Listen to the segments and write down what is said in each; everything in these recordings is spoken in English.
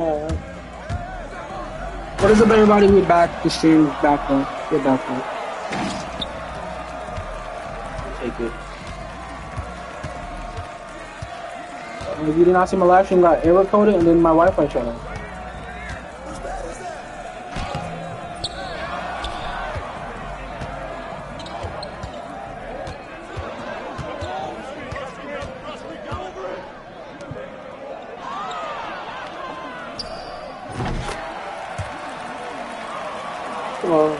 What is up, everybody? We're back. The stream is back on. We're back on. Take it. If you did not see my live stream, got error coded, and then my Wi-Fi shut off. Come on.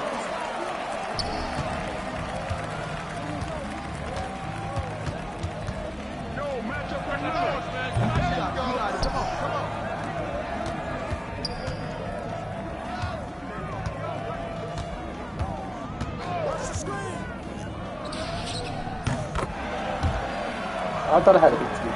I thought I had a big two.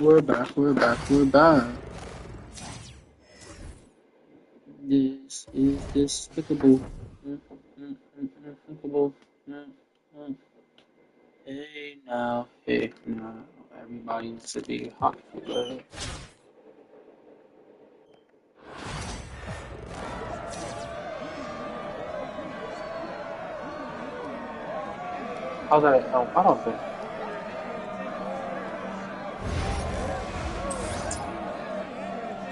We're back. This is despicable. Hey now, everybody needs to be hot. How's that? Oh, I don't think.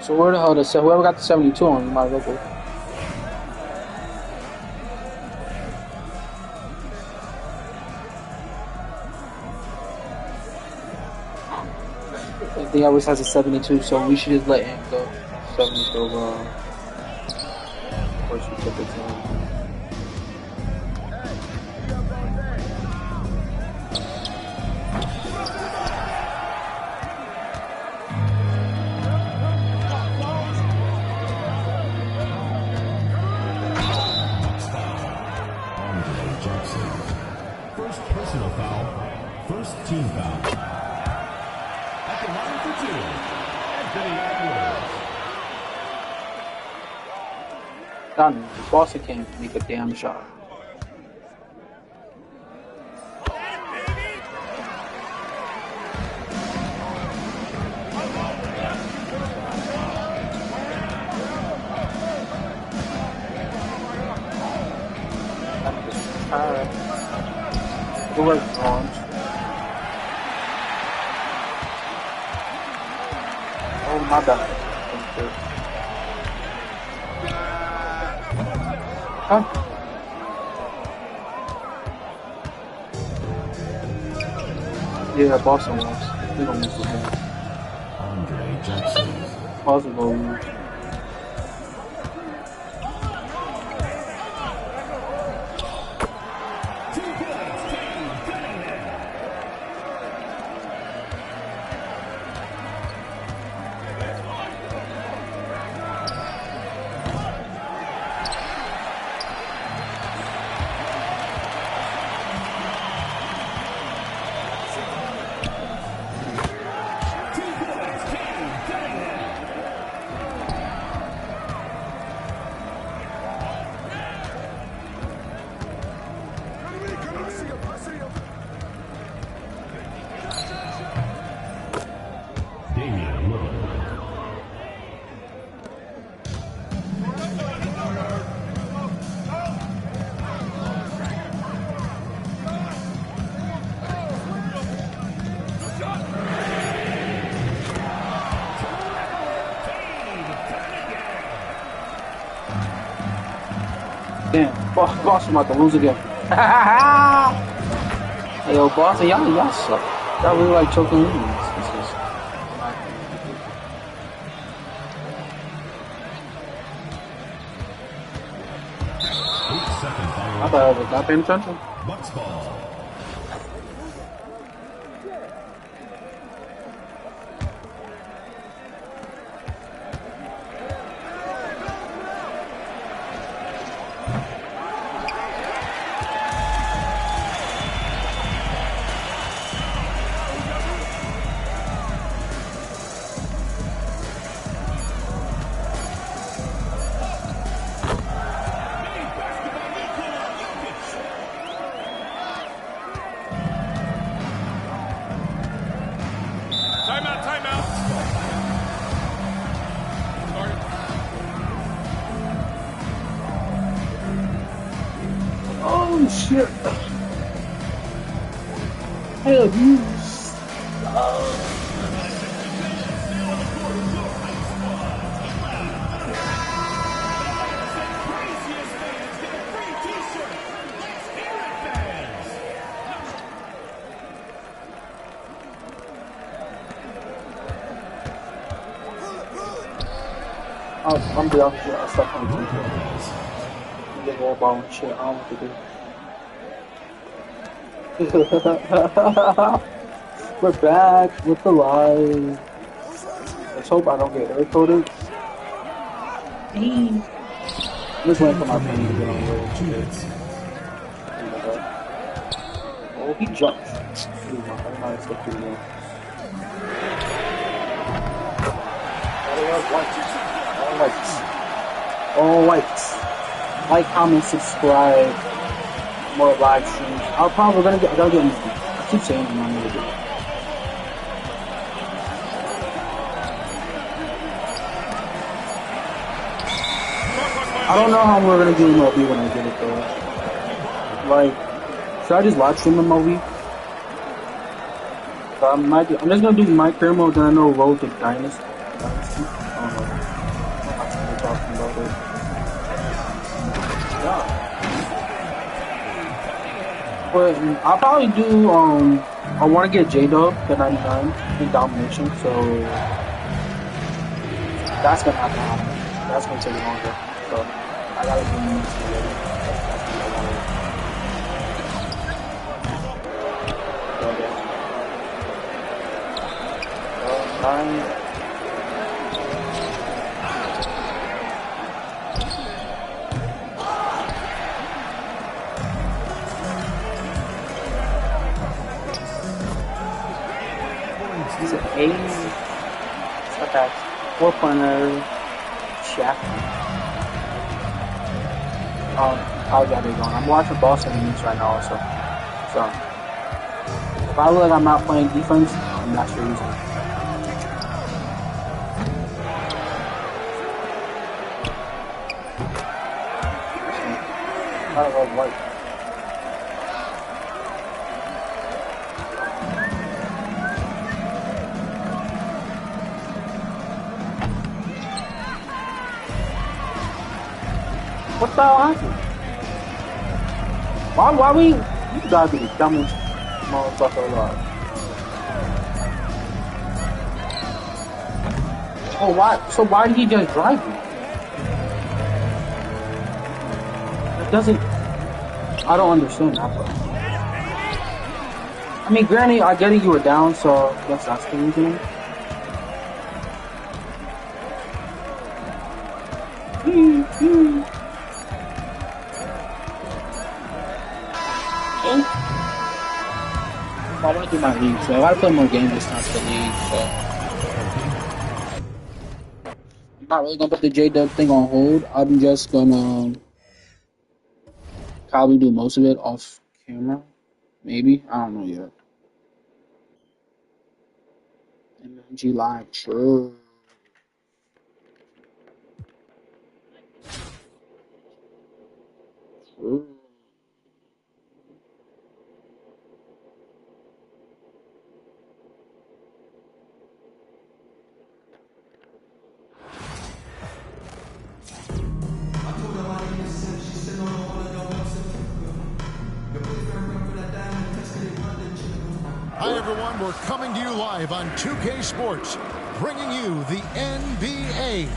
So where the hell does whoever got the 72 on, you might as well go. I think he always has a 72, so we should just let him go. 72 overall. Of course, we took it to him. Team foul. At the line for two, Anthony Edwards. Done. Boston can't make a damn shot. Alright. Good work, Bronze. Oh, my bad. Huh? Yeah, Boston lost. We don't miss the game. Andre Jackson. Possible. Damn, Boston about to lose again. Hey, yo, Boston, y'all suck. Y'all really like choking leads. I thought I was not paying attention. Bucks ball. shit. Hell, you. I'm the opposite. I stuck on the team. The ball ball and shit. I don't know what to do. We're back with the live. Let's hope I don't get air coded. I'm just waiting for my pain to get on the road. Oh, he jumped. All whites. Like, comment, subscribe. More live streams. I gotta get these. I keep saying them. I'm gonna do it. I don't know how we're gonna do MLB when I get it though. Like, should I just live stream MLB? I'm just gonna do my career mode, then I know Road to Dynasty. I don't know. I'm not gonna be talking about it. Yeah. But I'll probably do, I wanna get J-Dub, the 99, in Domination, so that's gonna have to happen. That's gonna take longer. So I gotta do this already. He's an 8. Setbacks. 4-pointer. Shaq. How's that going? I'm watching Boston Knicks right now also. So if I look like I'm not playing defense, that's the reason. I don't know what. What the hell happened? Why we? You gotta be the dumbest motherfucker alive. Oh, why? So why did he just drive me? It doesn't. I don't understand that. But I mean, granted, I get it. You were down, so I guess that's the reason. I want to do my league, so I gotta play more games this time for the league, so I'm not really gonna put the J-Dub thing on hold. I'm just gonna probably do most of it off camera. Maybe. I don't know yet. MG Live, true. True. Hi, everyone. We're coming to you live on 2K Sports, bringing you the NBA.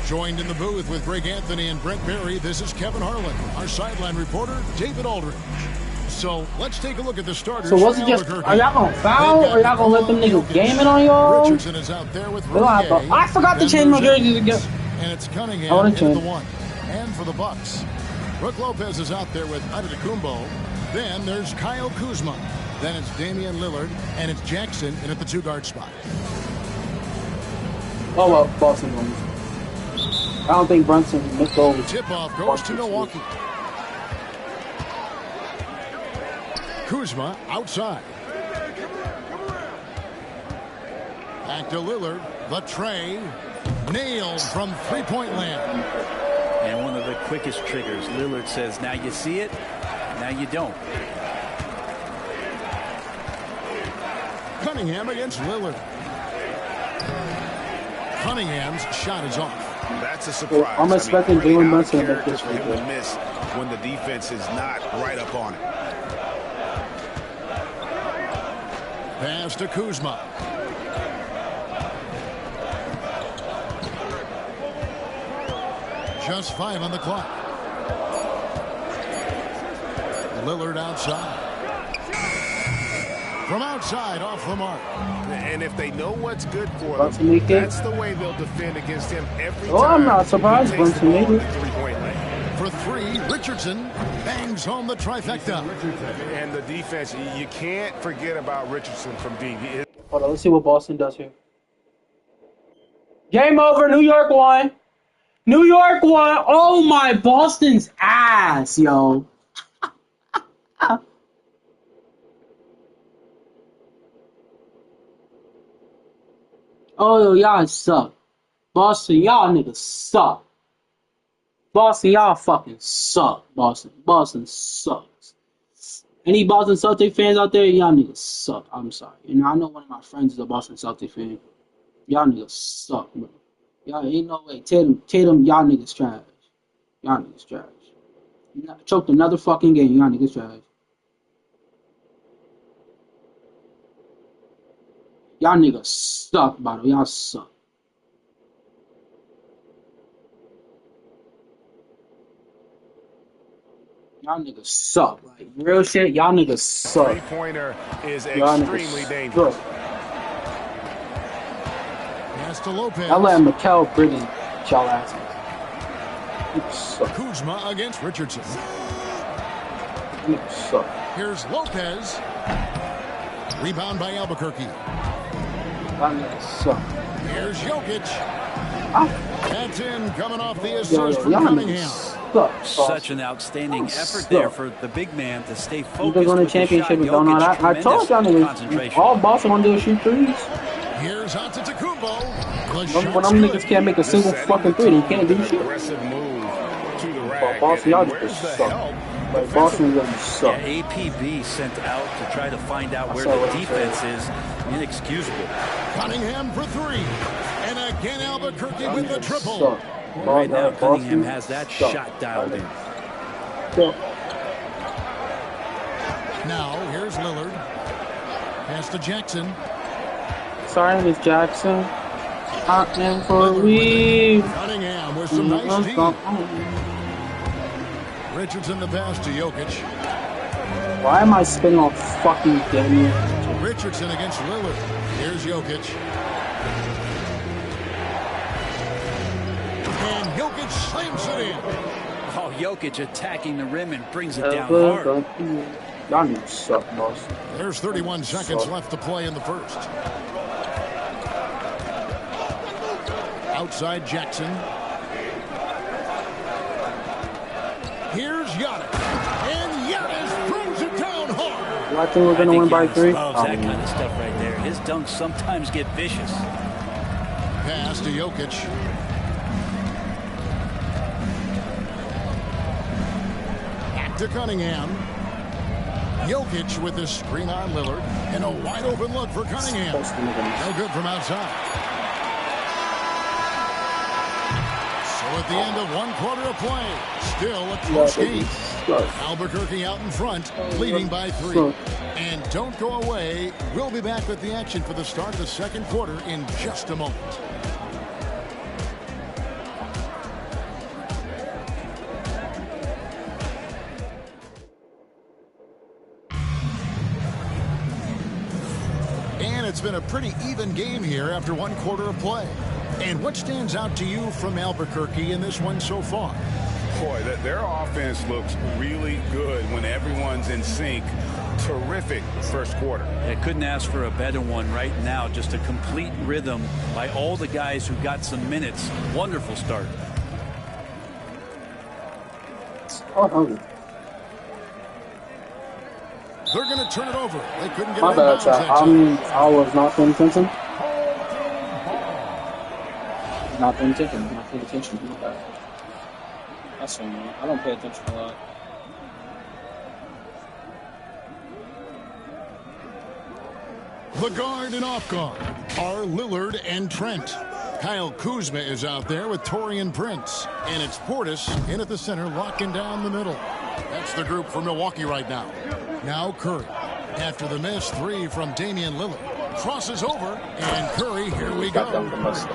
Joined in the booth with Greg Anthony and Brent Berry, this is Kevin Harlan, our sideline reporter, David Aldridge. So let's take a look at the starters. So what's it just? Are y'all gonna foul or y'all gonna let them niggas gaming on y'all? Richardson is out there with I forgot to change my jerseys again. And it's Cunningham into the 1. And for the Bucks, Brook Lopez is out there with Antetokounmpo. Then there's Kyle Kuzma. Then it's Damian Lillard, and it's Jackson in at the 2-guard spot. Oh well, Boston wins. I don't think Brunson missed over. Tip-off goes to Milwaukee. Kuzma outside. Back to Lillard. The tray. Nailed from three-point land. And one of the quickest triggers. Lillard says, now you see it. Now you don't. Cunningham against Lillard. Cunningham's shot is off. That's a surprise. I'm expecting Jalen Brunson to make this for him to miss when the defense is not right up on it. Pass to Kuzma. Just 5 on the clock. Lillard outside. From outside, off the mark. And if they know what's good for them, that's the way they'll defend against him every time. Oh, I'm not surprised Brunson made it. For 3, Richardson bangs home the trifecta. And the defense, you can't forget about Richardson from deep. Hold on, let's see what Boston does here. Game over. New York won. New York won. Oh my, Boston's ass, yo. Oh, y'all suck. Boston, y'all niggas suck. Boston, y'all fucking suck. Boston sucks. Any Boston Celtics fans out there, y'all niggas suck. I'm sorry. You know, I know one of my friends is a Boston Celtics fan. Y'all niggas suck, bro. Y'all ain't no way. Tatum, y'all niggas trash. Y'all niggas trash. Choked another fucking game. Y'all niggas trash. Y'all niggas suck, bro. Y'all suck. Y'all niggas suck. Like, real shit, y'all niggas suck. Three-pointer is extremely dangerous. Pass to Lopez. I let Mikal Bridges y'all asses. Kuzma against Richardson. You suck. Here's Lopez. Rebound by Albuquerque. Y'all niggas suck. Here's Jokic. Ah. That's in, coming off the assist from y'all Cunningham. Such an outstanding effort there for the big man to stay focused. You guys won the championship and don't know that. I told y'all niggas, all Boston gonna do is shoot threes. Here's Antetokounmpo. When them niggas can't make a single fucking three, they can't do shit. But Boston, y'all just suck. Like, Boston really suck. Yeah, APB sent out to try to find out where the defense is. Inexcusable. Cunningham for 3. And again, Albuquerque with the triple. Right now, Cunningham has that shot dialed in. Now, here's Lillard. Pass to Jackson. Sorry, Miss Jackson. Hot man for a week. Cunningham with some nice deep. Richardson the pass to Jokic. Why am I spinning off fucking Daniel? Richardson against Lillard. Here's Jokic. And Jokic slams it in. Oh, Jokic attacking the rim and brings it down hard. Y'all need to suck, boss. There's 31 seconds left to play in the first. Outside Jackson. Here's Giannis. And Giannis throws it down hard. I think we're going to win by 3. Loves that kind of stuff right there. His dunks sometimes get vicious. Pass to Jokic. Back to Cunningham. Jokic with the screen on Lillard. And a wide open look for Cunningham. No good from outside. So at the end of 1 quarter of play, still a close game. Albuquerque out in front, leading by 3. And don't go away. We'll be back with the action for the start of the second quarter in just a moment. And it's been a pretty even game here after 1 quarter of play. And what stands out to you from Albuquerque in this one so far? Boy, their offense looks really good when everyone's in sync. Terrific first quarter. I couldn't ask for a better one right now. Just a complete rhythm by all the guys who got some minutes. Wonderful start. They're going to turn it over. They couldn't get My it bad, chat. I was not paying attention. Not paying attention. Not paying attention. My bad. That's on me. I don't pay attention a lot. The guard and off guard are Lillard and Trent. Kyle Kuzma is out there with Taurean Prince. And it's Portis in at the center, locking down the middle. That's the group for Milwaukee right now. Now Curry. After the miss, 3 from Damian Lillard. Crosses over, and Curry, here we go.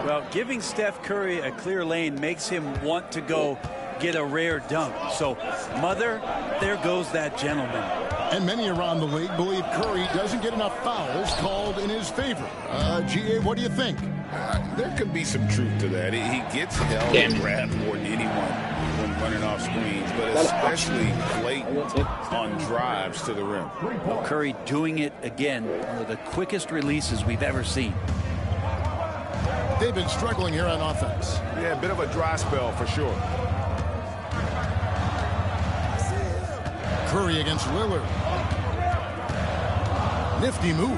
Well, giving Steph Curry a clear lane makes him want to go get a rare dunk. So, mother, there goes that gentleman. And many around the league believe Curry doesn't get enough fouls called in his favor. GA, what do you think? There could be some truth to that. He gets held and grabbed more than anyone when running off screens, but especially blatant on drives to the rim. Well, Curry doing it again, one of the quickest releases we've ever seen. They've been struggling here on offense. Yeah, a bit of a dry spell for sure. Curry against Lillard. Nifty move.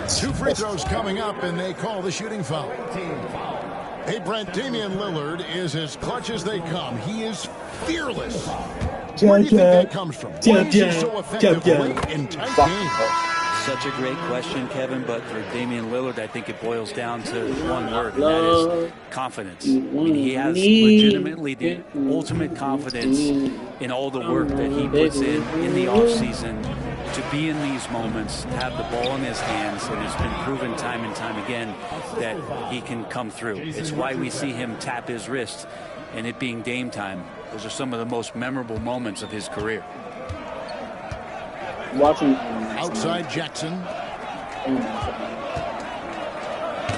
2 free throws coming up, and they call the shooting foul. Hey, Brent, Damian Lillard is as clutch as they come. He is fearless. Where do you think that comes from? Why is he so effective late in tight games? Such a great question, Kevin, but for Damian Lillard, I think it boils down to one word, and that is confidence. I mean, he has legitimately the ultimate confidence in all the work that he puts in the offseason to be in these moments, to have the ball in his hands, and it's been proven time and time again that he can come through. It's why we see him tap his wrist, and it being Dame time. Those are some of the most memorable moments of his career. Watching outside Jackson.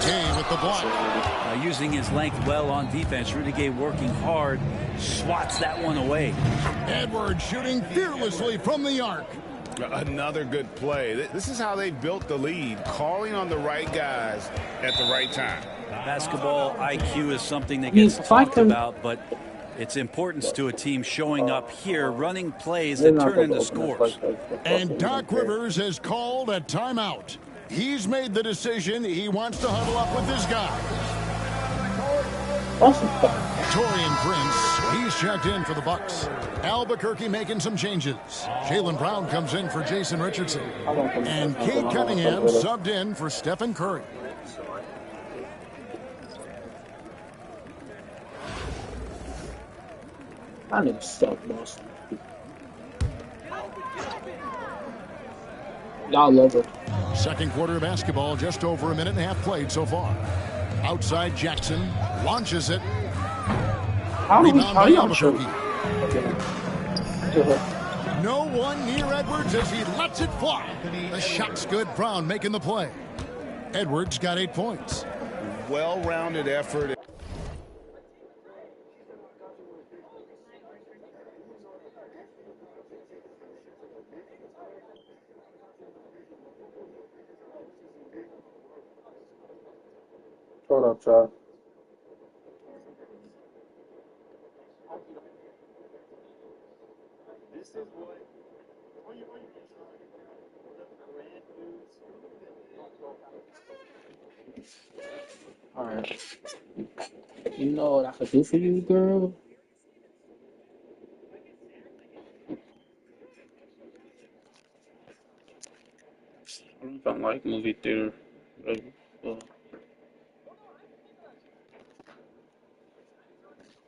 Gay with the block. Using his length well on defense. Rudy Gay working hard, swats that one away. Edwards shooting fearlessly from the arc. Another good play. This is how they built the lead, calling on the right guys at the right time. Basketball IQ is something that gets talked about, but its importance to a team showing up here, running plays that turn into scores. And Doc Rivers has called a timeout. He's made the decision. He wants to huddle up with his guy. Taurean Prince, he's checked in for the Bucks. Albuquerque making some changes. Jaylen Brown comes in for Jason Richardson. And Cade Cunningham subbed in for Stephen Curry. I never suck, Boston. Y'all love it. Second quarter of basketball, just over a minute and a half played so far. Outside Jackson launches it. Rebound by Albuquerque. No one near Edwards as he lets it fly. The shot's good. Brown making the play. Edwards got 8 points. Well-rounded effort. Hold up, Chad. Alright. You know what I could do for you, girl? I don't like movie theater.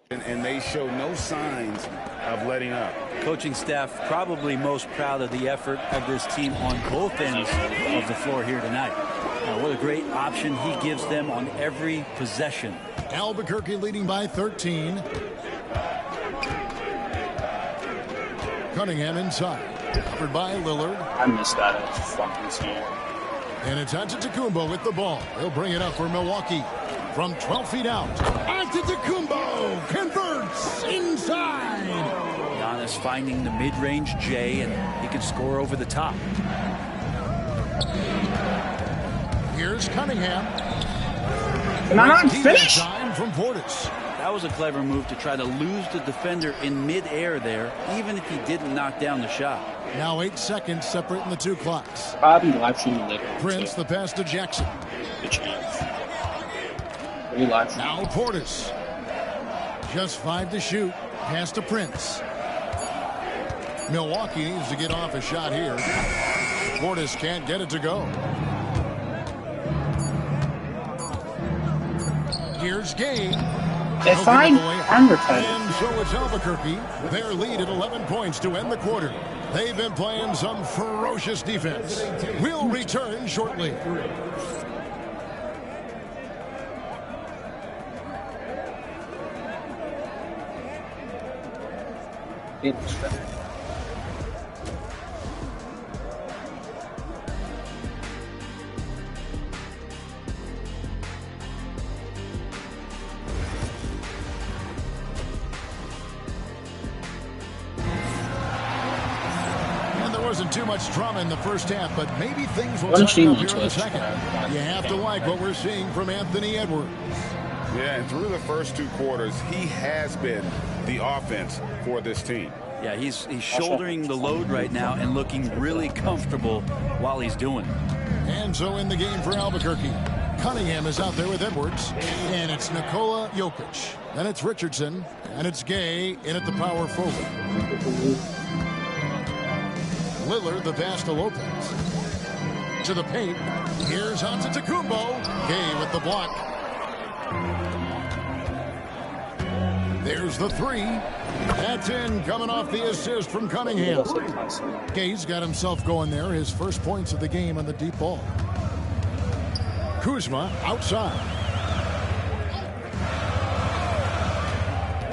And they show no signs of letting up. Coaching staff probably most proud of the effort of this team on both ends of the floor here tonight. What a great option he gives them on every possession. Albuquerque leading by 13. Cunningham inside. Covered by Lillard. I missed that as fucking team. And it's Antetokounmpo with the ball. He'll bring it up for Milwaukee. From 12 feet out. Antetokounmpo converts inside. Giannis finding the mid-range J, and he can score over the top. Here's Cunningham. Can I not finish? Time from Portis. That was a clever move to try to lose the defender in mid-air there, even if he didn't knock down the shot. Now 8 seconds separating the two clocks. Probably live streaming later. Prince, the pass to Jackson. Good chance. Live now Portis. Just 5 to shoot. Pass to Prince. Milwaukee needs to get off a shot here. Portis can't get it to go. Here's Gay. It's fine. I'm retired. And so it's Albuquerque. Their lead at 11 points to end the quarter. They've been playing some ferocious defense. We'll return shortly. Wasn't too much drama in the first half, but maybe things will tighten up here in the second. You have to like what we're seeing from Anthony Edwards. Yeah, and through the first 2 quarters, he has been the offense for this team. Yeah, he's shouldering the load right now and looking really comfortable while he's doing it. And so in the game for Albuquerque, Cunningham is out there with Edwards, and it's Nikola Jokic. Then it's Richardson, and it's Gay in at the power forward. Lillard, the pass to Lopez. To the paint. Here's Antetokounmpo. Gay with the block. There's the 3. That's in, coming off the assist from Cunningham. Gay's got himself going there. His first points of the game on the deep ball. Kuzma outside.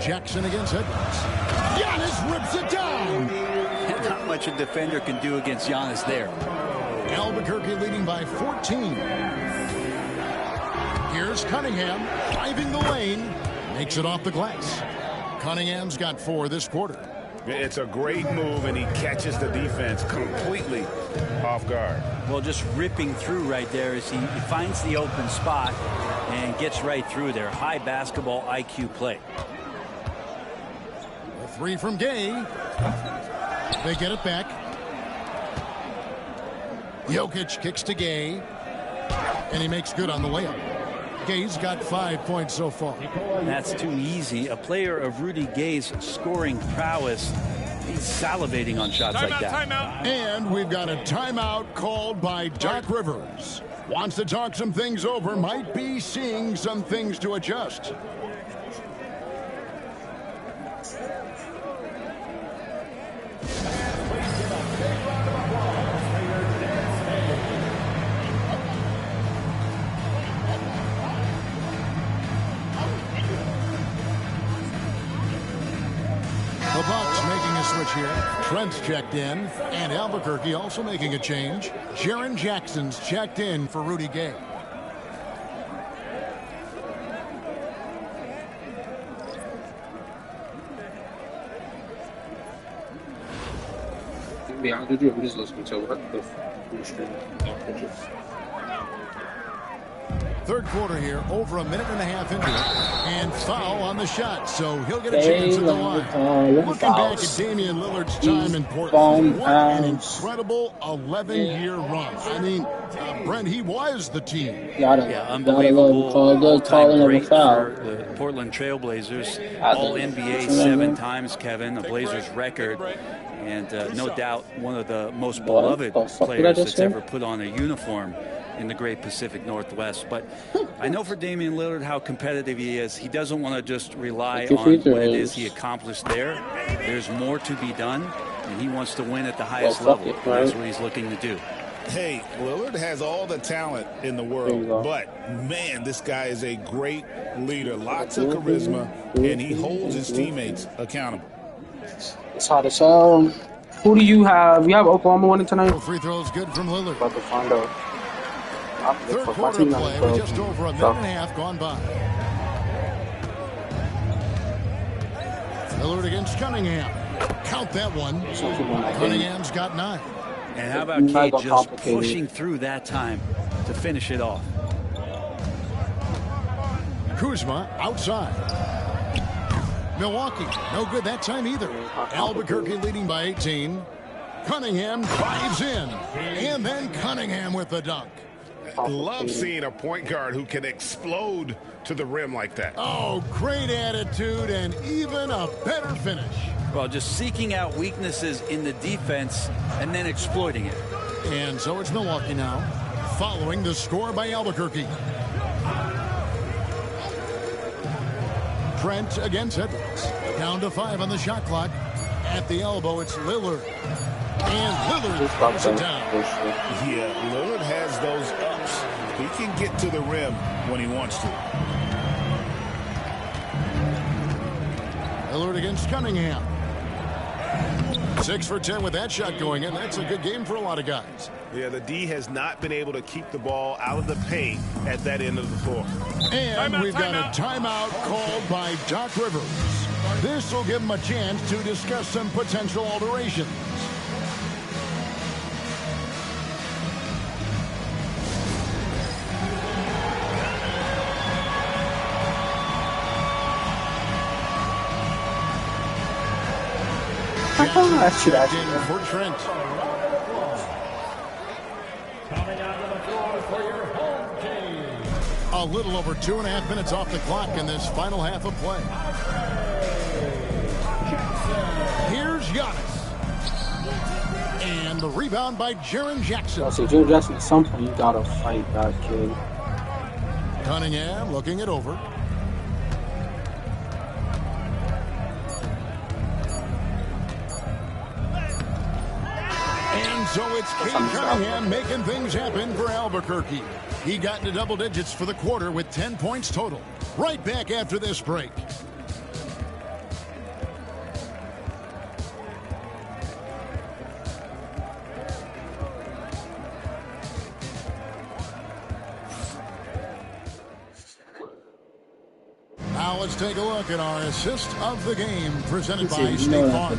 Jackson against Edwards. Giannis rips it down. Not much a defender can do against Giannis there. Albuquerque leading by 14. Here's Cunningham driving the lane. Makes it off the glass. Cunningham's got 4 this quarter. It's a great move, and he catches the defense completely off guard. Well, just ripping through right there as he finds the open spot and gets right through there. High basketball IQ play. A 3 from Gay. They get it back. Jokic kicks to Gay. And he makes good on the layup. Gay's got 5 points so far. That's too easy. A player of Rudy Gay's scoring prowess, he's salivating on shots like that. Timeout. And we've got a timeout called by Doc Rivers. Wants to talk some things over. Might be seeing some things to adjust. The Bucks making a switch here. Trent's checked in, and Albuquerque also making a change. Jaren Jackson's checked in for Rudy Gay. To be honest with you, I'm just listening to what the stream. Third quarter here, over a minute and a half into it, and foul on the shot, so he'll get a chance at the line. Looking back at Damian Lillard's time in Portland, what an incredible 11-year run. I mean, Brent, he was the team. Yeah, unbelievable. All-time great for the Portland Trailblazers. All-NBA 7 times, Kevin, a Blazers record. And no doubt one of the most beloved players that's ever put on a uniform in the great Pacific Northwest. But I know for Damian Lillard how competitive he is. He doesn't want to just rely on what it is he accomplished there. There's more to be done, and he wants to win at the highest level. That's what he's looking to do. Hey, Lillard has all the talent in the world, but, man, this guy is a great leader. Lots of charisma, and he holds his teammates accountable. It's hard to tell. Who do you have? You have Oklahoma winning tonight? Free throws good from Lillard. About to find out. Third quarter play with just over a minute and a half gone by. Lillard against Cunningham. Count that one. Cunningham's got 9. And how about Cade just pushing through that time to finish it off? Kuzma outside. Milwaukee, no good that time either. Albuquerque leading by 18. Cunningham drives in. And then Cunningham with the dunk. Love seeing a point guard who can explode to the rim like that. Oh, great attitude and even a better finish. Well, just seeking out weaknesses in the defense and then exploiting it. And so it's Milwaukee now, following the score by Albuquerque. Trent against Edwards. Down to 5 on the shot clock. At the elbow, it's Lillard. And Lillard throws it down. Yeah, Lillard has those ups. He can get to the rim when he wants to. Lillard against Cunningham. 6 for 10 with that shot going in. That's a good game for a lot of guys. Yeah, the D has not been able to keep the ball out of the paint at that end of the floor. And we've got a timeout called by Doc Rivers. This will give him a chance to discuss some potential alterations. In for Trent. Coming onto the floor for your home team. A little over 2.5 minutes off the clock in this final half of play. Here's Giannis. And the rebound by Jaren Jackson. So Jaren Jackson, at some point, you gotta fight that kid. Cunningham looking it over. And so it's Cade Cunningham making things happen for Albuquerque. He got into double digits for the quarter with 10 points total. Right back after this break. Now let's take a look at our assist of the game presented by State Farm.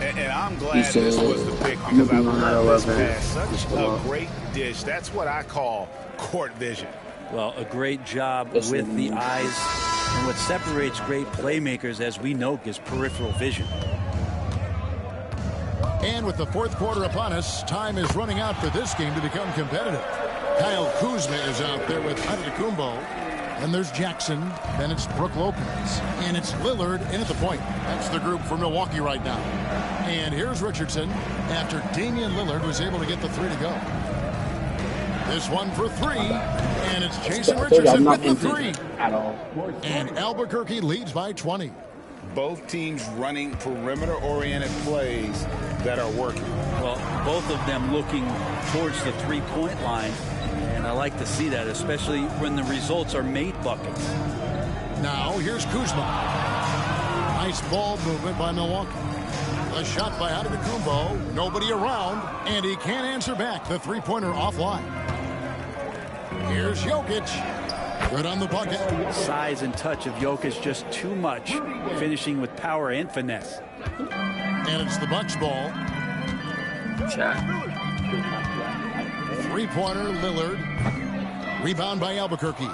And I'm glad this was the pick because I love this pass. Such a great dish. That's what I call court vision. Well, a great job with the eyes. And what separates great playmakers, as we know, is peripheral vision. And with the fourth quarter upon us, time is running out for this game to become competitive. Kyle Kuzma is out there with Antetokounmpo. And there's Jackson, then it's Brook Lopez, and it's Lillard in at the point. That's the group for Milwaukee right now. And here's Richardson after Damian Lillard was able to get the 3 to go. This one for 3, and it's Jason Richardson with the 3. And Albuquerque leads by 20. Both teams running perimeter-oriented plays that are working. Well, both of them looking towards the three-point line. And I like to see that, especially when the results are made buckets. Now, here's Kuzma. Nice ball movement by Milwaukee. A shot by Antetokounmpo. Nobody around, and he can't answer back. The three-pointer offline. Here's Jokic. Good on the bucket. Size and touch of Jokic just too much, finishing with power and finesse. And it's the Bucks ball. Three-pointer, Lillard. Rebound by Albuquerque.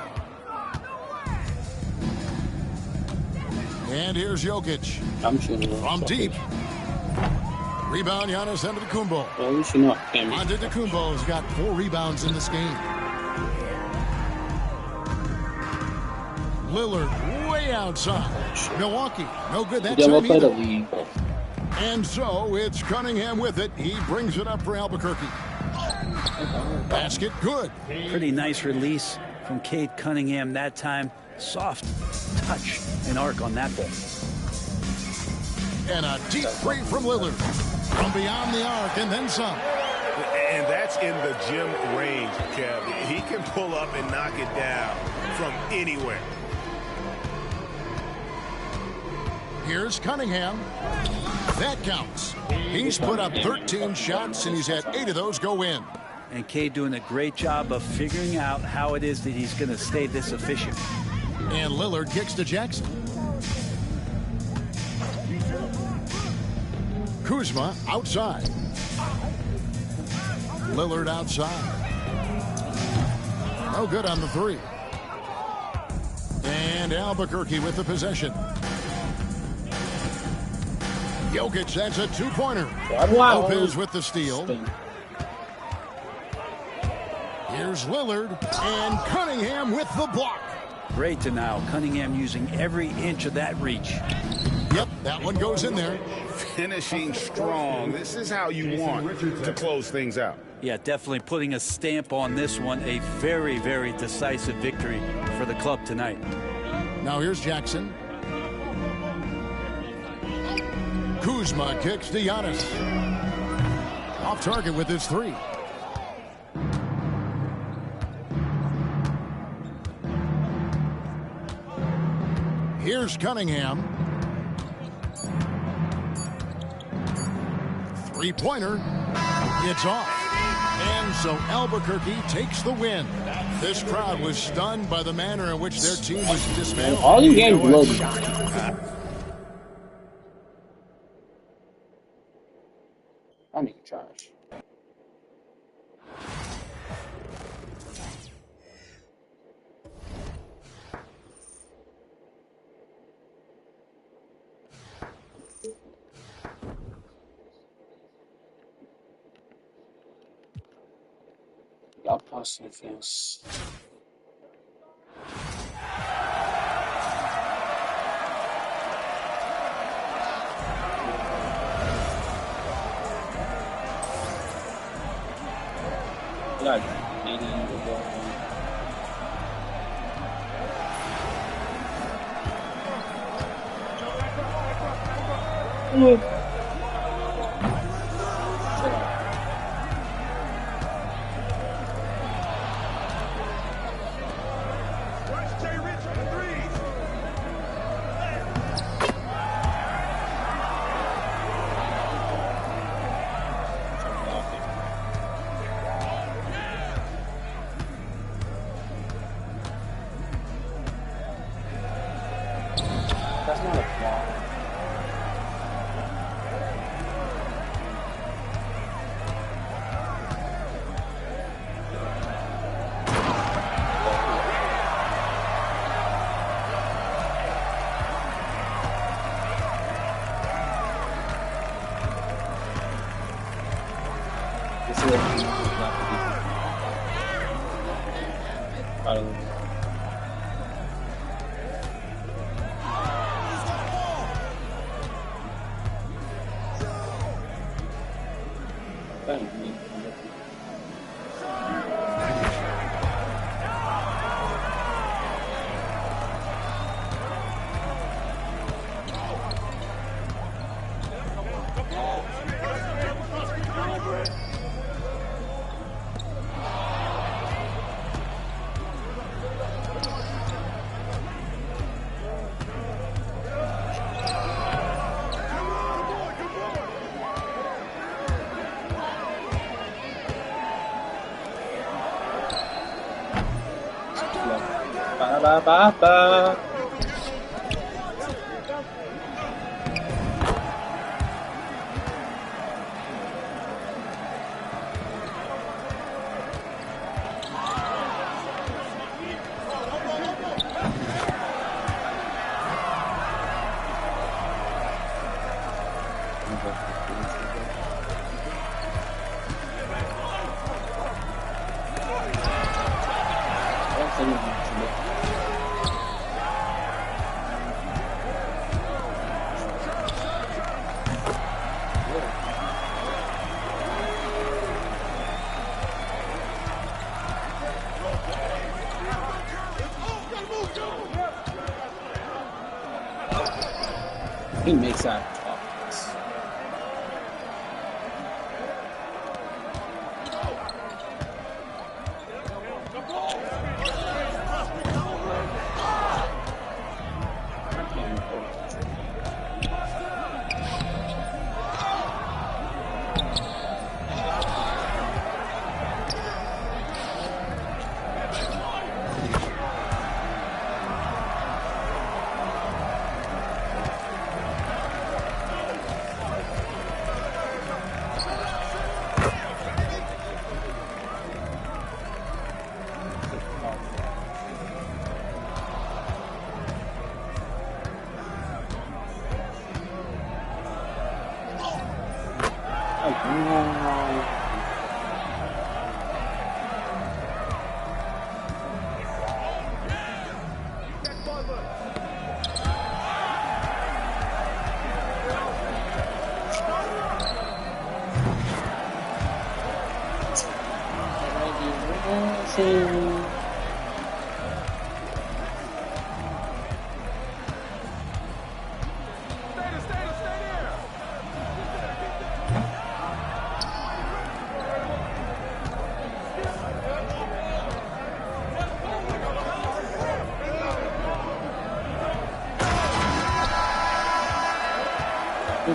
And here's Jokic. From deep. Rebound, Giannis Antetokounmpo. Antetokounmpo's got 4 rebounds in this game. Lillard way outside. Milwaukee, no good that time either. And so it's Cunningham with it. He brings it up for Albuquerque. Basket good. Pretty nice release from Cade Cunningham that time. Soft touch and arc on that ball. And a deep three from Lillard. From beyond the arc and then some. And that's in the gym range, Kev. He can pull up and knock it down from anywhere. Here's Cunningham. That counts. He's put up 13 shots, and he's had 8 of those go in. And Cade doing a great job of figuring out how it is that he's going to stay this efficient. And Lillard kicks to Jackson. Kuzma outside. Lillard outside. No good on the 3. And Albuquerque with the possession. Jokic, that's a 2-pointer. Wow. Lopez with the steal. Here's Lillard and Cunningham with the block. Great denial. Cunningham using every inch of that reach. Yep, that one goes in there. Finishing strong. This is how you want to close things out. Yeah, definitely putting a stamp on this one. A very, very decisive victory for the club tonight. Now here's Jackson. Kuzma kicks to Giannis. Off target with his three. Here's Cunningham. Three-pointer. It's off. And so Albuquerque takes the win. This crowd was stunned by the manner in which their team was dismantled. All you games loaded. That nigga trash. Y'all passing things. Like 80 That's not a flaw. This is what he's not to be. I don't know. Ba ba ba. He makes that toughness.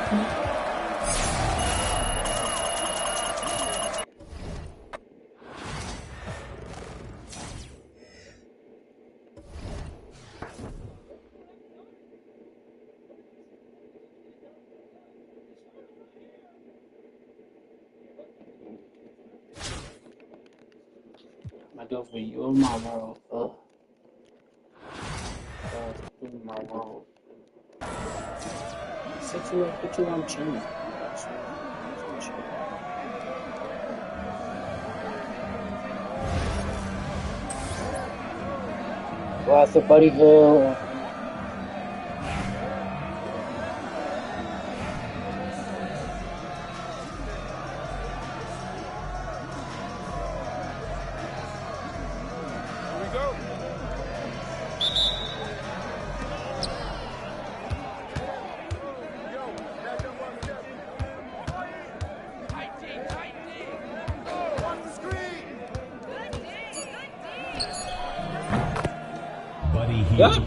I do it for you in my world. In my world. Set you up, put you on channel. Well, that's a Buddy Hill. Buddy Hield,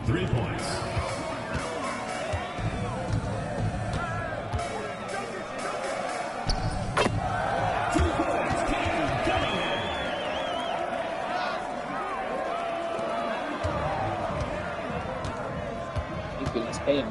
3 points. You can just pay him.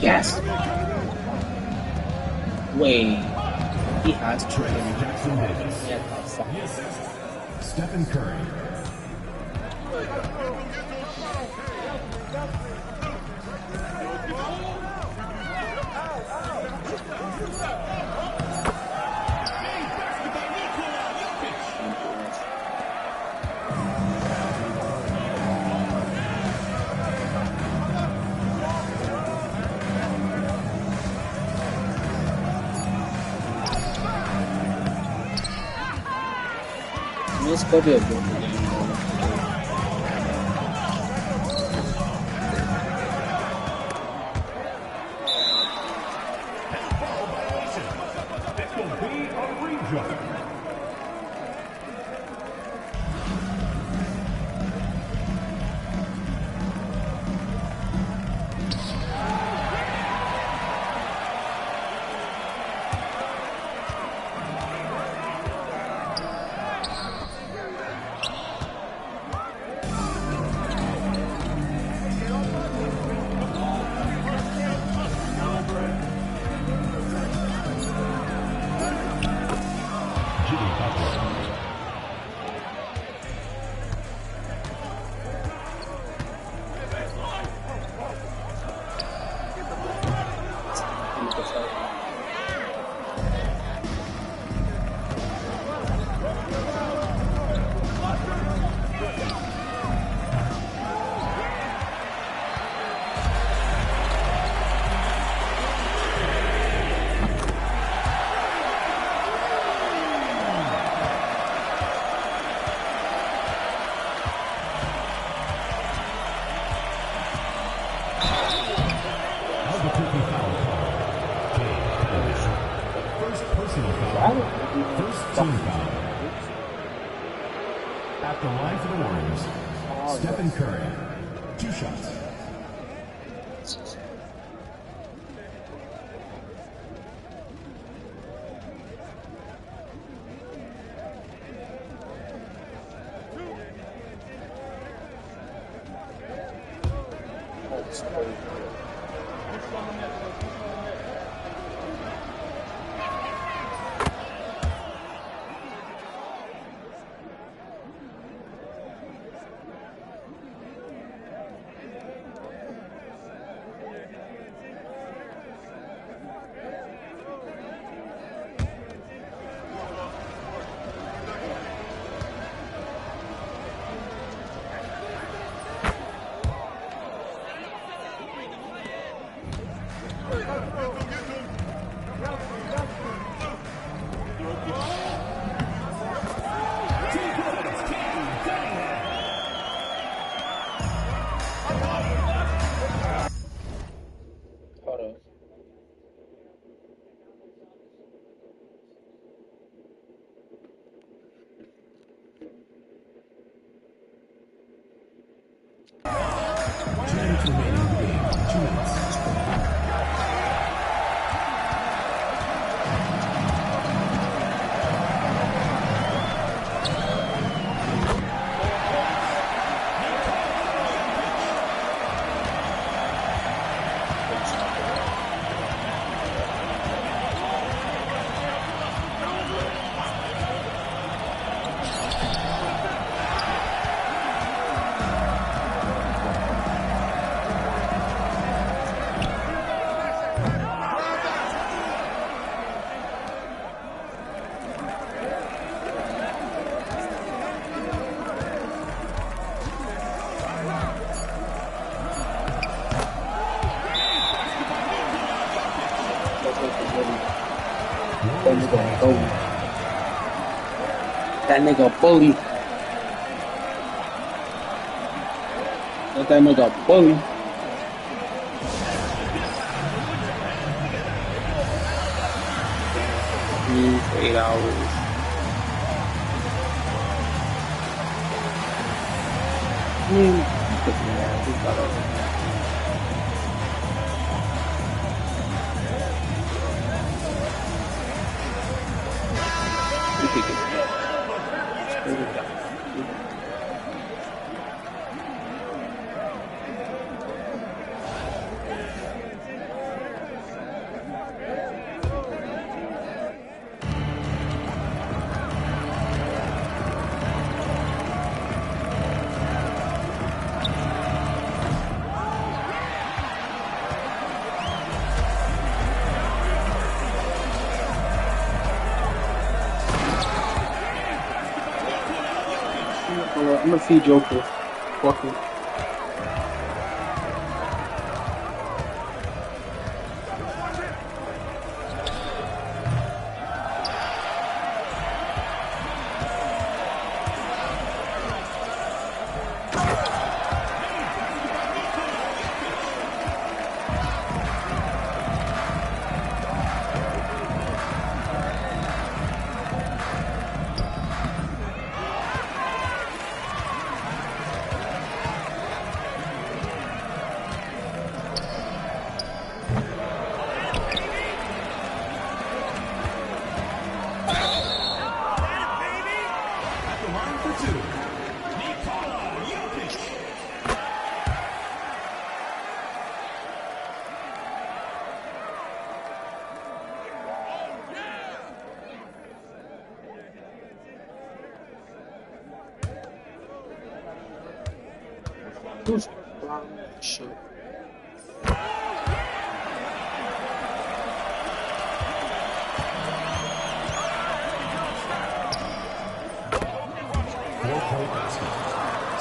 Yes. Wait. He has to. Jackson Davis. Yeah, that's fine. The assist, Stephen Curry. This could be a good game. It will be a rejoin. First team foul. At the line for the Warriors, Stephen Curry. 2 shots. nigga bully. That nigga bully. Let that nigga bully. 8 hours. I mean, you could be mad. We got over. You could get I'm gonna feed Joker. Fuck it. Shit.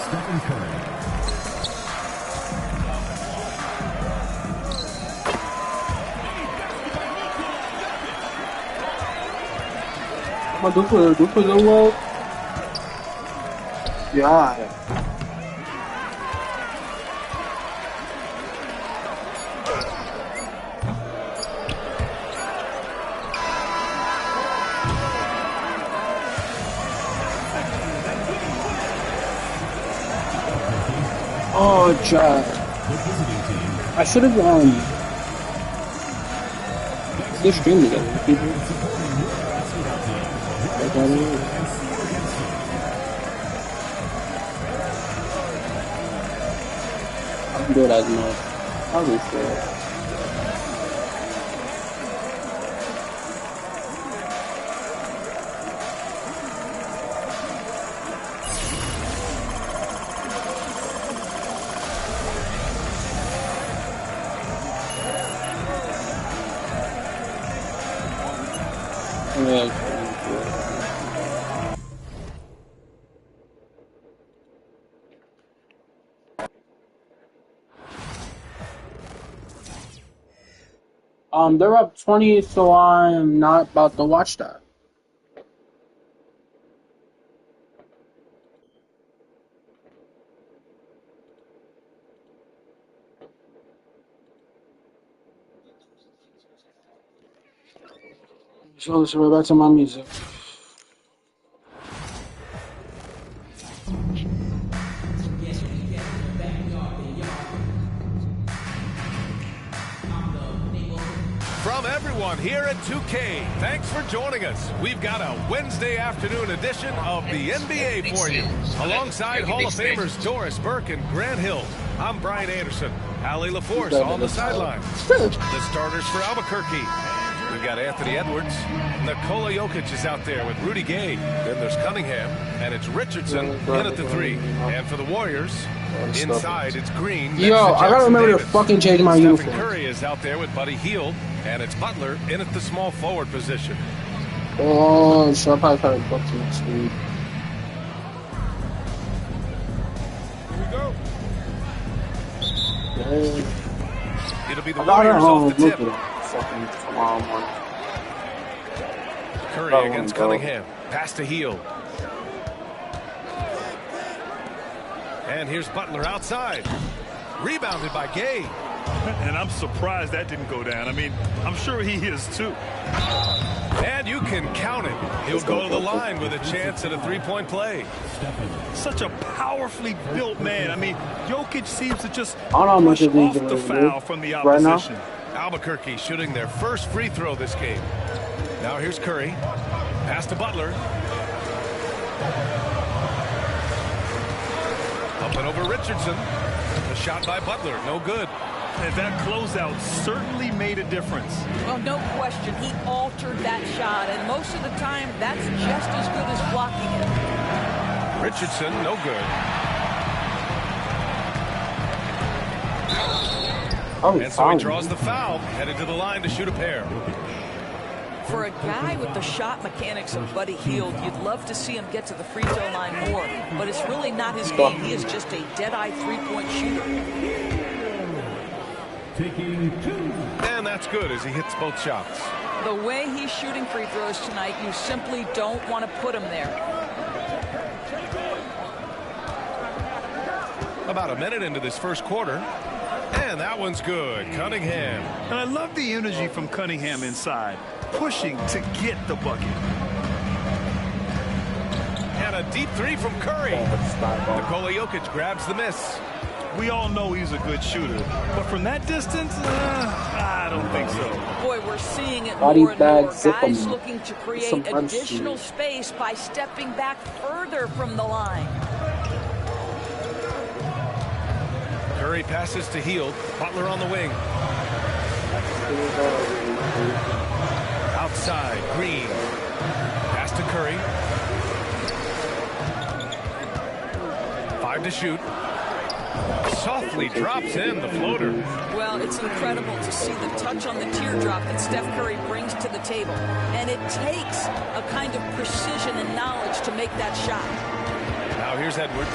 Stephen Curry. Mas duplo não. Yeah. Oh, Jack. I should have they're streaming together, people. I can do it as much. Probably fair. They're up 20, so I'm not about to watch that. So let's go back to my music. From everyone here at 2K, thanks for joining us. We've got a Wednesday afternoon edition of the NBA for you. Alongside Hall of Famers Doris Burke and Grant Hill, I'm Brian Anderson. Allie LaForce on the sideline. The starters for Albuquerque. We've got Anthony Edwards. Nikola Jokic is out there with Rudy Gay. Then there's Cunningham, and it's Richardson in at the 3. And for the Warriors, inside it's Green. Yo, I gotta remember to fucking change my uniform. Stephen Curry is out there with Buddy Hield, and it's Butler in at the small forward position. Oh, so I probably tried to book to next week. Here we go. Yeah. It'll be the Warriors off the tip. Fucking tomorrow morning. Curry against Cunningham. Pass to Hield. And here's Butler outside. Rebounded by Gay. And I'm surprised that didn't go down. I mean, I'm sure he is too. And you can count it. He'll go to the line with a chance at a three-point play. Such a powerfully built man. I mean, Jokic seems to just much push off the foul from the right now. opposition. Albuquerque shooting their first free throw this game. Now here's Curry. Pass to Butler. Up and over Richardson. The shot by Butler, no good. And that closeout certainly made a difference. Well, no question. He altered that shot, and most of the time, that's just as good as blocking it. Richardson, no good. And so he draws the foul, headed to the line to shoot a pair. For a guy with the shot mechanics of Buddy Hield, you'd love to see him get to the free throw line more, but it's really not his game. He is just a dead-eye three-point shooter. And that's good as he hits both shots. The way he's shooting free throws tonight, you simply don't want to put him there. About a minute into this first quarter. And that one's good. Cunningham. And I love the energy from Cunningham inside, pushing to get the bucket. And a deep three from Curry. Nikola Jokic grabs the miss. We all know he's a good shooter, but from that distance, I don't think so. Boy, we're seeing it more and more. Guys looking to create additional space by stepping back further from the line. Curry passes to Hield. Butler on the wing. Outside, Green. Pass to Curry. 5 to shoot. Softly drops in the floater. Well, it's incredible to see the touch on the teardrop that Steph Curry brings to the table. And it takes a kind of precision and knowledge to make that shot. Now here's Edwards.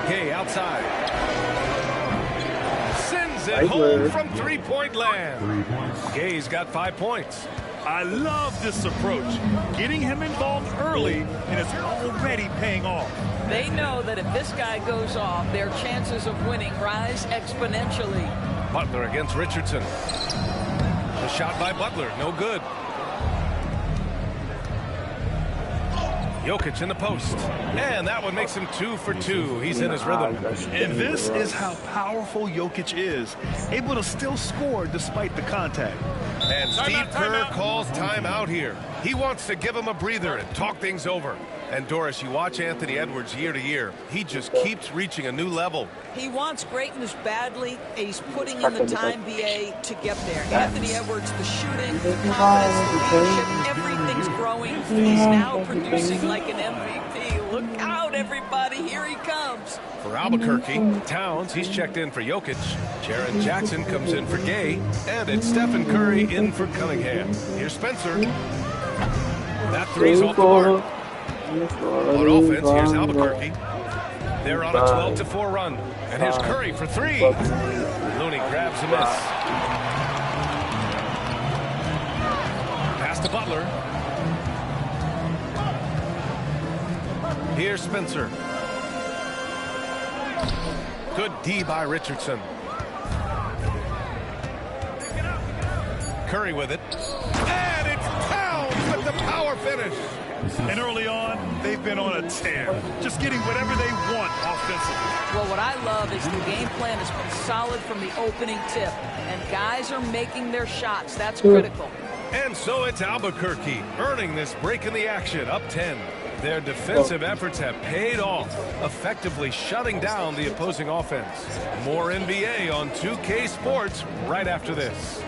Gay outside. Sends it home from three-point land. Gay's got 5 points. I love this approach. Getting him involved early, and it's already paying off. They know that if this guy goes off, their chances of winning rise exponentially. Butler against Richardson. The shot by Butler, no good. Jokic in the post. And that one makes him 2 for 2. He's in his rhythm. And this is how powerful Jokic is. Able to still score despite the contact. And Steve Kerr calls timeout here. He wants to give him a breather and talk things over. And Doris, you watch Anthony Edwards year to year. He just keeps reaching a new level. He wants greatness badly. He's putting in the time, BA, to get there. Anthony Edwards, the shooting, the confidence, the leadership, everything's growing. He's now producing like an MVP. Look out, everybody. Here he comes. For Albuquerque, Towns, he's checked in for Jokic. Jaren Jackson comes in for Gay. And it's Stephen Curry in for Cunningham. Here's Spencer. That three's off the mark. On offense, here's Albuquerque. They're on a 12-4 run. And here's Curry for 3. Looney grabs a miss. Pass to Butler. Here's Spencer. Good D by Richardson. Curry with it. And it's Towns with the power finish. And early on, they've been on a tear. Just getting whatever they want offensively. Well, what I love is the game plan has been solid from the opening tip. And guys are making their shots. That's critical. And so it's Albuquerque earning this break in the action, up 10. Their defensive efforts have paid off, effectively shutting down the opposing offense. More NBA on 2K Sports right after this.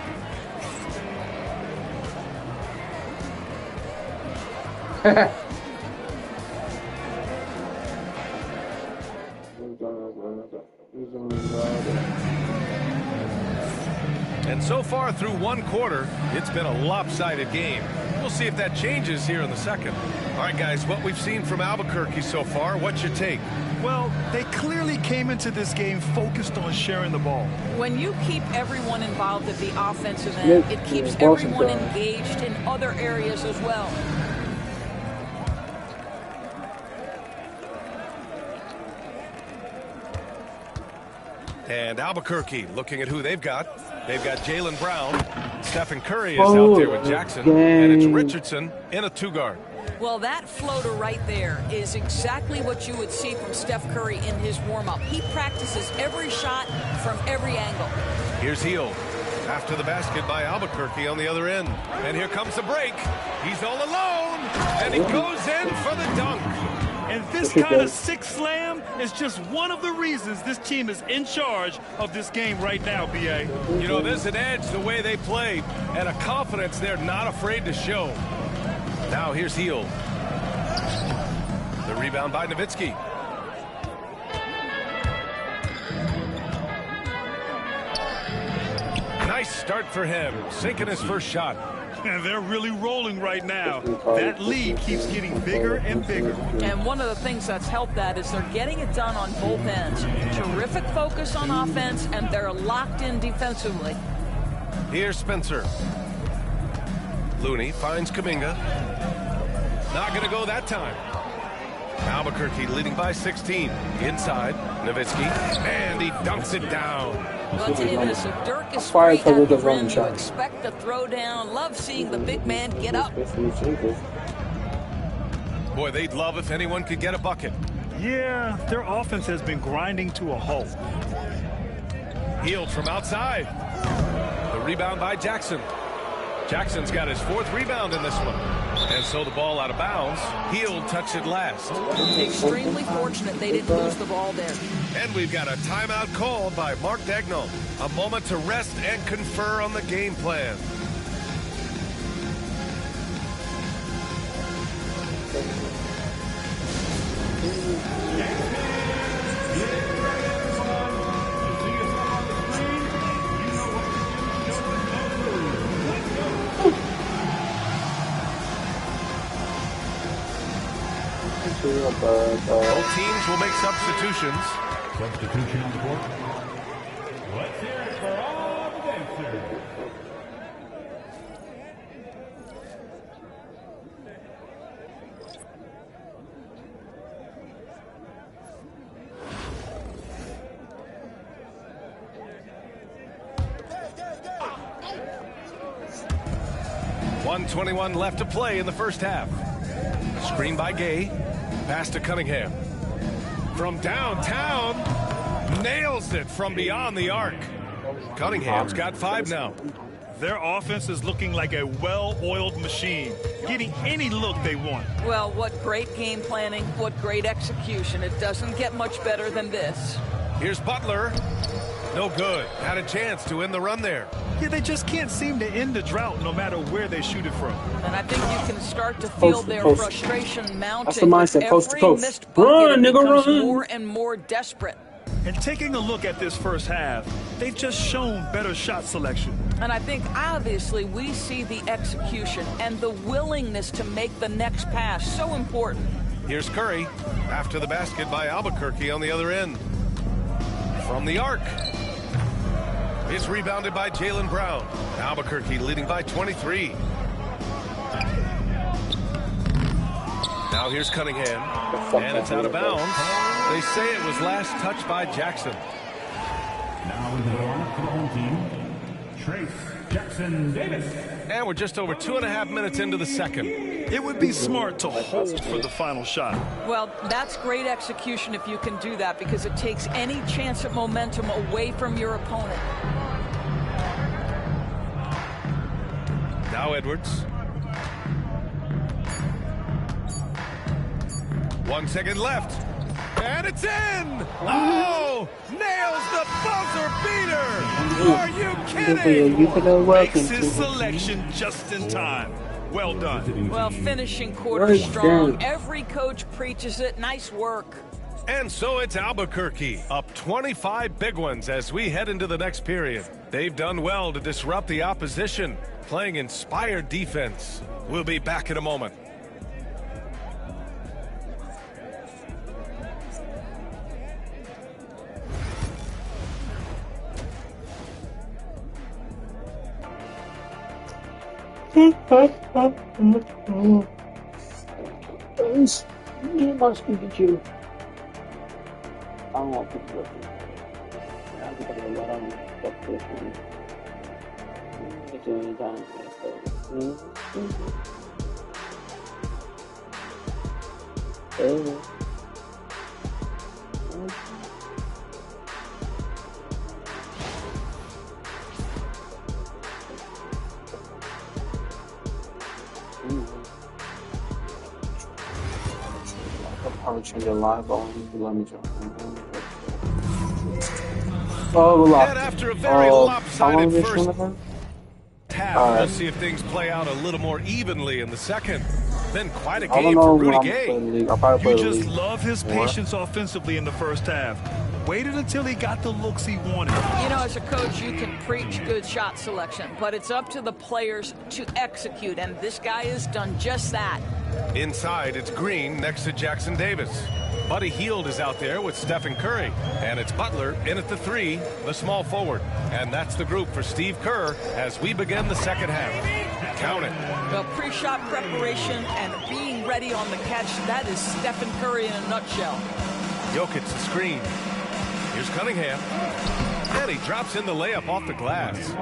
And so far through one quarter, it's been a lopsided game. We'll see if that changes here in the second. All right, guys, what we've seen from Albuquerque so far, what's your take? Well, they clearly came into this game focused on sharing the ball. When you keep everyone involved at the offensive end, it keeps everyone engaged in other areas as well. And Albuquerque looking at who they've got. They've got Jaylen Brown. Stephen Curry is out there with Jackson. And it's Richardson in a two-guard. Well, that floater right there is exactly what you would see from Steph Curry in his warm-up. He practices every shot from every angle. Here's Hield after the basket by Albuquerque on the other end. And here comes the break. He's all alone. And he goes in for the dunk. And this kind of six slam is just one of the reasons this team is in charge of this game right now, B.A. You know, there's an edge the way they play and a confidence they're not afraid to show. Now here's Hield. The rebound by Nowitzki. Nice start for him, sinking his first shot. And they're really rolling right now. That lead keeps getting bigger and bigger. And one of the things that's helped that is they're getting it done on both ends. Terrific focus on offense, and they're locked in defensively. Here's Spencer. Looney finds Kuminga. Not going to go that time. Albuquerque leading by 16. Inside, Nowitzki. And he dunks it down. Well, I'll tell you this, if Dirk is free at the rim, you expect a throwdown. Love seeing the big man get up. Boy, they'd love if anyone could get a bucket. Yeah, their offense has been grinding to a halt. Hield from outside. The rebound by Jackson. Jackson's got his fourth rebound in this one. And so the ball out of bounds. Hield touched it last. Extremely fortunate they didn't lose the ball there. And we've got a timeout called by Mark Daigneault. A moment to rest and confer on the game plan. Both teams will make substitutions. Substitution on the court. Let's hear it for all the dancers. .121 left to play in the first half. Screen by Gay. Pass to Cunningham. From downtown, nails it from beyond the arc. Cunningham's got 5 now. Their offense is looking like a well-oiled machine, getting any look they want. Well, what great game planning, what great execution. It doesn't get much better than this. Here's Butler. No good. Had a chance to end the run there. Yeah, they just can't seem to end the drought no matter where they shoot it from. And I think you can start to feel their frustration mounting. That's the mindset, coast to coast. Missed bucket, Run, nigga, run. More and more desperate. And taking a look at this first half, they've just shown better shot selection. And I think, obviously, we see the execution and the willingness to make the next pass so important. Here's Curry after the basket by Albuquerque on the other end. From the arc. It's rebounded by Jaylen Brown. Albuquerque leading by 23. Now here's Cunningham. And it's out of bounds. They say it was last touched by Jackson. Now into the lineup for the home team, Trace Jackson Davis. And we're just over 2.5 minutes into the second. It would be smart to hold for the final shot. Well, that's great execution if you can do that, because it takes any chance of momentum away from your opponent. Now Edwards. 1 second left. And it's in! Oh! Nails the buzzer beater! Are you kidding? Makes his selection just in time. Well done. Well, finishing quarter strong. Every coach preaches it. Nice work. And so it's Albuquerque, up 25 big ones as we head into the next period. They've done well to disrupt the opposition, playing inspired defense. We'll be back in a moment. Get my Pikachu. I don't want Pikachu. I think I'm gonna let him fuck this one. Get to any time. I'll change your live on. Let me try. And after a very lopsided first half, we'll see if things play out a little more evenly in the second. Been quite a game for Rudy Gay. You just love his patience offensively in the first half. Waited until he got the looks he wanted. You know, as a coach, you can preach good shot selection, but it's up to the players to execute, and this guy has done just that. Inside, it's Green next to Jackson Davis. Buddy Hield is out there with Stephen Curry. And it's Butler in at the 3, the small forward. And that's the group for Steve Kerr as we begin the second half. Count it. Well, pre-shot preparation and being ready on the catch, that is Stephen Curry in a nutshell. Jokic the screen. Here's Cunningham. And he drops in the layup off the glass.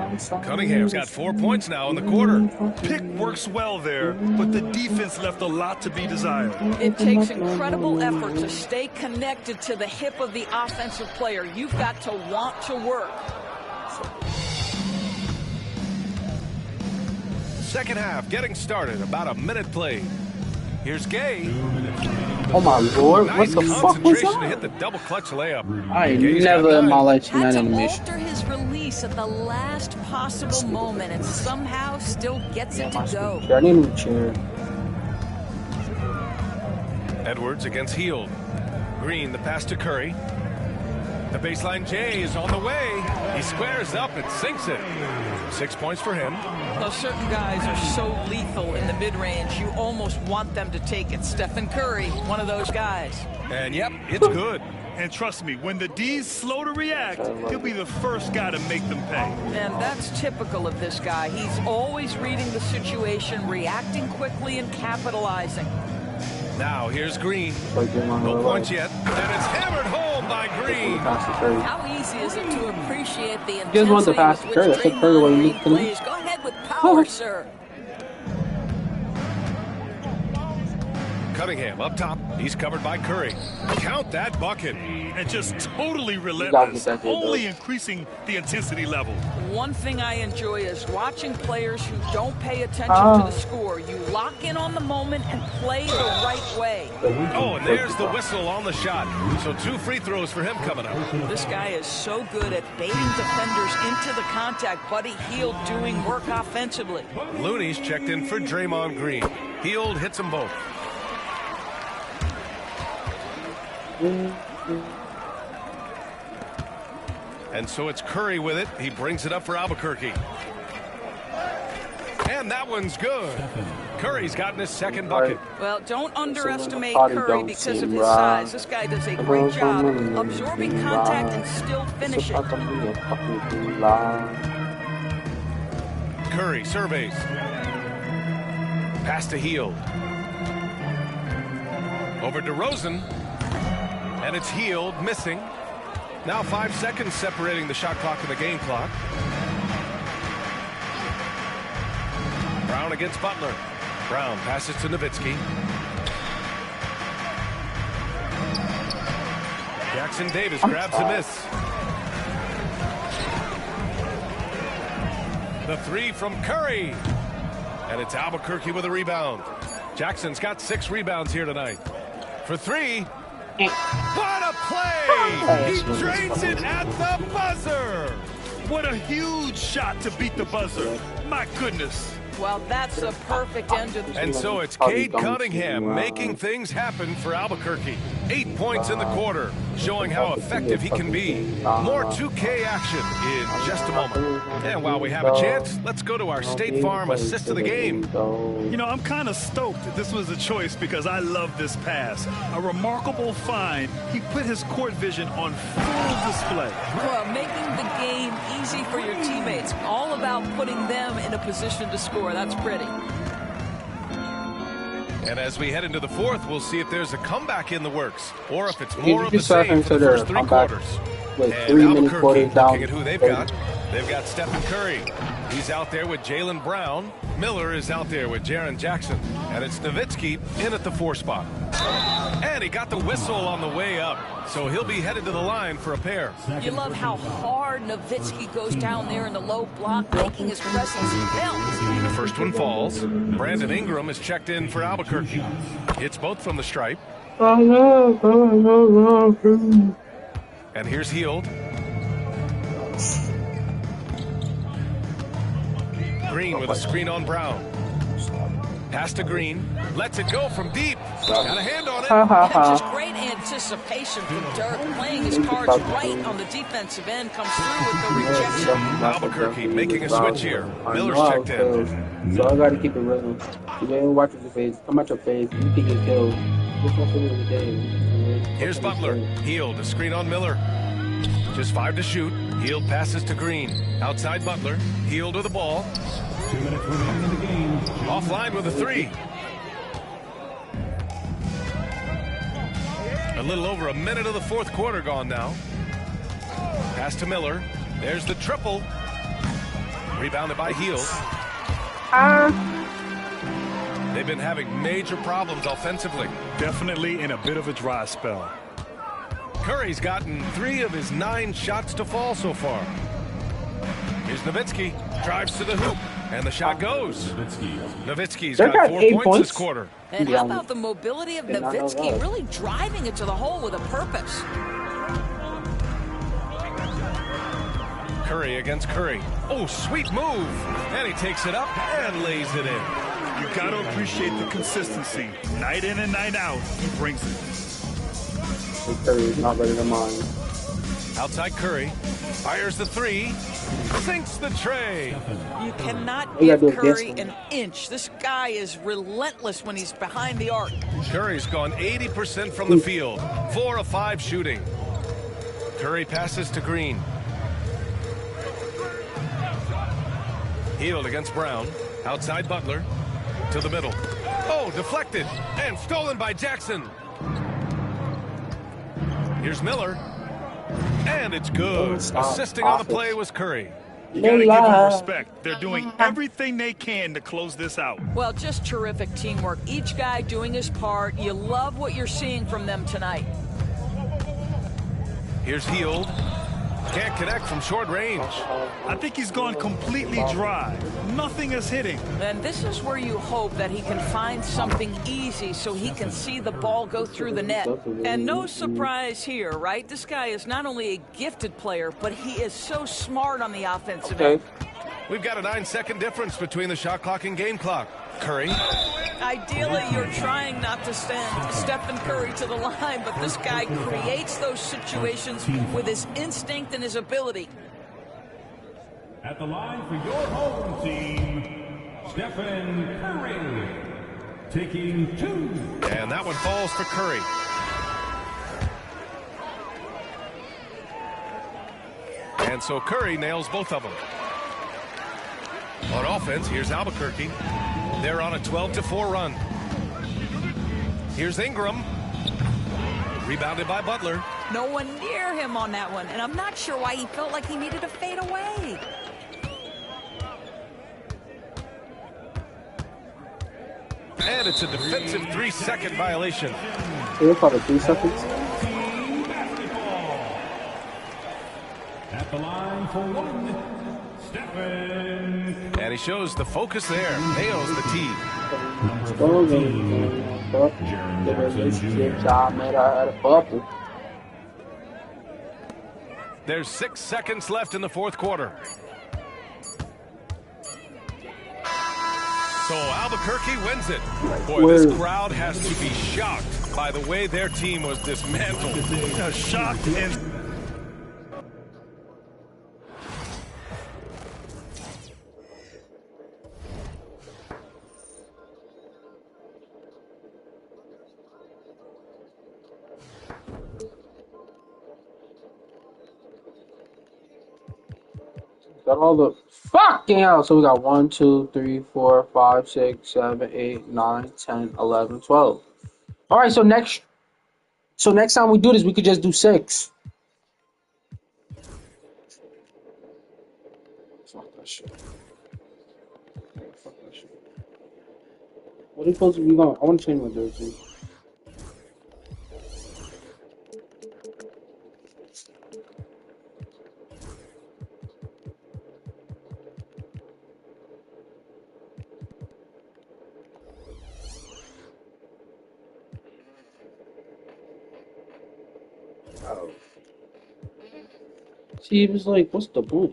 Cunningham's got 4 points now in the quarter. Pick works well there, but the defense left a lot to be desired. It takes incredible effort to stay connected to the hip of the offensive player. You've got to want to work. Second half getting started. About a minute played. Here's Gay. Oh my lord, Nice what the fuck was concentration to that? hit the double clutch layup. I Gay's never got in my 9. life seen Had that to animation. alter his release at the last possible moment and somehow still gets it to go. I need a new chair. Edwards against Hield. Green, the pass to Curry. The baseline J is on the way. He squares up and sinks it. 6 points for him. Well, certain guys are so lethal in the mid-range, you almost want them to take it. Stephen Curry, one of those guys. And yep, it's good. And trust me, when the D's slow to react, he'll be the first guy to make them pay. And that's typical of this guy. He's always reading the situation, reacting quickly, and capitalizing. Now here's Green. No points yet. And it's hammered home by Green. How easy is it to appreciate the Just want to intensity pass with the Curry. which That's the Curry way Draymond you Green need to do. plays? Go ahead with power, sir. Cunningham up top. He's covered by Curry. Count that bucket. And just totally got relentless, that, dude, only though. increasing the intensity level. One thing I enjoy is watching players who don't pay attention to the score. You lock in on the moment and play the right way. Oh, and there's the whistle on the shot. So 2 free throws for him coming up. This guy is so good at baiting defenders into the contact. Buddy Hield doing work offensively. Looney's checked in for Draymond Green. Hield hits them both. And so it's Curry with it. He brings it up for Albuquerque. And that one's good. Curry's gotten his second bucket. Well, don't underestimate Body Curry don't because seem of his right. size. This guy does a great job absorbing contact and still finishing. Curry surveys. Pass to Hield. Over to Rosen. And it's Hield missing. Now 5 seconds separating the shot clock and the game clock. Brown against Butler. Brown passes to Nowitzki. Jackson Davis grabs a miss. The 3 from Curry. And it's Albuquerque with a rebound. Jackson's got 6 rebounds here tonight. For 3. What a play! He drains it at the buzzer! What a huge shot to beat the buzzer. My goodness. Well, that's a perfect end to the And so it's Cade Cunningham making things happen for Albuquerque. 8 points in the quarter, showing how effective he can be. More 2K action in just a moment. And while we have a chance, let's go to our State Farm assist of the game. You know, I'm kind of stoked that this was a choice because I love this pass. A remarkable find. He put his court vision on full display. Well, making the game easy for your teammates. All about putting them in a position to score. sure. That's pretty. And as we head into the fourth, we'll see if there's a comeback in the works or if it's more of You the same for the first three quarters. With And 3 minute Albuquerque quarters down. looking at who they've got. They've got Stephen Curry. He's out there with Jaylen Brown. Miller is out there with Jaren Jackson. And it's Nowitzki in at the 4 spot. And he got the whistle on the way up. So he'll be headed to the line for a pair. You love how hard Nowitzki goes down there in the low block, making his presence felt. The first one falls. Brandon Ingram is checked in for Albuquerque. Hits both from the stripe. And here's Hield. Green with a screen on Brown. Pass to Green. Lets it go from deep. Got a hand on it. And just great anticipation from Dirk, playing his cards right on the defensive end, comes through with the rejection. Albuquerque making a switch here. Miller's checked in. So I gotta keep it real. You ain't watching your face. Come out your face. You can get killed. Here's Butler. Hield, a screen on Miller. Just 5 to shoot. Hield passes to Green. Outside Butler. Hield with the ball. 2 minutes remaining in the game. Offline with a 3. A little over a minute of the fourth quarter gone now. Pass to Miller. There's the triple. Rebounded by Hield. They've been having major problems offensively. Definitely in a bit of a dry spell. Curry's gotten 3 of his 9 shots to fall so far. Here's Nowitzki. Drives to the hoop. And the shot goes. Nowitzki's got 4 points this quarter. And how about the mobility of Nowitzki, really driving it to the hole with a purpose. Curry against Curry. Oh, sweet move. And he takes it up and lays it in. You got to appreciate the consistency. Night in and night out, he brings it. Curry is not better than mine. Outside Curry. Fires the 3. Sinks the tray. You cannot give Curry an inch. This guy is relentless when he's behind the arc. Curry's gone 80% from the field. 4 of 5 shooting. Curry passes to Green. Hield against Brown. Outside Butler. To the middle. Oh, deflected. And stolen by Jackson. Here's Miller. And it's good. Assisting on the play was Curry. You got to give them respect. They're doing everything they can to close this out. Well, just terrific teamwork. Each guy doing his part. You love what you're seeing from them tonight. Here's Hield. Can't connect from short range. I think he's gone completely dry. Nothing is hitting. And this is where you hope that he can find something easy so he can see the ball go through the net. And no surprise here, right? This guy is not only a gifted player, but he is so smart on the offensive end. We've got a 9-second difference between the shot clock and game clock. Curry. Ideally, you're trying not to send Stephen Curry to the line, but this guy creates those situations with his instinct and his ability. At the line for your home team, Stephen Curry, taking 2. And that one falls for Curry. And so Curry nails both of them. On offense, here's Albuquerque. They're on a 12-4 run. Here's Ingram. Rebounded by Butler. No one near him on that one, and I'm not sure why he felt like he needed to fade away. And it's a defensive 3-second violation. They called it 3 seconds. At the line for 1, Stephen. And he shows the focus there. Nails the tee. There's 6 seconds left in the fourth quarter. So Albuquerque wins it. Boy, this crowd has to be shocked by the way their team was dismantled. Shocked and... Got all the fucking hell. So we got 1, 2, 3, 4, 5, 6, 7, 8, 9, 10, 11, 12. All right. So next time we do this, we could just do 6. Fuck that shit. Fuck that shit. What are you supposed to be going? I want to change my jersey. Oh. See, he was like, what's the point?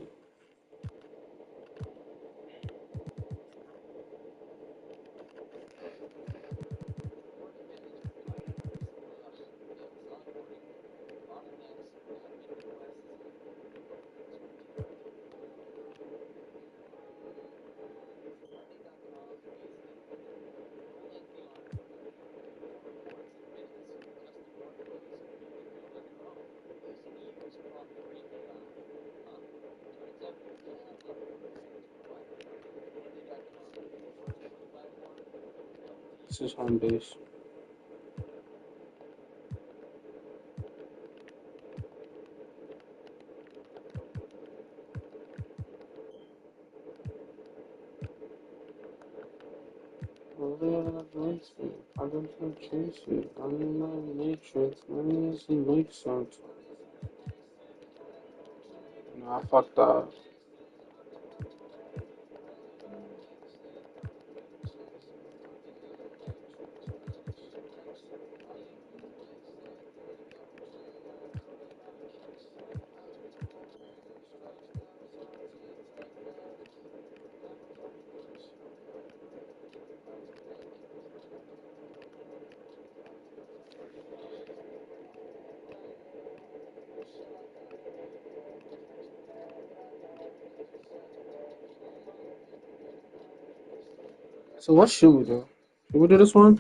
This is home base. I don't chase it. I'm in my matrix. I'm missing make sense. No, I fucked up. So what should we do? Should we do this one?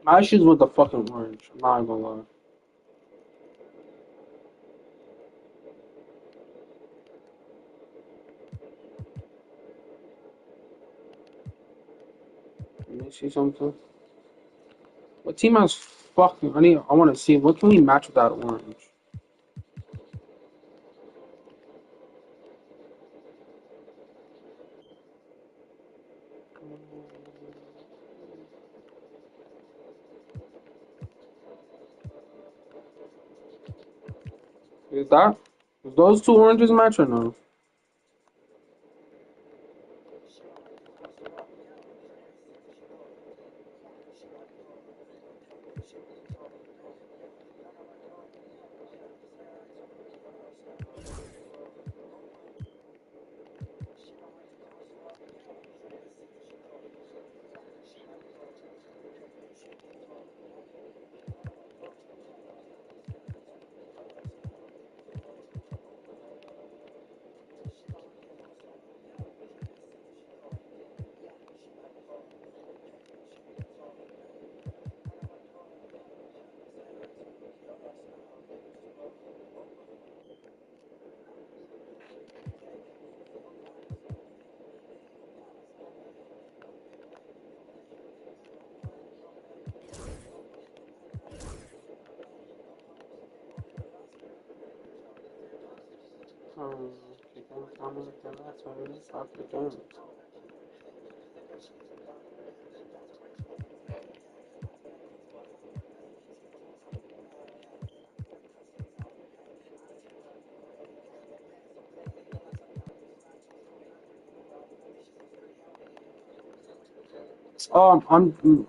My issues with the fucking orange. I'm not gonna lie. me see something. What team has fucking? I want to see. What can we match with that orange? Is that? Is those two oranges match or no?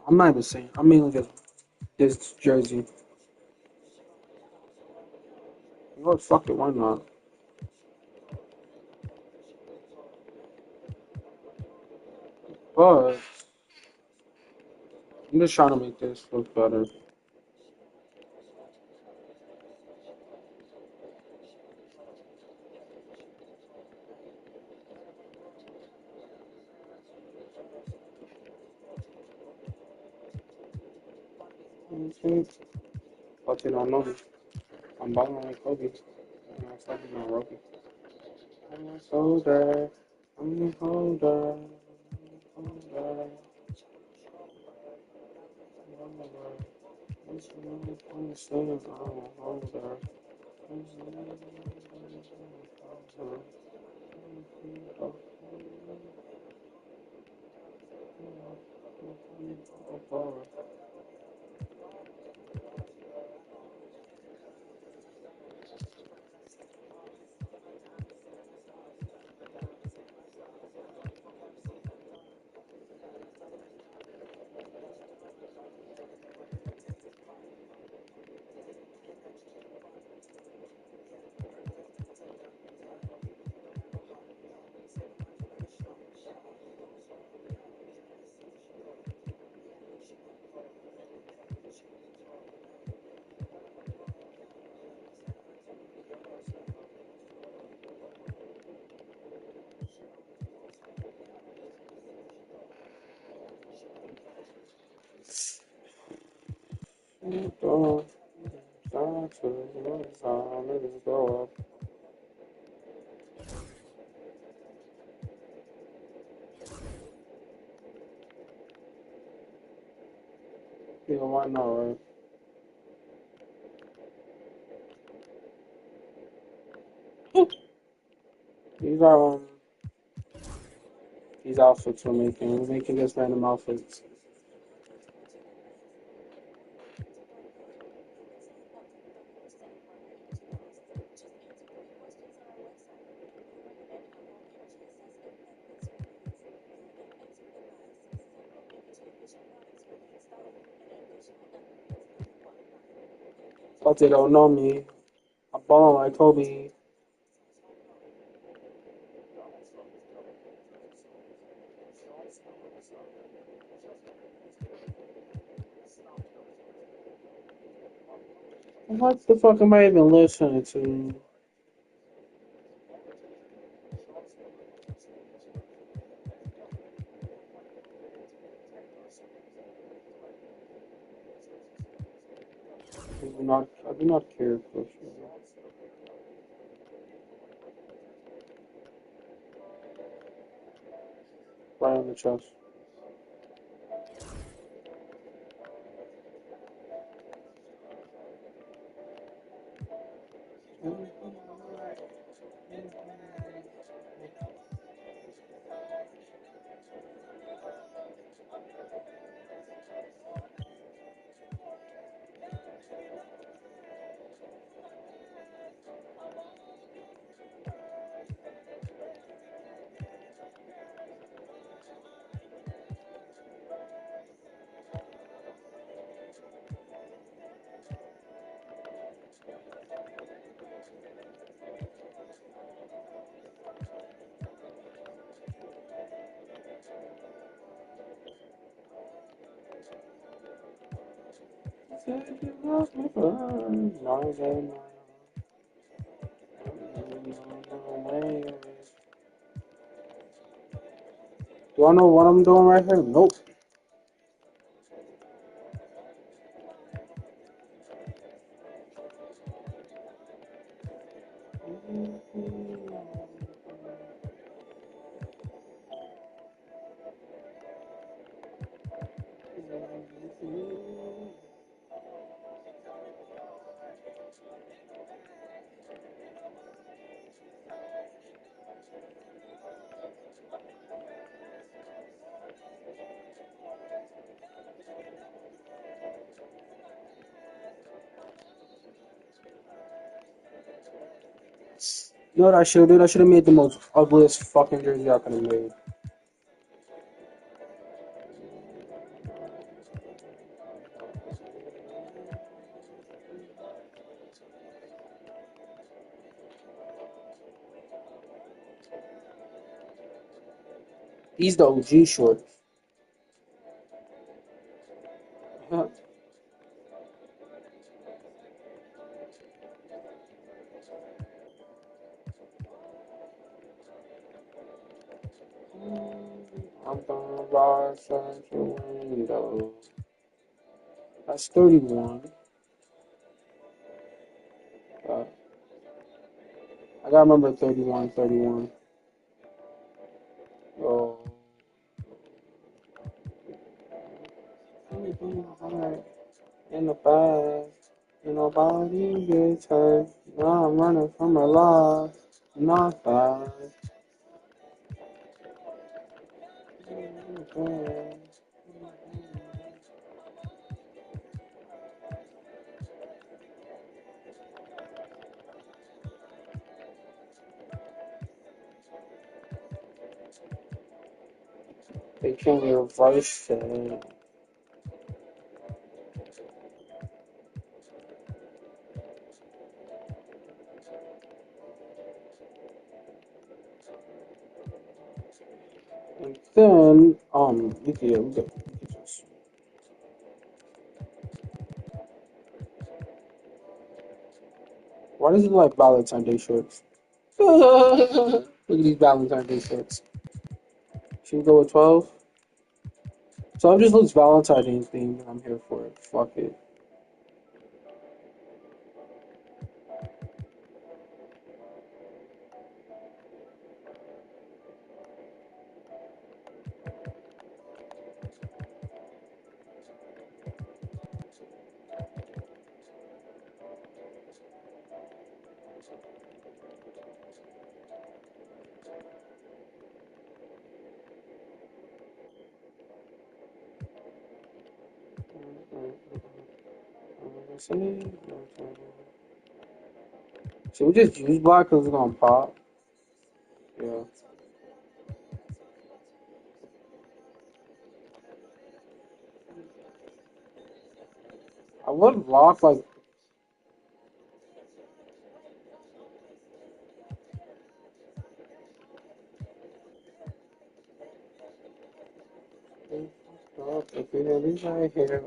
I'm not even saying. I'm mainly just this jersey. You know what? Fuck it. Why not? But I'm just trying to make this look better. But you don't know me. I'm balling like Kobe. I'm not fucking no Rocky. I'm a soldier. I'm a holder. Holder. Yeah, why not, right? These are these outfits we're making. We're making just random outfits. But they don't know me. I'm balling like Kobe. What the fuck am I even listening to? I do not care for sure. Right on the chest. Do I know what I'm doing right here? Nope. You know what I should do? I should have made the most ugliest fucking jersey I could have made. These the OG shorts. Huh. I'm gonna rise out your window. That's 31. Uh, I gotta remember 31, 31. Oh. In the past, and nobody gets hurt. Now I'm running from a lie, not fast. They can't reverse it. And then, we could just. Why does it look like Valentine's Day shorts? Look at these Valentine's Day shorts. Should we go with 12? 12 just looks Valentine's Day themed, and I'm here for it. Fuck it. Should we just use black because it's gonna pop? Yeah. I would rock like. If you hear me right here,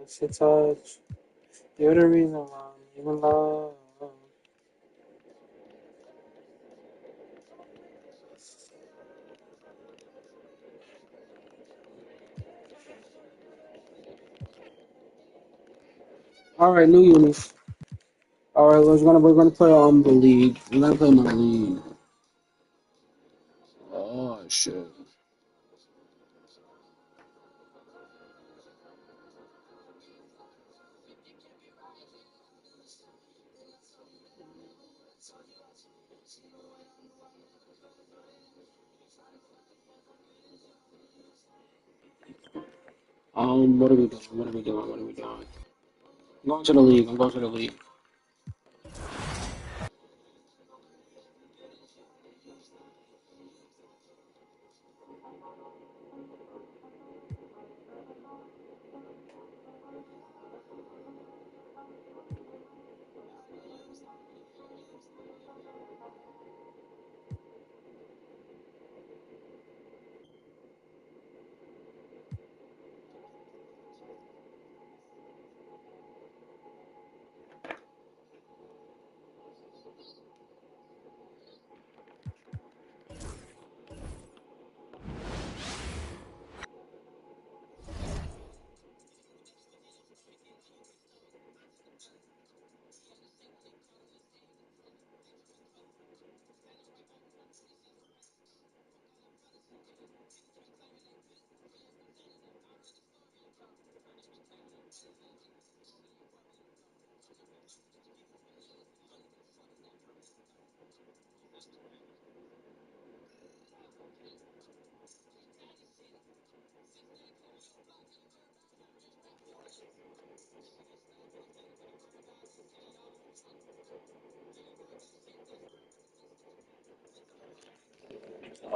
it's a touch. You're the reason why I'm in love. All right, new unis. All right, we're gonna play the league. We're gonna play my league. Oh shit. What are we doing? What are we doing? What are we doing? I'm going to the league. I'm going to the league.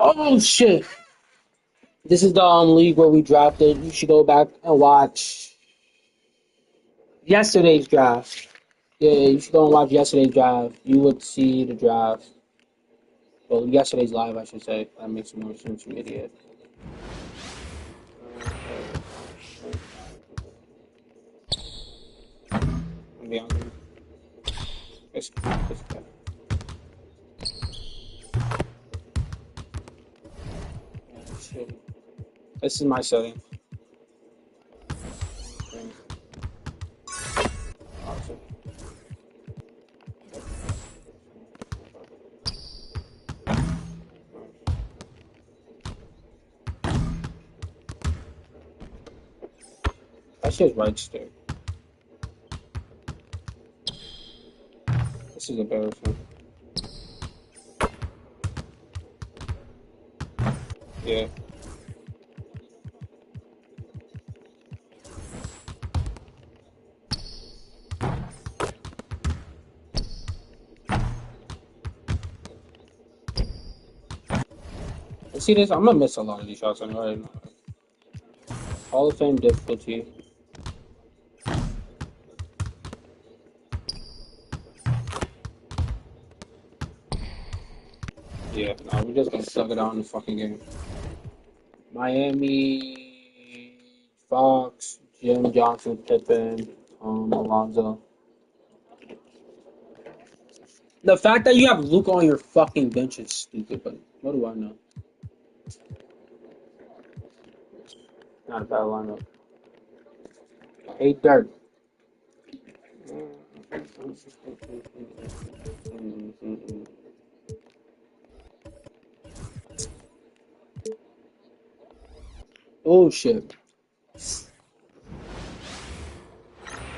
Oh shit! This is the league where we drafted. You should go back and watch yesterday's draft. Yeah, you should go and watch yesterday's draft. You would see the draft. Well, yesterday's live, I should say. That makes more sense, you idiot. Be honest. It's This is my setting. Awesome. That shit's right stick. This is embarrassing. Yeah. See this? I'm gonna miss a lot of these shots. I know right now. Hall of Fame difficulty. Yeah, no, we're just gonna suck it out in the fucking game. Miami, Fox, Jim Johnson, Pippen, Alonzo. The fact that you have Luka on your fucking bench is stupid, but what do I know? Not a bad lineup. Hey, Dirk. Oh, shit.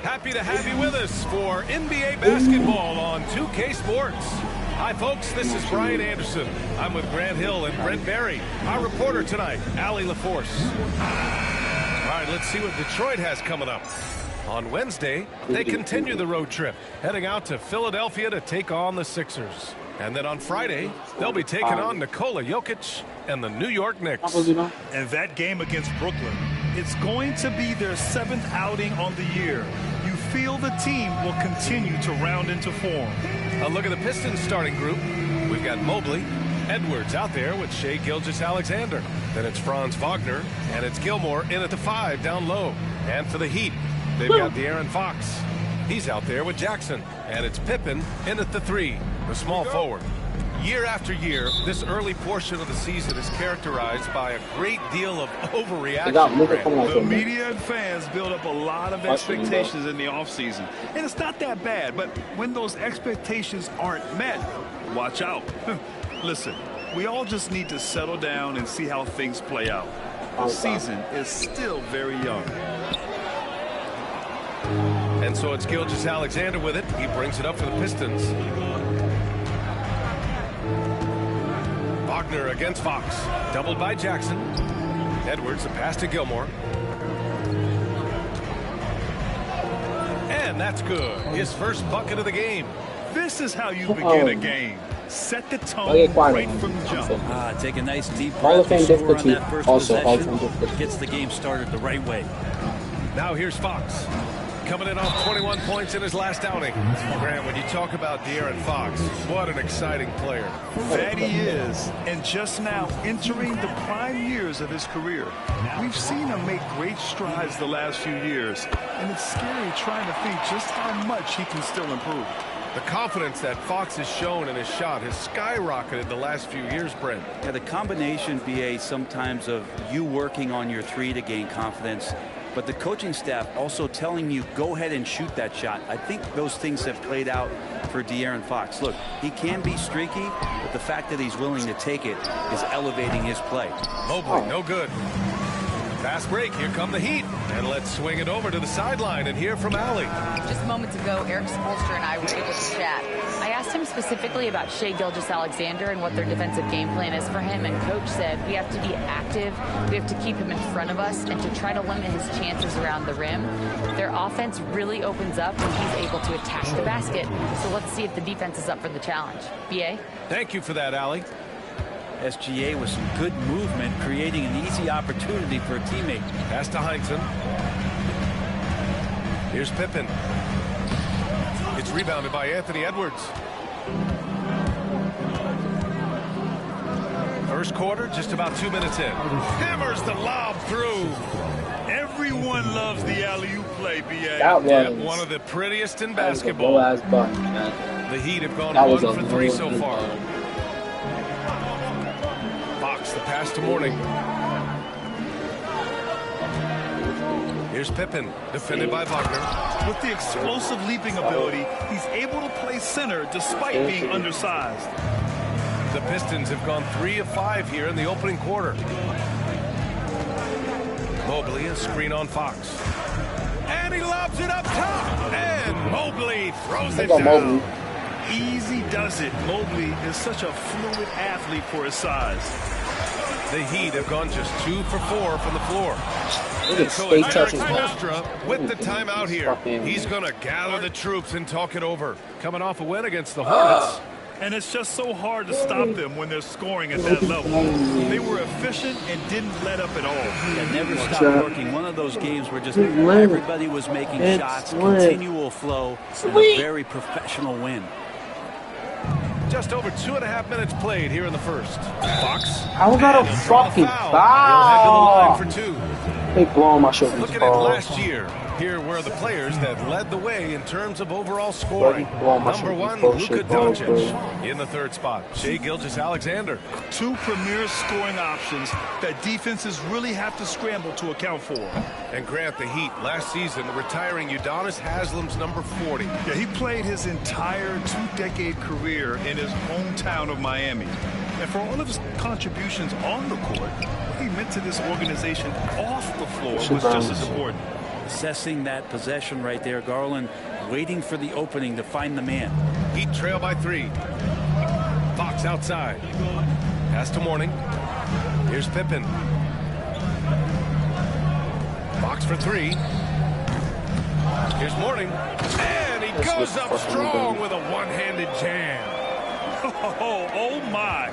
Happy to have you with us for NBA basketball on 2K Sports. Hi, folks. This is Brian Anderson. I'm with Grant Hill and Brent Barry. Our reporter tonight, Allie LaForce. All right, let's see what Detroit has coming up. On Wednesday, they continue the road trip, heading out to Philadelphia to take on the Sixers. And then on Friday, they'll be taking on Nikola Jokic and the New York Knicks. And that game against Brooklyn, it's going to be their 7th outing on the year. You feel the team will continue to round into form. A look at the Pistons starting group. We've got Mobley, Edwards out there with Shai Gilgeous-Alexander. Then it's Franz Wagner, and it's Gilmore in at the 5 down low. And for the Heat, they've got De'Aaron Fox. He's out there with Jackson. And it's Pippen in at the 3, the small forward. Year after year, this early portion of the season is characterized by a great deal of overreaction. The media and fans build up a lot of expectations in the offseason. And it's not that bad, but when those expectations aren't met, watch out. Listen, we all just need to settle down and see how things play out. The season is still very young. And so it's Gilgeous-Alexander with it. He brings it up for the Pistons. Wagner against Fox. Doubled by Jackson. Edwards, the pass to Gilmore. And that's good. His first bucket of the game. This is how you begin a game. Set the tone right from the jump. Take a nice deep Hall of breath Fame to score on difficulty. that first Also, Hall of Fame possession. difficulty. Gets the game started the right way. Now here's Fox. Coming in off 21 points in his last outing. Graham, when you talk about De'Aaron Fox, what an exciting player. That he is, and just now entering the prime years of his career. We've seen him make great strides the last few years, and it's scary trying to think just how much he can still improve. The confidence that Fox has shown in his shot has skyrocketed the last few years, Brent. Yeah, the combination, BA, sometimes of you working on your three to gain confidence, but the coaching staff also telling you go ahead and shoot that shot. I think those things have played out for De'Aaron Fox. Look, he can be streaky, but the fact that he's willing to take it is elevating his play. Mobley, no good. Fast break. Here come the Heat. And let's swing it over to the sideline and hear from Allie. Just moments ago, Eric Spoelstra and I were able to chat. I asked him specifically about Shai Gilgeous-Alexander and what their defensive game plan is for him, and Coach said we have to be active, we have to keep him in front of us, and to try to limit his chances around the rim. Their offense really opens up when he's able to attack the basket, so let's see if the defense is up for the challenge. BA? Thank you for that, Allie. SGA with some good movement, creating an easy opportunity for a teammate. Pass to Heinsohn. Here's Pippen. It's rebounded by Anthony Edwards. First quarter, just about 2 minutes in. Hammers the lob through. Everyone loves the alley-oop play, BA. That was One of the prettiest in that was a basketball. low-ass bucket, man. The Heat have gone That 1 was a for 3 so low-ass far. bucket. Fox, the pass to Mourning. Here's Pippen, defended by Wagner. With the explosive leaping ability, he's able to play center despite being undersized. The Pistons have gone 3 of 5 here in the opening quarter. Mobley, a screen on Fox. And he lobs it up top. And Mobley throws it down. Easy does it. Mobley is such a fluid athlete for his size. The Heat have gone just 2 for 4 from the floor. Look at So Stay it's touching. Spoelstra with the timeout here. He's going to gather the troops and talk it over. Coming off a win against the Hornets. And it's just so hard to stop them when they're scoring at that level. They were efficient and didn't let up at all. That never stopped working. One of those games where just everybody was making shots, continual flow, and a very professional win. Just over 2.5 minutes played here in the first. Fox. How was that a fucking foul? He'll head to the line for 2. They blowing my shit. Looking at last year, here were the players that led the way in terms of overall scoring. Number 1, Luka Doncic. In the 3rd spot, Shai Gilgeous-Alexander. 2 premier scoring options that defenses really have to scramble to account for. And Grant, the Heat last season retiring Udonis Haslem's number 40. Yeah, he played his entire 2-decade career in his hometown of Miami. And for all of his contributions on the court, what he meant to this organization off the floor was just as important. Assessing that possession right there, Garland waiting for the opening to find the man. Heat trail by 3. Fox outside. Pass to Mourning. Here's Pippen. Fox for 3. Here's Mourning. And he goes up strong with a one-handed jam. Oh my,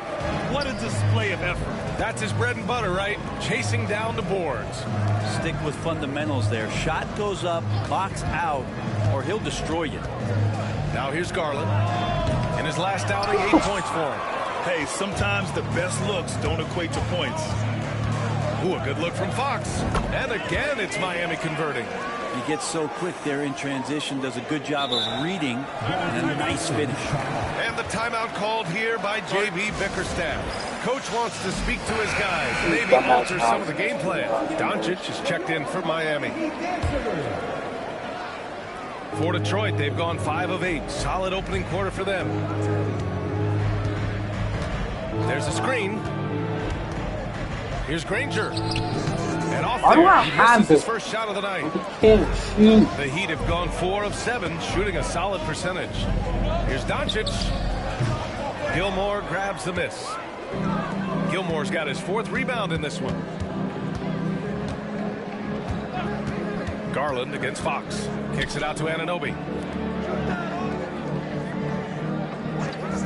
what a display of effort. That's his bread and butter, right? Chasing down the boards. Stick with fundamentals there. Shot goes up, box out, or he'll destroy you. Now here's Garland. In his last outing, 8 points for him. Hey, sometimes the best looks don't equate to points. Ooh, a good look from Fox. And again, it's Miami converting. He gets so quick there in transition, does a good job of reading, and a nice finish. And the timeout called here by J.B. Bickerstaff. Coach wants to speak to his guys, maybe alter some of the game plan. Doncic is checked in for Miami. For Detroit, they've gone 5 of 8. Solid opening quarter for them. There's a screen. Here's Granger. And off there, he misses his first shot of the night. The Heat have gone 4 of 7, shooting a solid percentage. Here's Doncic. Gilmore grabs the miss. Gilmore's got his 4th rebound in this one. Garland against Fox. Kicks it out to Anunoby.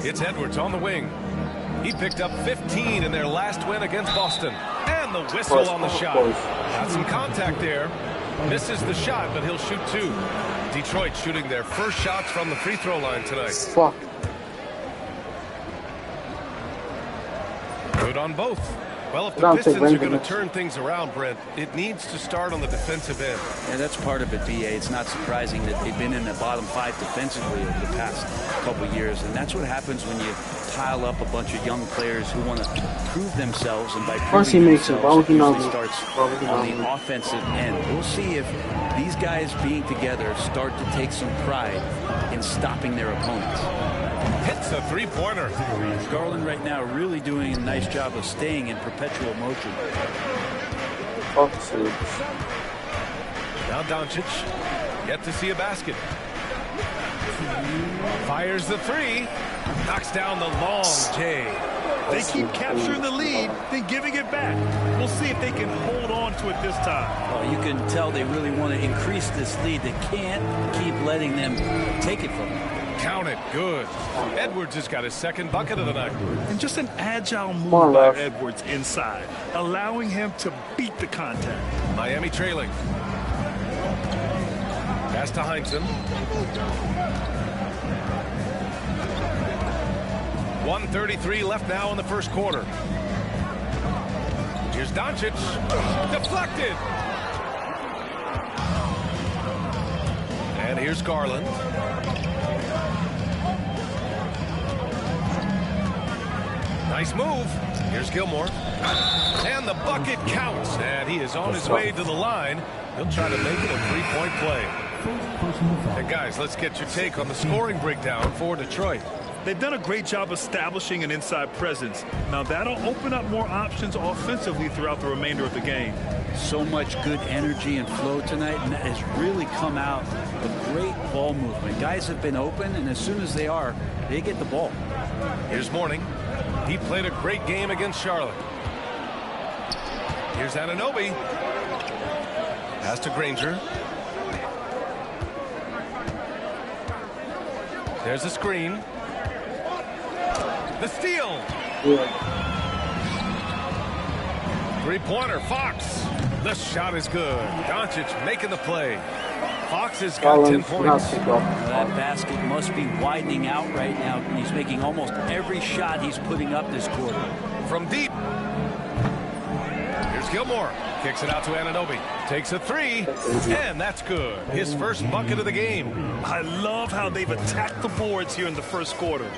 It's Edwards on the wing. He picked up 15 in their last win against Boston. And the whistle on the shot. Got some contact there. Misses the shot, but he'll shoot 2. Detroit shooting their first shots from the free throw line tonight. Fuck. Good on both. Well, if the Pistons are going to turn things around, Brent, it needs to start on the defensive end. Yeah, that's part of it, B.A. It's not surprising that they've been in the bottom 5 defensively over the past couple of years, and that's what happens when you pile up a bunch of young players who want to prove themselves, and by proving themselves, it usually starts on the offensive end. We'll see if these guys being together start to take some pride in stopping their opponents. Hits a three-pointer. Garland right now really doing a nice job of staying in perpetual motion. Now Doncic, yet to see a basket. Fires the 3. Knocks down the long J. They keep capturing the lead, then giving it back. We'll see if they can hold on to it this time. Well, you can tell they really want to increase this lead. They can't keep letting them take it from them. Count it. Good. Edwards has got his second bucket of the night. And just an agile move by Edwards inside, allowing him to beat the contact. Miami trailing. Pass to Heinsohn. 1:33 left now in the first quarter. Here's Doncic. Deflected. And here's Garland. Nice move. Here's Gilmore. And the bucket counts. And he is on his way to the line. He'll try to make it a 3-point play. And guys, let's get your take on the scoring breakdown for Detroit. They've done a great job establishing an inside presence. Now that'll open up more options offensively throughout the remainder of the game. So much good energy and flow tonight, and that has really come out of great ball movement. Guys have been open, and as soon as they are, they get the ball. Here's Mourning. He played a great game against Charlotte. Here's Anunoby. Pass to Granger. There's a screen. The steal. Three-pointer, Fox. The shot is good. Doncic making the play. Fox has got 10 points. That basket must be widening out right now. He's making almost every shot he's putting up this quarter. From deep. Here's Gilmore. Kicks it out to Anunoby. Takes a 3. And that's good. His first bucket of the game. I love how they've attacked the boards here in the first quarter.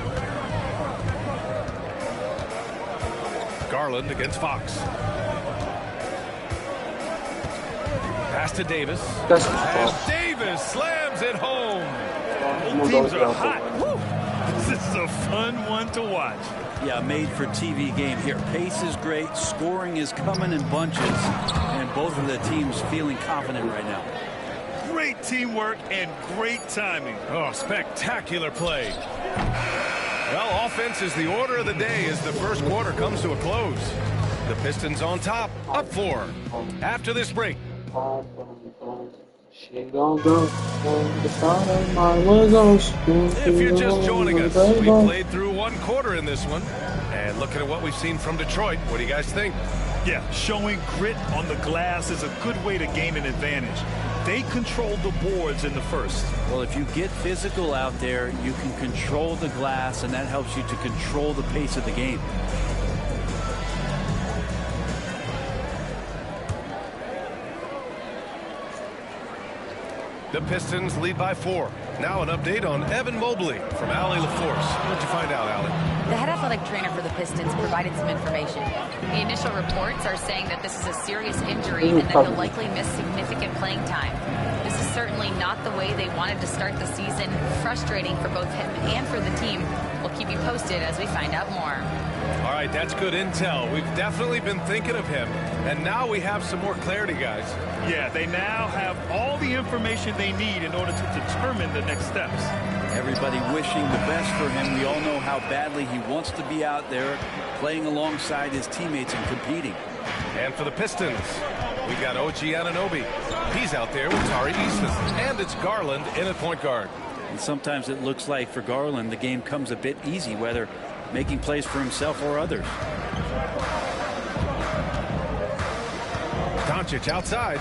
Garland against Fox. Pass to Davis. And Davis slams it home. Both teams are hot. Woo. This is a fun one to watch. Yeah, made for TV game here. Pace is great. Scoring is coming in bunches. And both of the teams feeling confident right now. Great teamwork and great timing. Oh, spectacular play. Well, offense is the order of the day as the first quarter comes to a close. The Pistons on top, up 4. After this break. If you're just joining us, we played through one quarter in this one. And looking at what we've seen from Detroit, what do you guys think? Yeah, showing grit on the glass is a good way to gain an advantage. They controlled the boards in the first. Well, if you get physical out there, you can control the glass, and that helps you to control the pace of the game. The Pistons lead by 4. Now an update on Evan Mobley from Allie LaForce. What'd you find out, Allie? The head athletic trainer for the Pistons provided some information. The initial reports are saying that this is a serious injury and that he'll likely miss significant playing time. This is certainly not the way they wanted to start the season. Frustrating for both him and for the team. We'll keep you posted as we find out more. All right, that's good intel. We've definitely been thinking of him, and now we have some more clarity, guys. Yeah, they now have all the information they need in order to determine the next steps. Everybody wishing the best for him. We all know how badly he wants to be out there playing alongside his teammates and competing. And for the Pistons, we got OG Anunoby. He's out there with Tari Eason. And it's Garland in at point guard. And sometimes it looks like for Garland, the game comes a bit easy, whether making plays for himself or others. Doncic outside.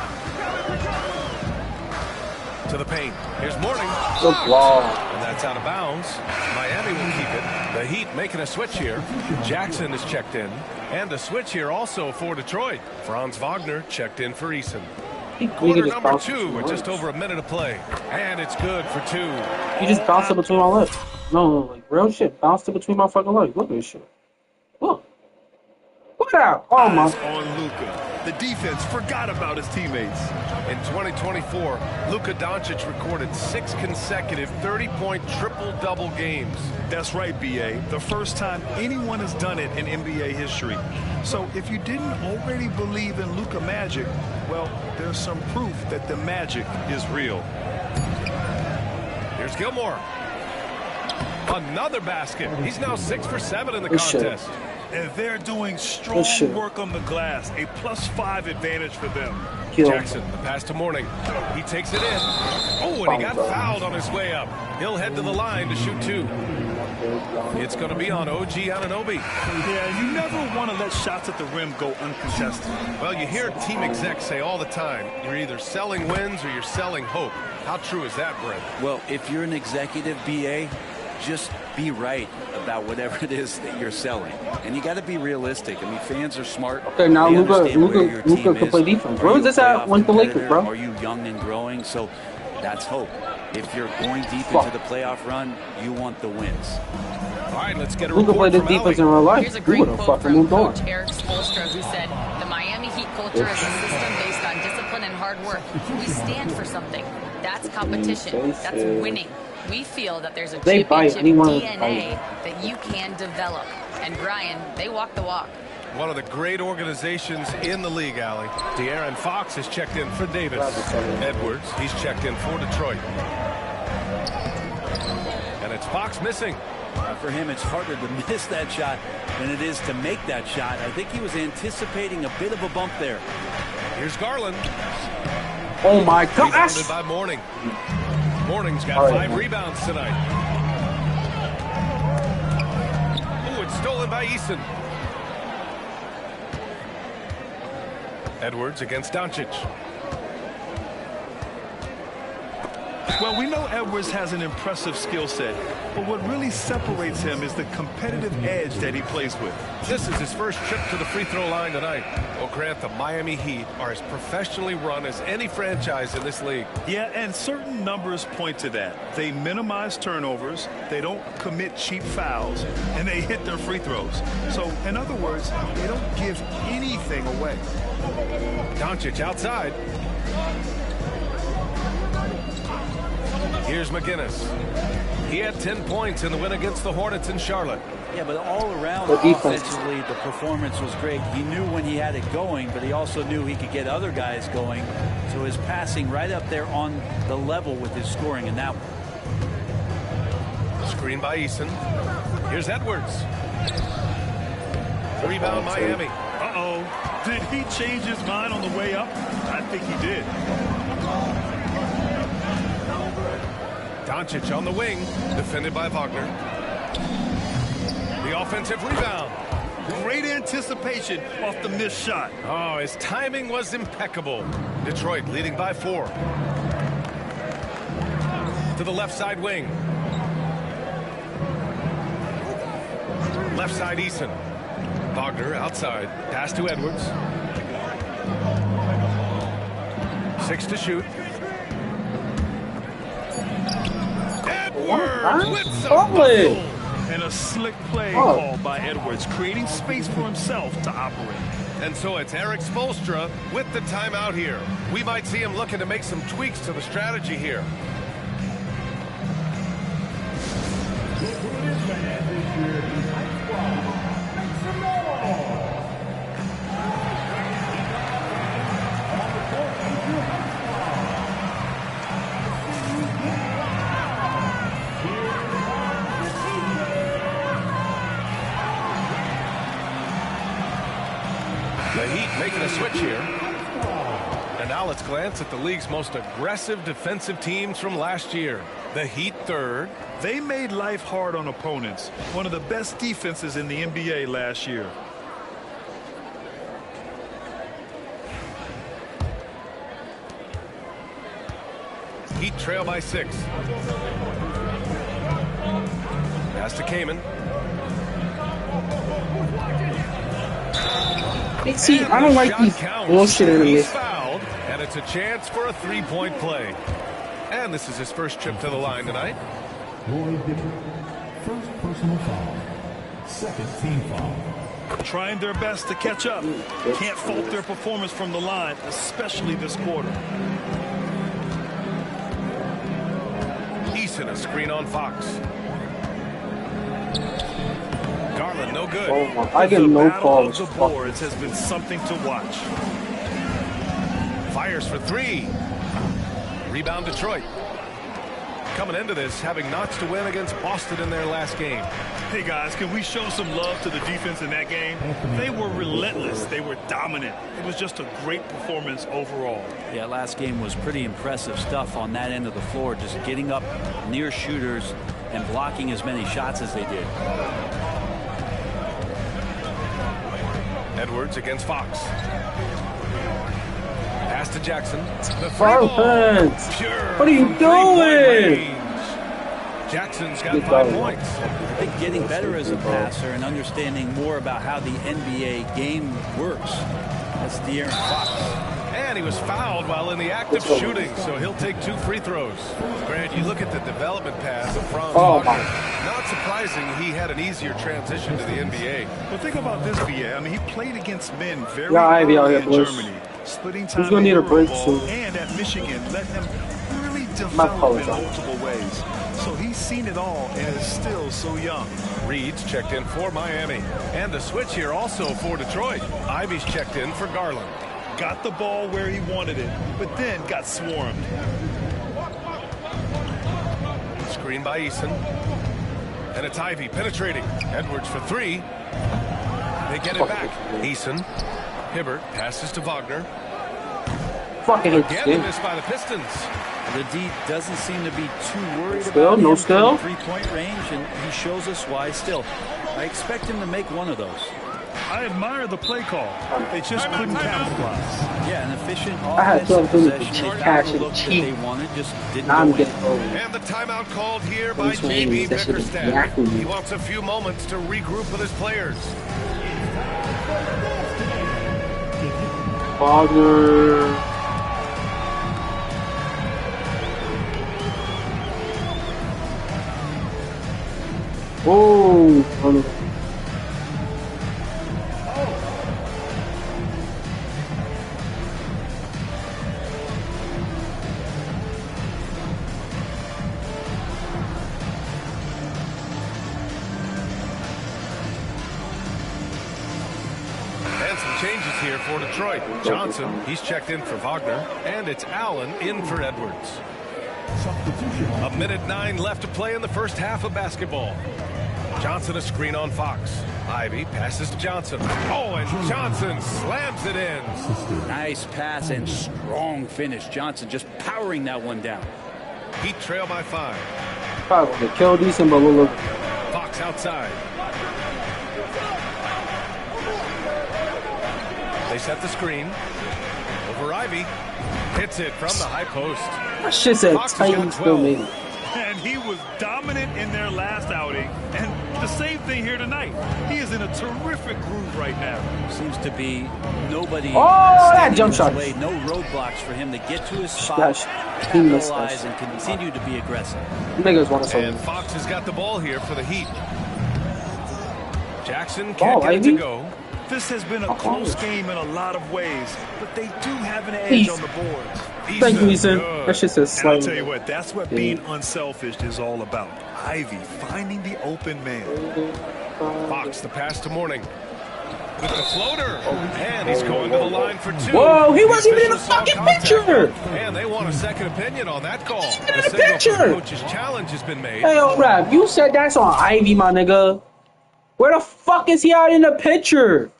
To the paint. Here's Mourning. Good ball. And that's out of bounds. Miami will keep it. The Heat making a switch here. Jackson is checked in. And a switch here also for Detroit. Franz Wagner checked in for Eason. Quarter number 2 with just over a minute of play. And it's good for 2. You just bounced it between my legs. No, like real shit. Bounced it between my fucking legs. Look at this shit. Look. Look at that. Oh my. On Luka. The defense forgot about his teammates. In 2024, Luka Doncic recorded 6 consecutive 30-point triple-double games. That's right, B.A. The first time anyone has done it in NBA history. So if you didn't already believe in Luka Magic, well, there's some proof that the magic is real. Here's Gilmore. Another basket. He's now 6 for 7 in the contest. And they're doing strong work on the glass. A +5 advantage for them. Jackson, the pass to Mourning. He takes it in. Oh, and he got fouled on his way up. He'll head to the line to shoot 2. It's going to be on OG Anunoby. Yeah, you never want to let shots at the rim go uncontested. Well, you hear team execs say all the time, you're either selling wins or you're selling hope. How true is that, Brent? Well, if you're an executive BA, just be right about whatever it is that you're selling. And you got to be realistic. I mean, fans are smart. Okay, now Luka can play defense. Where was this at when the Lakers, bro? Are you young and growing? So that's hope. If you're going deep into the playoff run, you want the wins. All right, let's get a Luka played this defense in real life. Here's a great quote from Coach Eric Spoelstra, who said, "The Miami Heat culture is a system based on discipline and hard work. We stand for something. That's competition. That's winning. We feel that there's a championship DNA that you can develop." And Brian, they walk the walk. One of the great organizations in the league, Allie. De'Aaron Fox is checked in for Davis. Edwards, he's checked in for Detroit. And it's Fox missing. For him, it's harder to miss that shot than it is to make that shot. I think he was anticipating a bit of a bump there. Here's Garland. Oh my gosh! Rebounded by Mourning. Mourning's got 5 rebounds tonight. Oh, it's stolen by Eason. Edwards against Doncic. Well, we know Edwards has an impressive skill set, but what really separates him is the competitive edge that he plays with. This is his first trip to the free throw line tonight. Well, Grant, the Miami Heat are as professionally run as any franchise in this league. Yeah, and certain numbers point to that. They minimize turnovers, they don't commit cheap fouls, and they hit their free throws. So, in other words, they don't give anything away. Doncic outside. Here's McGinnis. He had 10 points in the win against the Hornets in Charlotte. Yeah, but all around offensively, the performance was great. He knew when he had it going, but he also knew he could get other guys going. So his passing right up there on the level with his scoring in that one. Screen by Eason. Here's Edwards. Rebound Miami. Uh-oh. Did he change his mind on the way up? I think he did. Doncic on the wing, defended by Wagner. The offensive rebound. Great anticipation off the missed shot. Oh, his timing was impeccable. Detroit leading by 4. To the left side wing. Left side Eason. Wagner outside. Pass to Edwards. 6 to shoot. Edwards with some muscle. And a slick play called by Edwards, creating space for himself to operate. And so it's Eric Spoelstra with the timeout here. We might see him looking to make some tweaks to the strategy here. The Heat making a switch here. And now let's glance at the league's most aggressive defensive teams from last year. The Heat third. They made life hard on opponents. One of the best defenses in the NBA last year. Heat trail by 6. Pass to Kaman. See, I don't like these bullshit enemies. Fouled, and it's a chance for a three-point play. And this is his first trip to the line tonight. Roy Hibbert, first personal foul. Second team foul. Trying their best to catch up. Can't fault their performance from the line, especially this quarter. Eason, a screen on Fox. Garland, no good. Oh my, I get no calls. The boards has been something to watch. Fires for 3. Rebound Detroit. Coming into this, having notched a win against Boston in their last game. Hey guys, can we show some love to the defense in that game? They were relentless. They were dominant. It was just a great performance overall. Yeah, last game was pretty impressive stuff on that end of the floor, just getting up near shooters and blocking as many shots as they did. Edwards against Fox. Pass to Jackson. The Perfect. What are you doing? Jackson's got 5 points. I think getting better as a passer and understanding more about how the NBA game works. That's De'Aaron Fox. And he was fouled while in the act of shooting, so he'll take 2 free throws. Grant, you look at the development path of Franz Wagner. Not surprising he had an easier transition to the NBA. Well, think about this, VA. I mean, he played against men very Ivy early out in here, Germany. Splitting time He's gonna need a break soon. and at Michigan let him really develop in multiple ways. So he's seen it all and is still so young. Reed's checked in for Miami. And the switch here also for Detroit. Ivy's checked in for Garland. Got the ball where he wanted it, but then got swarmed. Screen by Eason. And it's Ivy penetrating. Edwards for 3. They get it back. Eason. Hibbert passes to Wagner. Fucking Again, the miss by the Pistons. The D doesn't seem to be too worried Still, about no him still. from three-point range, and he shows us why still. I expect him to make one of those. I admire the play call. They just couldn't capitalize. Yeah, an efficient I had offensive something to possession. They catch got the and look that cheat. they wanted, just didn't Now I'm go in. getting old. And the timeout called here by Which one JB is that shit Bickerstaff. exactly? He wants a few moments to regroup with his players. Wagner. Oh. And some changes here for Detroit. Johnson, he's checked in for Wagner. And it's Allen in for Edwards. A minute 9 left to play in the first half of basketball. Johnson a screen on Fox. Ivy passes to Johnson. Oh, and Johnson slams it in. Nice pass and strong finish. Johnson just powering that one down. Heat trail by 5. Probably gonna kill decent, but we'll look. Fox outside. They set the screen. Over Ivy. Hits it from the high post. That shit said Fox has got Titans still 12. made it. And he was dominant in their last outing. And the same thing here tonight. He is in a terrific groove right now. Seems to be nobody that standing jump in shot. his way, no roadblocks for him to get to his spot, Gosh, he missed capitalize, that. and continue to be aggressive. Niggas want to And say. Fox has got the ball here for the Heat. Jackson Oh, can't get it Ivy? to go. This has been a close game in a lot of ways, but they do have an edge Peace. on the boards. Thank you, Eason, Eason. good. That shit says And I'll slightly. tell you what, that's what Yeah. being unselfish is all about. Ivy finding the open man. Fox, the pass to Morning. With the floater. And he's going to the line for 2. Whoa, he wasn't even in the officials saw fucking contact. picture. And they want a second opinion on that call. in The the signal picture. for the coach's challenge has been made. Hey, yo, Rap, you said that's on Ivy, my nigga. Where the fuck is he out in the picture?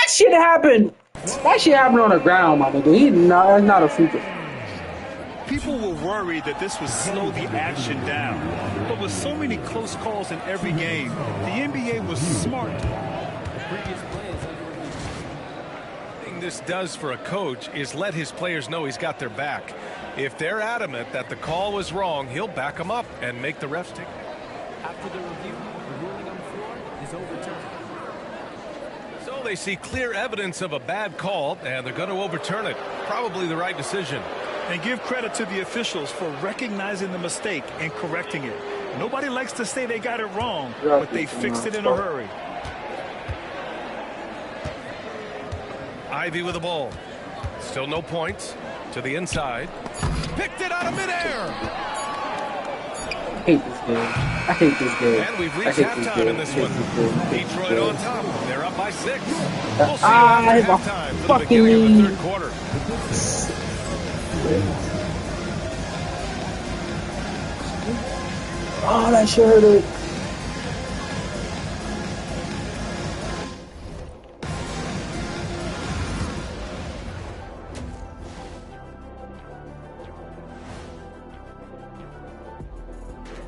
That shit happened. That shit happened on the ground, my nigga. That's not a free throw. People were worried that this would slow the action down. But with so many close calls in every game, the NBA was smart. This does for a coach is let his players know he's got their back. If they're adamant that the call was wrong, he'll back them up and make the refs take. After the review, the ruling on the floor is overturned. So they see clear evidence of a bad call, and they're going to overturn it. Probably the right decision. And give credit to the officials for recognizing the mistake and correcting it. Nobody likes to say they got it wrong, but they fixed it in a hurry. Ivy with the ball. Still no points. To the inside. Picked it out of midair. I hate this game. I hate this game. And we've reached halftime in this one. Detroit on top. They're up by 6. We'll see I you after halftime for the beginning of the third quarter. Oh, that shit hurt.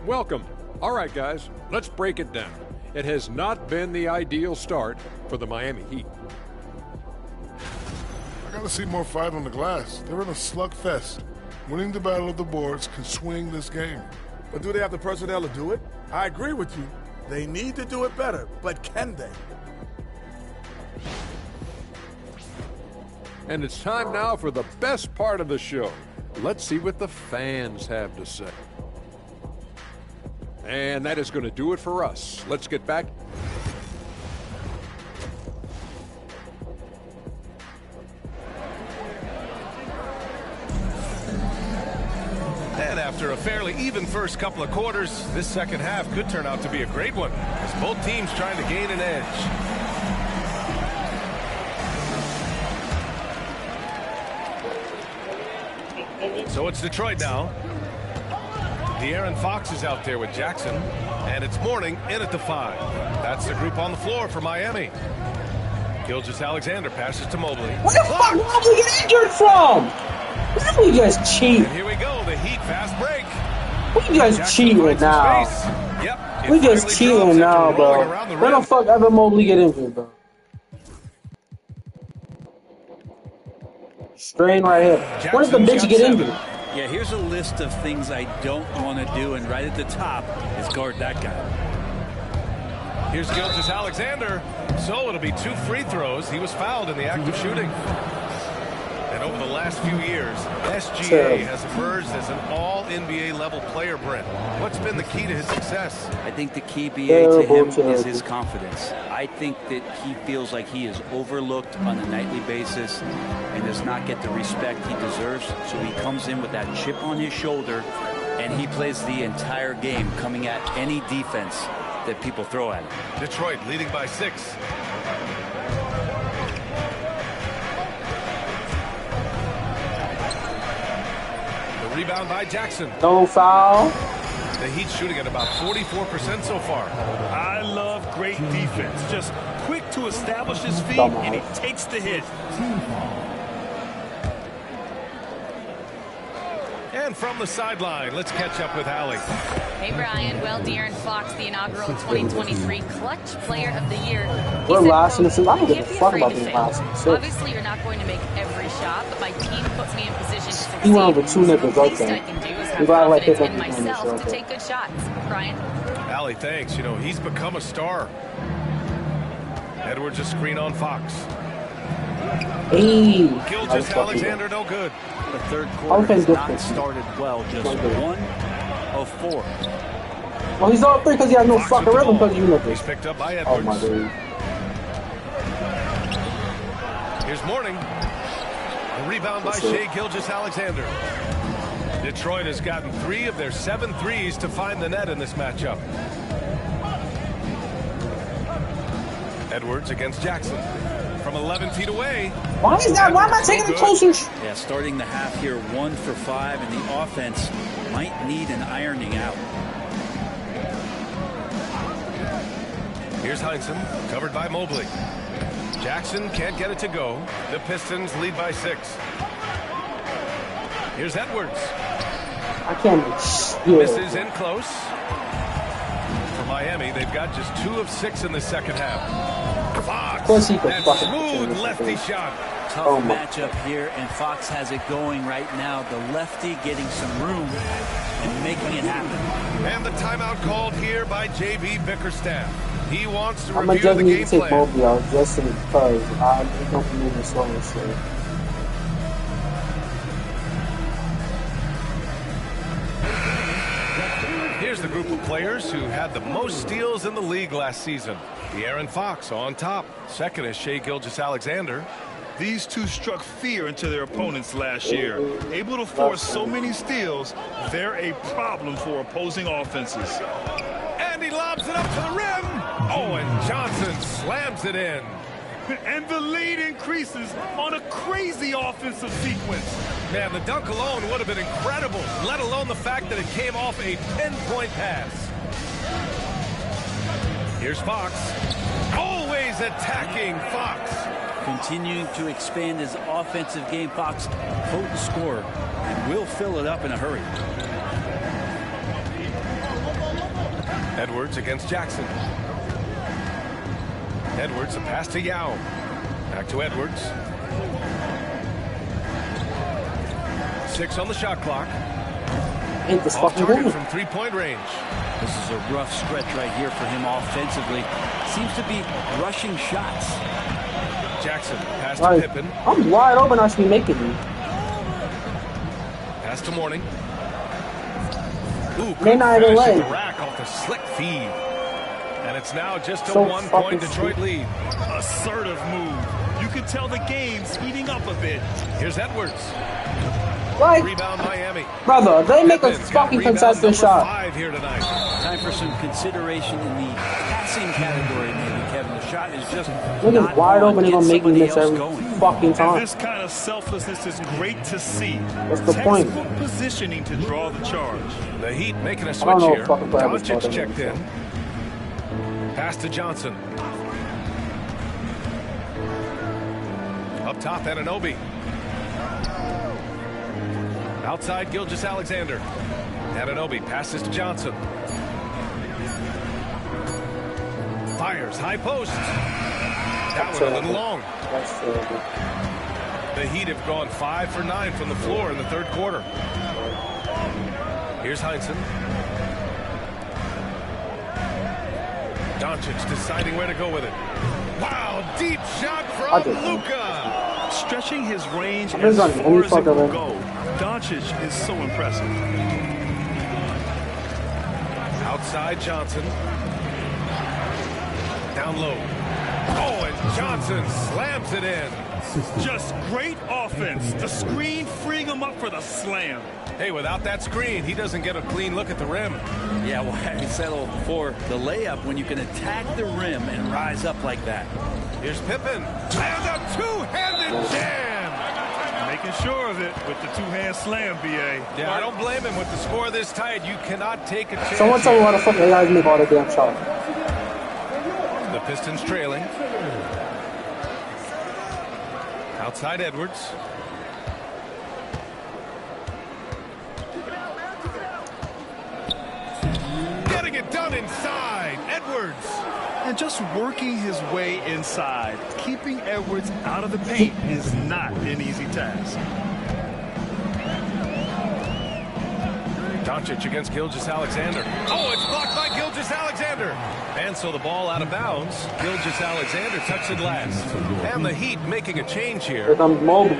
Welcome. All right, guys, let's break it down. It has not been the ideal start for the Miami Heat. I gotta see more fight on the glass. They're in a slugfest. Winning the battle of the boards can swing this game. But do they have the personnel to do it? I agree with you. They need to do it better, but can they? And it's time now for the best part of the show. Let's see what the fans have to say. And that is going to do it for us. Let's get back. And after a fairly even first couple of quarters, this second half could turn out to be a great one, as both teams trying to gain an edge. So it's Detroit now. De'Aaron Fox is out there with Jackson, and it's Mourning in at the 5. That's the group on the floor for Miami. Gilgeous-Alexander passes to Mobley. Where the fuck did Mobley get injured from? Why we just cheat? And here we go, the Heat fast break. We just cheating now. Yep, we just cheating now, bro. Where the fuck ever Mobley get injured, bro? Strain right here. Where does the bitch get injured? Yeah, here's a list of things I don't want to do, and right at the top is guard that guy. Here's Gilgeous-Alexander. So it'll be 2 free throws. He was fouled in the act of shooting. And over the last few years, SGA has emerged as an all-NBA level player, Brent. What's been the key to his success? I think the key, BA, to him is his confidence. I think that he feels like he is overlooked on a nightly basis and does not get the respect he deserves. So he comes in with that chip on his shoulder, and he plays the entire game coming at any defense that people throw at him. Detroit leading by 6. Rebound by Jackson. No foul. The Heat shooting at about 44% so far. I love great defense. Just quick to establish his feet, and he takes the hit. And from the sideline, let's catch up with Allie. Hey, Brian. Well, De'Aaron Fox, the inaugural 2023 Clutch Player of the Year. We're last in the season. I don't give a fuck about being last in the season. Obviously, you're not going to make every shot, but my team puts me in position to succeed. He went over 2 nipples, The least okay. I can do is have confidence in myself to take good shots. Brian? Allie, thanks. You know, he's become a star. Edwards a screen on Fox. Hey. Gilgeous-Alexander no good. The third quarter has not started well, just 1 of 4. Well, he's all 3 because he has no fucking rhythm because you know this. He's picked up by Edwards. Oh my god. Here's Mourning. A rebound by Shai Gilgeous-Alexander. Detroit has gotten 3 of their 7 threes to find the net in this matchup. Edwards against Jackson. From 11 feet away. Why is that? Why am I taking the closer? Yeah, starting the half here 1 for 5, and the offense might need an ironing out. Here's Heinsohn, covered by Mobley. Jackson can't get it to go. The Pistons lead by 6. Here's Edwards. I can't be shit. Misses in close. For Miami, they've got just 2 of 6 in the second half. Fox. Of course he could That fucking smooth lefty shot. Tough matchup here, and Fox has it going right now. The lefty getting some room and making it happen. And the timeout called here by J.B. Bickerstaff. He wants to I'm gonna review just the need game to take plan. Mobley out just because I don't believe in slow and shit. Here's the group of players who had the most steals in the league last season. De'Aaron Fox on top. Second is Shai Gilgeous-Alexander. These two struck fear into their opponents last year. Able to force so many steals, they're a problem for opposing offenses. And he lobs it up to the rim. Oh, and Johnson slams it in. And the lead increases on a crazy offensive sequence. Man, the dunk alone would have been incredible, let alone the fact that it came off a pinpoint pass. Here's Fox. Always attacking Fox. Continuing to expand his offensive game. Fox, potent scorer, and will fill it up in a hurry. Edwards against Jackson. Edwards, a pass to Yao. Back to Edwards. 6 on the shot clock. Ain't this Off fucking target good? from 3-point range. This is a rough stretch right here for him offensively. Seems to be rushing shots. Jackson, pass to Like, Pippen. I'm wide open. I should be making me. Pass to Mourning. Ooh, They're good not even finish in late. the rack off the slick feed. And it's now just a So 1-point fucking Detroit sweet. lead. Assertive move. You can tell the game's heating up a bit. Here's Edwards. Like, Rebound Miami. brother, they make a Pippen's got fucking rebound contested number shot. 5 here tonight. Time for some consideration in the passing category, maybe, Kevin. The shot is just Niggas not wide on. open. They're Get gonna make me somebody miss else every going. fucking And time. this kind of selflessness is great to see. What's the point? Textbook positioning to draw the charge. The Heat making a I switch don't know here. if fucking Bradley's Doncic better checked than in. Pass to Johnson. Up top, Anunoby. Outside, Gilgeous-Alexander. Anunoby passes to Johnson. Fires, high post. That one a little long. That's terrible. The Heat have gone 5 for 9 from the floor in the third quarter. Here's Heinsohn. Doncic deciding where to go with it. Wow, deep shot I from just- Luka. Stretching his range I'm as just gonna far any as it fucking will way. go. Doncic is so impressive. Outside Johnson. Down low. Oh, and Johnson slams it in. Just great offense. The screen freeing him up for the slam. Hey, without that screen, he doesn't get a clean look at the rim. Yeah, why settle for the layup when you can attack the rim and rise up like that? Here's Pippen. And a two-handed jam. Making sure of it with the two-hand slam, B.A. Yeah, I don't blame him with the score this tight. You cannot take a chance. Someone tell me why the fuck they guys make all the damn shots. The Pistons trailing. Outside Edwards. Getting it done inside. Edwards. And just working his way inside. Keeping Edwards out of the paint is not an easy task. Doncic against Gilgeous-Alexander. Oh, it's blocked by Gilgeous-Alexander. And so the ball out of bounds. Gilgeous-Alexander touched it last. And the Heat making a change here. With them mobile.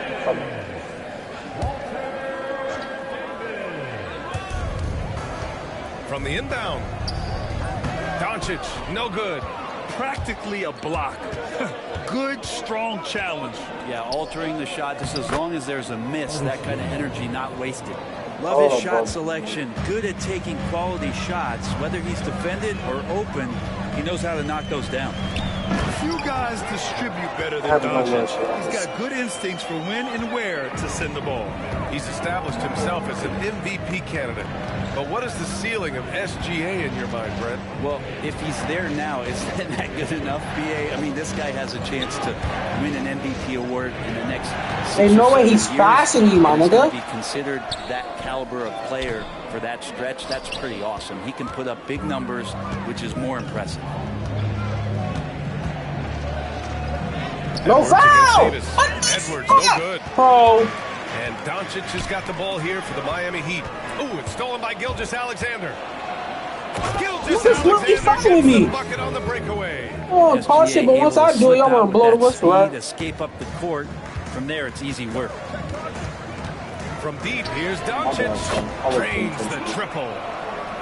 From the inbound. Doncic, no good. Practically a block. Good, strong challenge. Yeah, altering the shot just as long as there's a miss, that kind of energy not wasted. Love his shot selection. Good at taking quality shots. Whether he's defended or open, he knows how to knock those down. Few guys distribute better than Doncic. He's got good instincts for when and where to send the ball. He's established himself as an MVP candidate. But what is the ceiling of SGA in your mind, Brent? Well, if he's there now, is that good enough, BA? I mean, this guy has a chance to win an MVP award in the next 6 Ain't no way he's years. passing you, my nigga. To be considered that caliber of player for that stretch, that's pretty awesome. He can put up big numbers, which is more impressive. No foul! Edwards, no good. Bro. And Doncic has got the ball here for the Miami Heat. Ooh, it's stolen by Gilgeous-Alexander. You just look fucking with me. Bucket on the breakaway. Oh, call shit, but once I do it, y'all want to blow the whistle, right? Escape up the court. From there, it's easy work. From deep, here's Doncic. Drains the triple.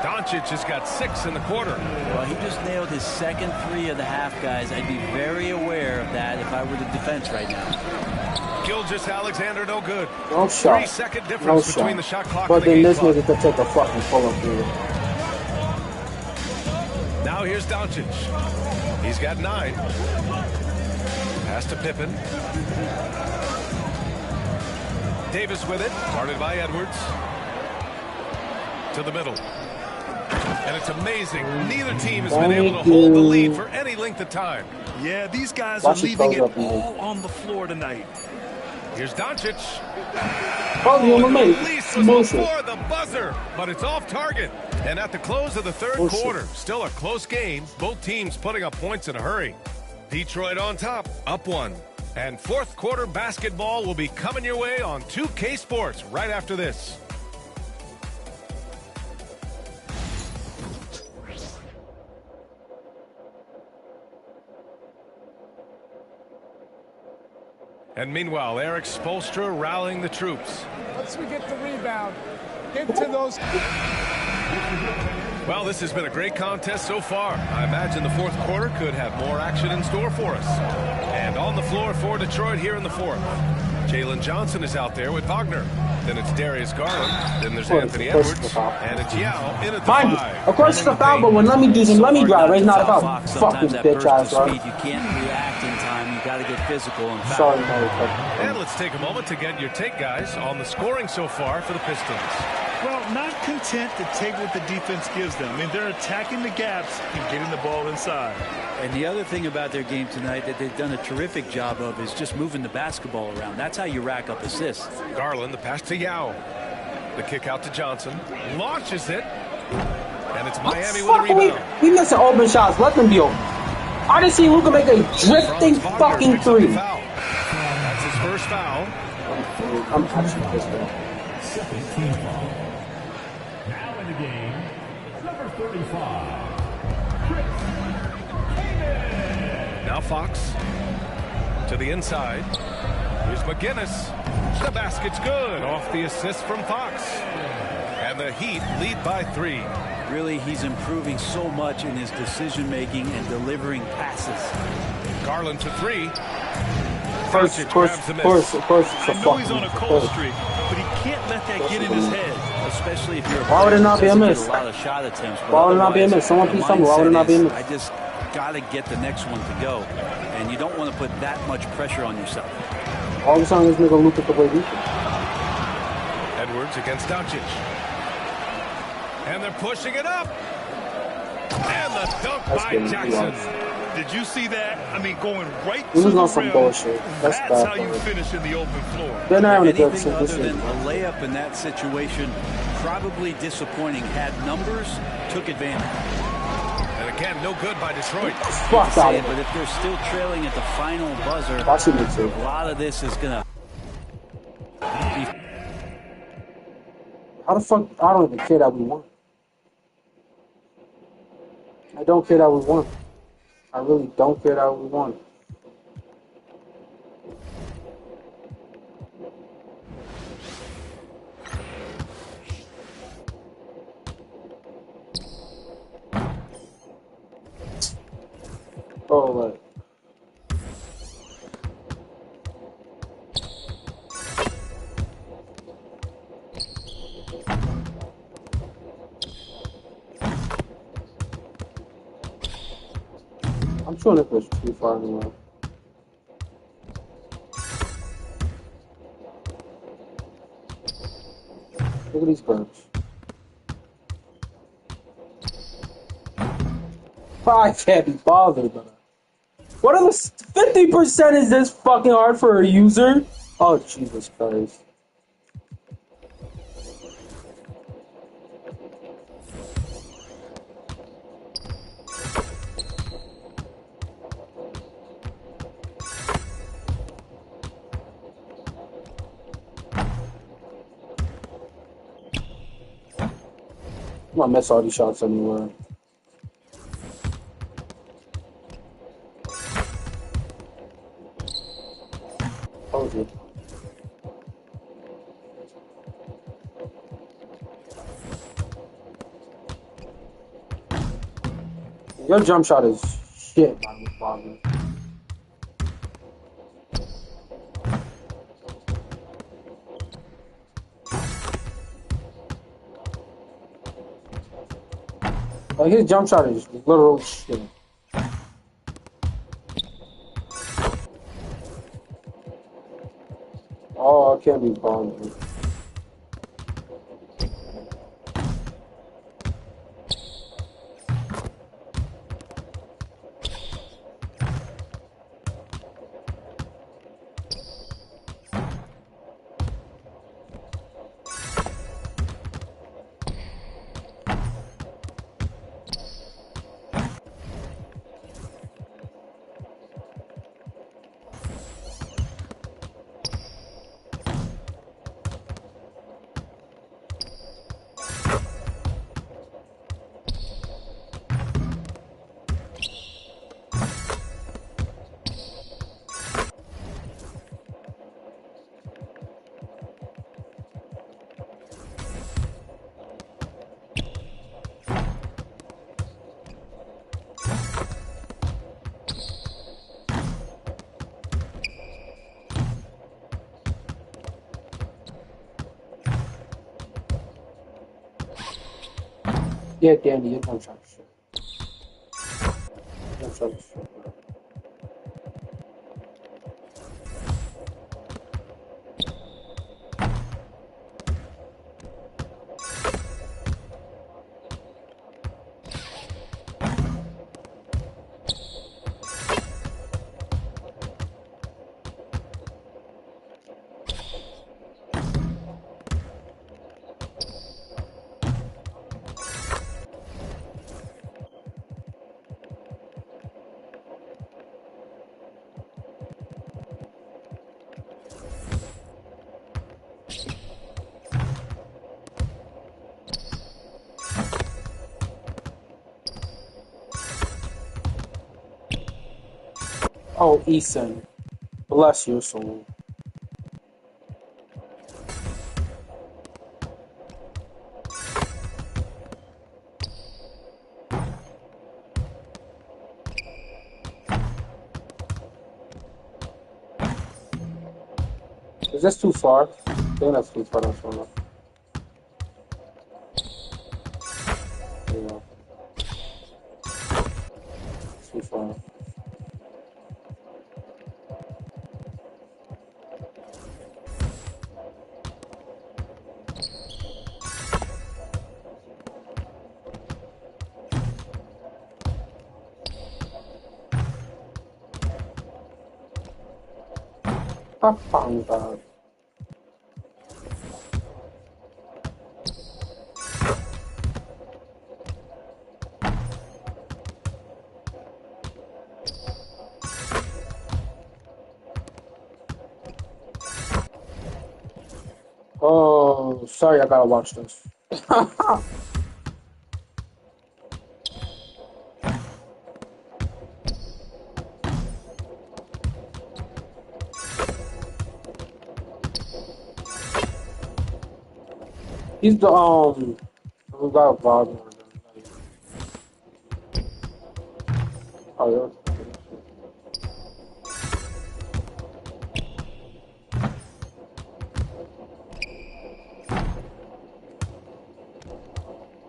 Doncic has got 6 in the quarter. Well, he just nailed his second 3 of the half, guys. I'd be very aware of that if I were the defense right now. Gilgeous-Alexander, no good. No shot. 3-second difference between the shot clock but and the then game this clock. nigga could take a fucking pull-up here. Now here's Doncic. He's got 9. Pass to Pippen. Davis with it. Guarded by Edwards. To the middle. And it's amazing. Neither team has been able to hold the lead for any length of time. Yeah, these guys are leaving it all on the floor tonight. Here's Doncic. Oh, you the made release was before the buzzer, but it's off target. And at the close of the third quarter, still a close game. Both teams putting up points in a hurry. Detroit on top, up 1. And fourth quarter basketball will be coming your way on 2K Sports right after this. And meanwhile, Eric Spoelstra rallying the troops. Once we get the rebound, get to those. Well, this has been a great contest so far. I imagine the fourth quarter could have more action in store for us. And on the floor for Detroit here in the fourth. Jalen Johnson is out there with Wagner. Then it's Darius Garland. Then there's Anthony Edwards. And it's Yao in at the 5. Of course it's a foul, but when let me drive. It's not a foul. Fucking bitch ass, speed, you can't react in time. You got to get physical and foul. Sorry, and let's take a moment to get your take, guys, on the scoring so far for the Pistons. Well, not content to take what the defense gives them. I mean, they're attacking the gaps and getting the ball inside. And the other thing about their game tonight that they've done a terrific job of is just moving the basketball around. That's how you rack up assists. Garland, the pass to Yao. The kick out to Johnson. Launches it. And it's Miami with a rebound. We missing open shots. Let them be open. I didn't see Luka make a drifting fucking 3. That's his first foul. I'm actually pissed off. Second team foul. Now in the game, number 35. Now Fox to the inside. Here's McGinnis. The basket's good off the assist from Fox. And the Heat lead by 3. Really, he's improving so much in his decision-making and delivering passes. Garland to 3. Of course, it's a I know he's on a cold streak, but he can't let that get in his head. Especially if you're why would it not be a miss? A lot of shot attempts. Why would it not be a miss? Someone please tell me, why would it not be a miss? I just got to get the next one to go. And you don't want to put that much pressure on yourself. All of a sudden, this nigga look at the way defense. Edwards against Doncic. And they're pushing it up. And the dunk by Jackson. Did you see that? I mean, going right This to is the not some rim. bullshit. That's That's bad. how you finish in the open floor. They're not having a good Anything other position. than a layup in that situation, probably disappointing. Had numbers, took advantage. And again, no good by Detroit. Fuck out of But if they're still trailing at the final buzzer, Watch it, too. a lot of this is going to be. How the fuck? I don't even care that we won. I don't care that we won. I really don't care that we won. Oh, like. I'm sure it was too far anyway. Look at these birds. I can't be bothered, but what are the 50% is this fucking hard for a user? Oh, Jesus Christ. I'm gonna miss all these shots anywhere. Told you. Your jump shot is shit, man. Bobby. Like his jump shot is literal shit. Oh, I can't be bothered. Yeah, Danny, your jump shot is shit. Jump shot is shit. Oh, Ethan. Bless your soul. Is this too far? I think that's too far. That's enough. Yeah. It's too far. I found that. Oh, sorry, I gotta watch this. He's the who got a volume. Oh yeah.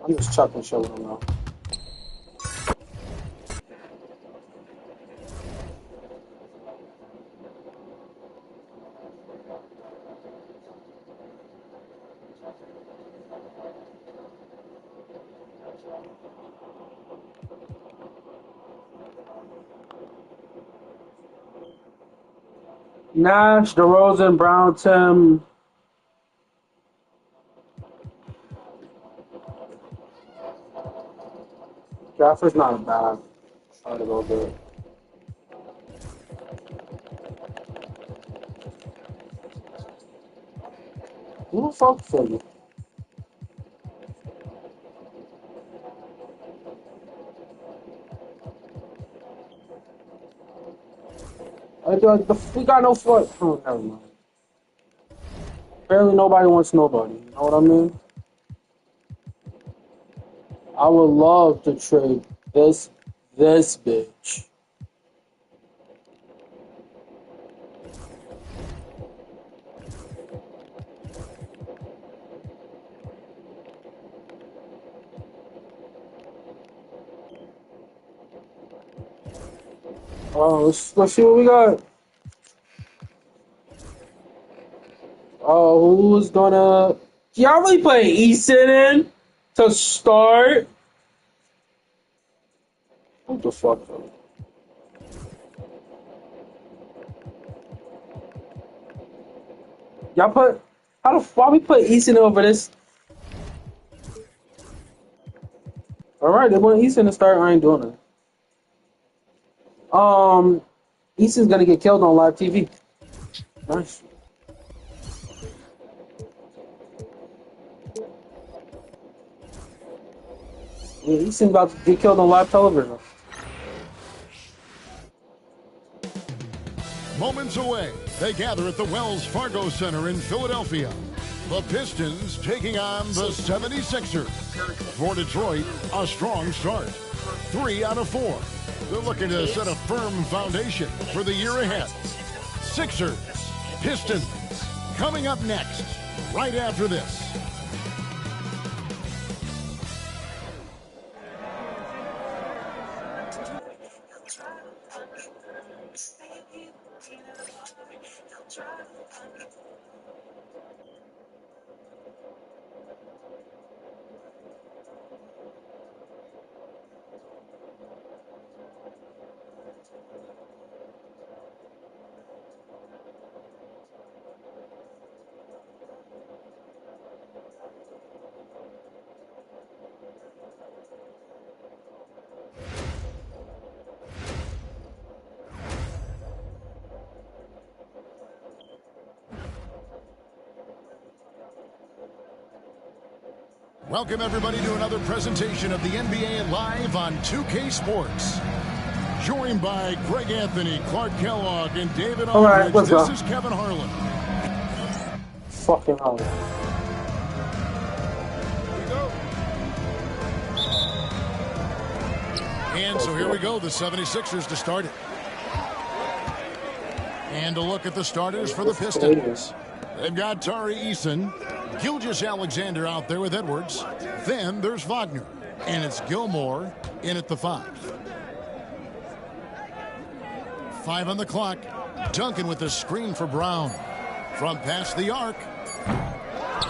I'm just chucking shit with him now. Nash, DeRozan, Brown, Tim. Gafford's not a bad. Try to go good. Who the fuck for you? We got no foot. Oh, never mind. Barely nobody wants nobody. You know what I mean? I would love to trade this bitch. Let's see what we got. Who's gonna? Y'all really put Easton in to start? What the fuck? Y'all put why we put Easton over this? All right, they want Easton to start. I ain't doing it. Easton's gonna get killed on live TV. Nice. Yeah, Easton's about to get killed on live television. Moments away, they gather at the Wells Fargo Center in Philadelphia. The Pistons taking on the 76ers. For Detroit, a strong start. 3 out of 4. They're looking to set a firm foundation for the year ahead. Sixers, Pistons, coming up next, right after this. Welcome, everybody, to another presentation of the NBA Live on 2K Sports. Joined by Greg Anthony, Clark Kellogg, and David Aldridge, let's go. This is Kevin Harlan. Fucking Harlan. And so here we go, the 76ers to start it. And a look at the starters for the Pistons. They've got Tari Eason, Gilgeous-Alexander out there with Edwards. Then there's Wagner, and it's Gilmore in at the 5. 5 on the clock. Duncan with the screen for Brown. From past the arc.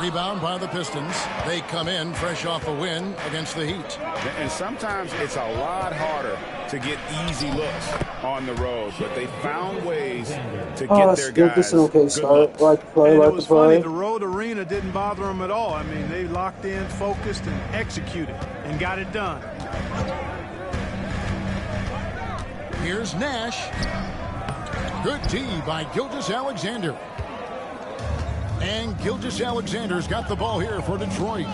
Rebound by the Pistons. They come in fresh off a win against the Heat. And sometimes it's a lot harder to get easy looks on the road, but they found ways to get their guys. This is an okay start. Like it was funny, the road arena didn't bother them at all. I mean, they locked in, focused, and executed, and got it done. Here's Nash. Good D by Gilgeous-Alexander. And Gilgeous-Alexander's got the ball here for Detroit.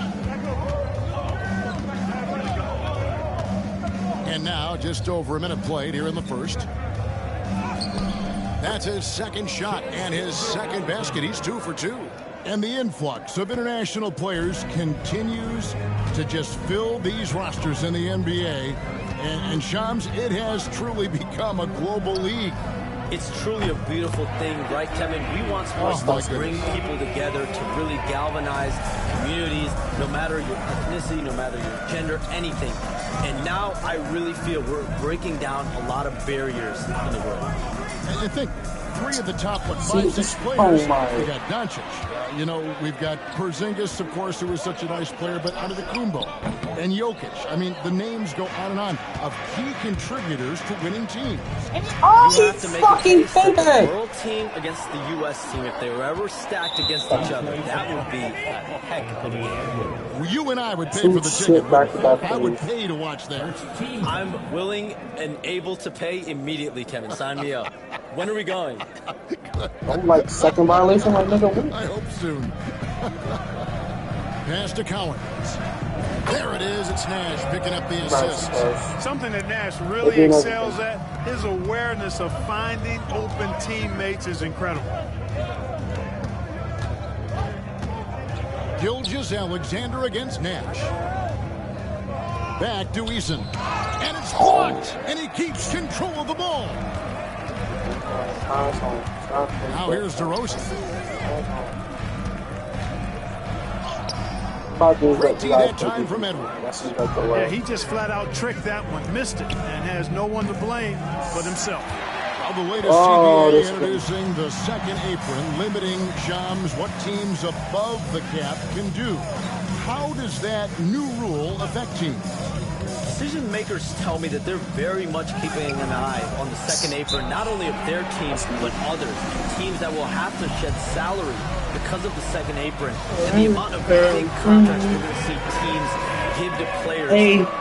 And now, just over a minute played here in the first. That's his second shot and his second basket. He's 2 for 2. And the influx of international players continues to just fill these rosters in the NBA. And Shams, it has truly become a global league. It's truly a beautiful thing, right, Kevin? We want sports to bring people together, to really galvanize communities, no matter your ethnicity, no matter your gender, anything. And now I really feel we're breaking down a lot of barriers in the world. I think three of the top, 5-6 players. We got Doncic. You know, we've got Porzingis, of course, who was such a nice player, but Antetokounmpo and Jokic. I mean, the names go on and on of key contributors to winning teams. Oh, you have to make fucking a case that the world team against the U.S. team, if they were ever stacked against each other, that would be a heck of a game. You and I would pay for the ticket. I would pay to watch that. I'm willing and able to pay immediately, Kevin. Sign me up. When are we going? I'm like second violation, like nigga. I hope soon. Pass to Collins. There it is. It's Nash picking up the assist. Something that Nash really excels at, his awareness of finding open teammates is incredible. Gilgeous-Alexander against Nash. Back to Eason. And it's blocked. And he keeps control of the ball. Now here's DeRozan. Great D that time from Edwards. Yeah, he just flat out tricked that one, missed it, and has no one to blame but himself. Well, the latest CBA introducing the second apron, limiting Shams what teams above the cap can do. How does that new rule affect teams? Decision makers tell me that they're very much keeping an eye on the second apron, not only of their teams, but others. Teams that will have to shed salary because of the second apron. And the amount of big contracts we're going to see teams give to players.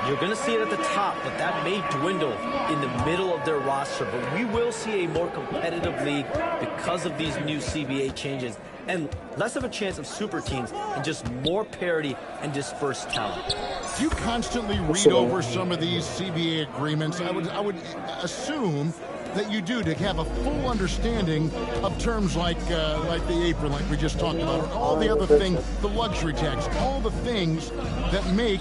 You're going to see it at the top, but that may dwindle in the middle of their roster. But we will see a more competitive league because of these new CBA changes. And less of a chance of super teams and just more parity and dispersed talent. Do you constantly read over some of these CBA agreements? I would assume that you do, to have a full understanding of terms like the apron, like we just talked about, or all the other things, the luxury tax, all the things that make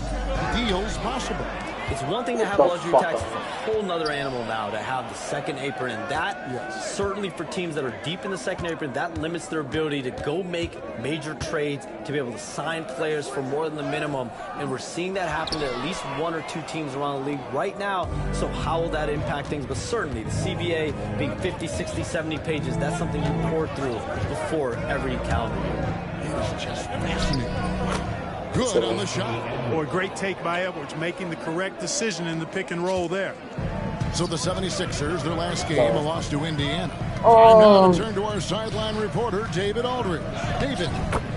deals possible. It's one thing to have luxury tax, it's a whole nother animal now to have the second apron, and that certainly for teams that are deep in the second apron, that limits their ability to go make major trades, to be able to sign players for more than the minimum, and we're seeing that happen to at least one or two teams around the league right now. So how will that impact things? But certainly the CBA being 50, 60, 70 pages, that's something you pour through before every calendar year. It's just fascinating. Good on the shot. Boy, great take by Edwards, making the correct decision in the pick and roll there. So the 76ers, their last game, a loss to Indiana. And now to turn to our sideline reporter, David Aldridge. David.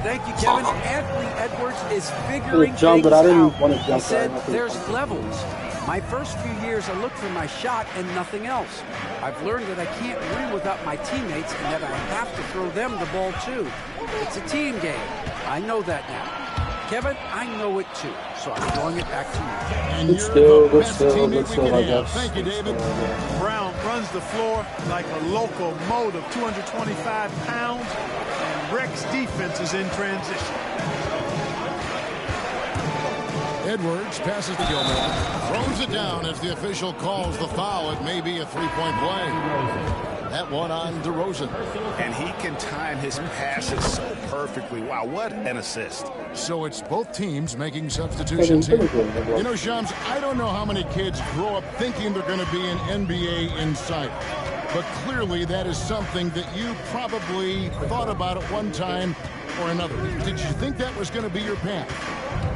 Thank you, Kevin. Anthony Edwards is figuring things out. He said there's levels. My first few years, I looked for my shot and nothing else. I've learned that I can't win without my teammates and that I have to throw them the ball too. It's a team game. I know that now. Kevin, I know it too, so I'm throwing it back to you. And you're the best teammate we can have. Thank you, David. Brown runs the floor like a locomotive, 225 pounds, and Rex defense is in transition. Edwards passes to Gilmore, throws it down as the official calls the foul. It may be a three-point play. That one on DeRozan. And he can time his passes so perfectly. Wow, what an assist. So it's both teams making substitutions here. You know, Shams, I don't know how many kids grow up thinking they're going to be an NBA insider. But clearly that is something that you probably thought about at one time or another. Did you think that was going to be your path?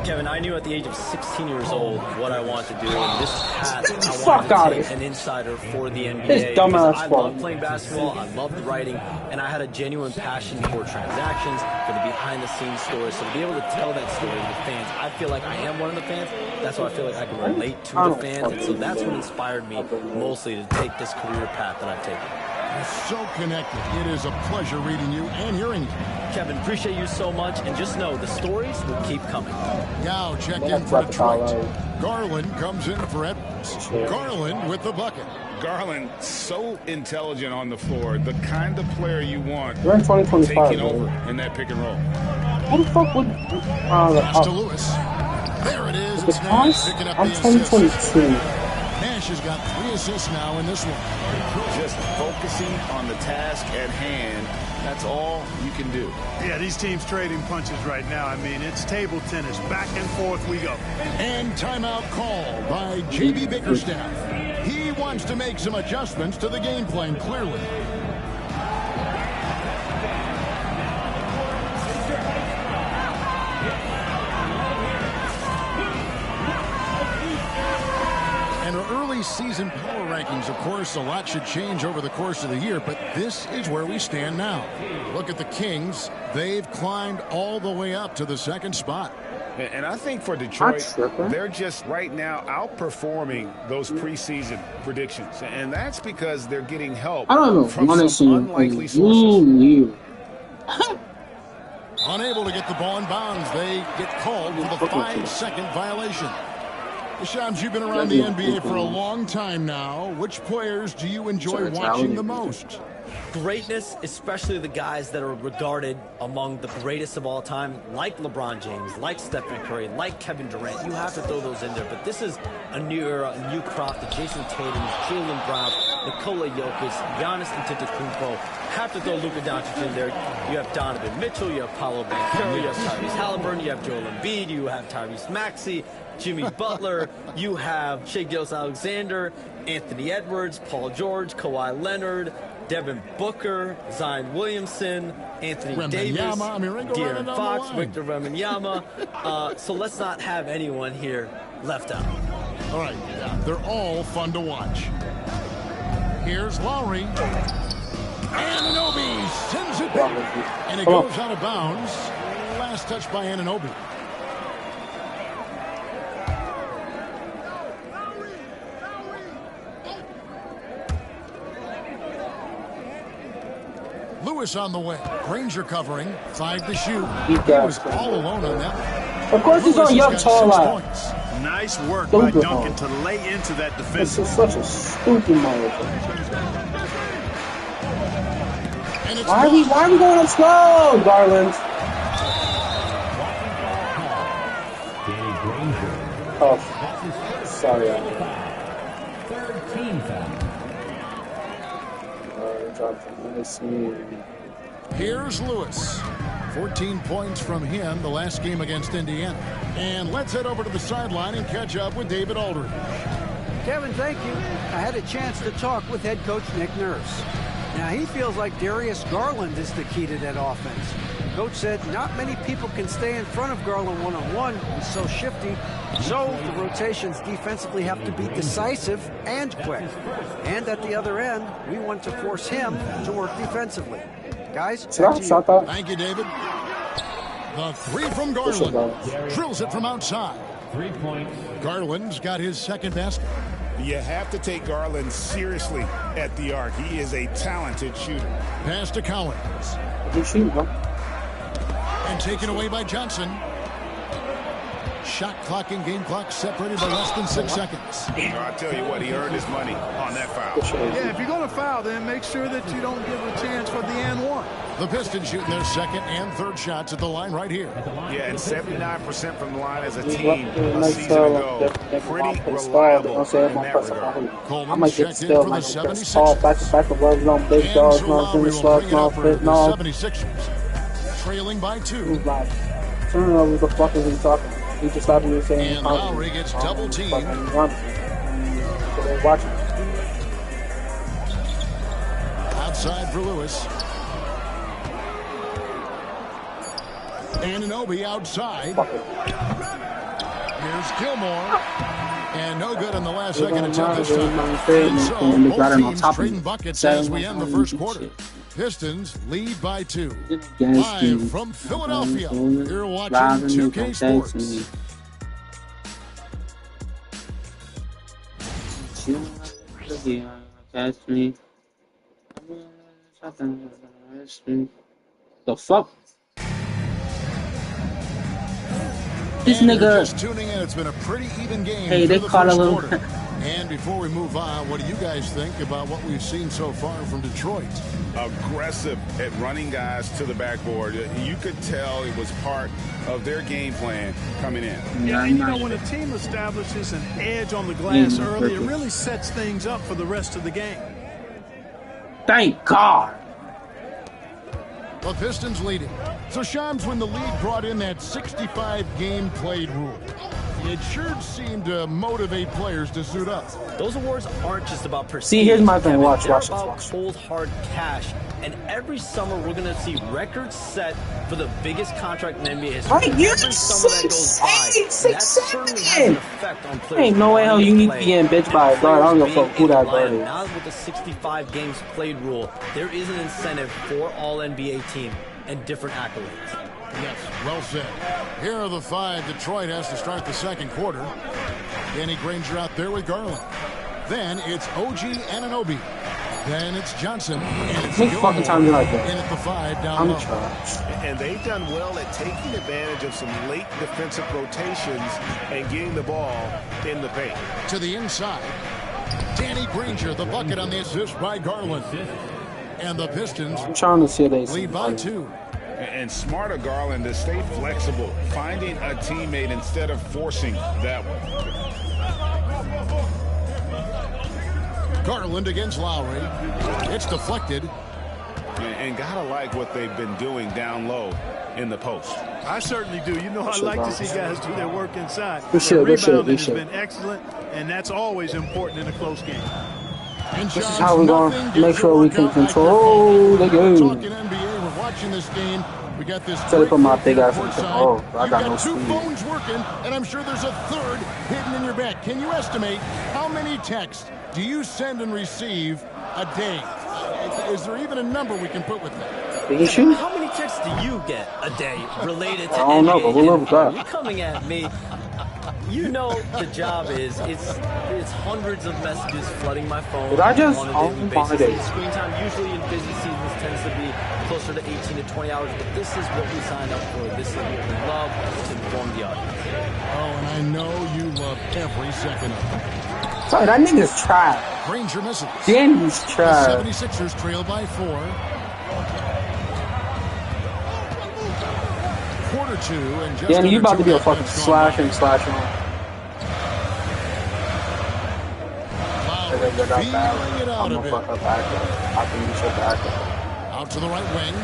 Kevin, I knew at the age of 16 years old what I wanted to do, and this path I wanted to take an insider for the NBA. I loved playing basketball, I loved writing, and I had a genuine passion for transactions, for the behind-the-scenes stories. So to be able to tell that story to the fans, I feel like I am one of the fans. That's why I feel like I can relate to the fans, and so that's what inspired me mostly to take this career path that I've taken. You're so connected. It is a pleasure reading you and hearing you. Kevin, appreciate you so much, and just know the stories will keep coming. Now check in for Detroit. Garland comes in for Edwards. Garland with the bucket. Garland, so intelligent on the floor, the kind of player you want We're in 2025, taking over in that pick and roll. Who the fuck would... Pass to Lewis. There it is. It's Nash picking up the assist. 2022. Nash has got 3 assists now in this one. Just focusing on the task at hand. That's all you can do. Yeah, these teams trading punches right now. I mean, it's table tennis. Back and forth we go. And timeout called by J.B. Bickerstaff. He wants to make some adjustments to the game plan, clearly. early season power rankings, of course, a lot should change over the course of the year, but this is where we stand now. Look at the Kings. They've climbed all the way up to the 2nd spot. And I think for Detroit, they're just right now outperforming those preseason predictions. And that's because they're getting help from some unlikely sources. Unable to get the ball in bounds. They get called for the 5-second violation. Shams, you've been around the NBA for a long time now. Which players do you enjoy watching the most? Greatness, especially the guys that are regarded among the greatest of all time, like LeBron James, like Stephen Curry, like Kevin Durant. You have to throw those in there. But this is a new era, a new crop. The Jason Tatum, Jaylen Brown, Nikola Jokic, Giannis Antetokounmpo. Have to throw Luka Doncic in there. You have Donovan Mitchell, you have Paolo Banchero, you have Tyrese Halliburton, you have Joel Embiid, you have Tyrese Maxey, Jimmy Butler, you have Shai Gilgeous-Alexander, Anthony Edwards, Paul George, Kawhi Leonard, Devin Booker, Zion Williamson, Anthony Davis, De'Aaron Fox, Victor Wembanyama. So let's not have anyone here left out. All right, they're all fun to watch. Here's Lowry. Anunoby sends it back, and it goes out of bounds. Last touch by Anunoby. Lewis on the way. Granger covering. 5 to shoot. He was all alone on that. Of course, he's on young tall line. Nice work by Duncan to lay into that defense. This is such a stupid motherfucker. Why are we going slow, Garland? Oh, sorry. 13 foul. Here's Lewis. 14 points from him the last game against Indiana. And let's head over to the sideline and catch up with David Aldridge. Kevin, thank you. I had a chance to talk with head coach Nick Nurse. Now, he feels like Darius Garland is the key to that offense. Coach said not many people can stay in front of Garland one-on-one. He's so shifty. So the rotations defensively have to be decisive and quick. And at the other end, we want to force him to work defensively. Guys, thank you, David. The 3 from Garland. Drills it from outside. 3 points. Garland's got his 2nd basket. You have to take Garland seriously at the arc. He is a talented shooter. Pass to Collins. Good shoot, bro. And taken away by Johnson. Shot clock and game clock separated by less than 6 seconds. I tell you what, he earned his money on that foul. Yeah, if you're going to foul, then make sure that you don't give a chance for the and one. The Pistons shooting their 2nd and 3rd shots at the line right here. Yeah, and 79% from the line as a team a season ago. Pretty reliable in that regard. I might get still like this all back of runs on big dogs, no doing slugs, no fit, no. 76ers trailing by 2. Turn what the fuck is he talking? He just stopped me saying. And Lowry gets double teamed. Watching. Outside for Lewis. Anunoby outside. Here's Gilmore. And no good in the last second attempt this time. And so both teams trading buckets as we end the first quarter. Pistons lead by 2. Live from Philadelphia, you're watching 2K Sports. The fuck? This nigga. Just tuning in. It's been a pretty even game. Hey, they caught a little. And before we move on, what do you guys think about what we've seen so far from Detroit? Aggressive at running guys to the backboard. You could tell it was part of their game plan coming in. Yeah, and you know, when a team establishes an edge on the glass early, it really sets things up for the rest of the game. Thank God. The Pistons leading. So Shams, when the league brought in that 65 game played rule, It sure seemed to motivate players to suit up. Those awards aren't just about prestige. See, here's my thing. Watch They're this. about cold, hard cash. And every summer, we're going to see records set for the biggest contract in NBA history. Right, you every summer that goes by, that certainly has an effect on players. Ain't no way hell you need to be getting bitched by a guard. I don't give a fuck who that guard is. Now with the 65 games played rule, there is an incentive for all NBA team and different accolades. Yes, well said. Here are the 5 Detroit has to start the second quarter. Danny Granger out there with Garland. Then it's OG Anunoby. Then it's Johnson. And it's fucking time to like that. In at the 5 down low. And they've done well at taking advantage of some late defensive rotations and getting the ball in the paint. To the inside. Danny Granger, the bucket on the assist by Garland. And the Pistons lead by 2. And smarter Garland to stay flexible, finding a teammate instead of forcing that one. Garland against Lowry. It's deflected. And gotta like what they've been doing down low in the post. I certainly do. You know, I like to see guys do their work inside. Good Rebounding shit. has been excellent, and that's always important in a close game. And this is how we're going to make sure we can control the game. Talking NBA, we're watching this game. We got this. So they put my big ass on. Oh, I got no 2 speed. phones working, and I'm sure there's a 3rd hidden in your back. Can you estimate how many texts do you send and receive a day? Is there even a number we can put with that? How many texts do you get a day related to I don't know, but we'll live with that. You're coming at me. You know the job is it's hundreds of messages flooding my phone. Did I just on a daily basis. Screen time usually in busy seasons tends to be closer to 18 to 20 hours, but this is what we signed up for. This is what we love to inform the audience. Oh, and I know you love every second of it. Sorry, that nigga's trash. Granger misses. Danny's trash. The 76ers trail by 4. Quarter 2, and just Danny, you about to be a fucking slash on. Out to the right wing.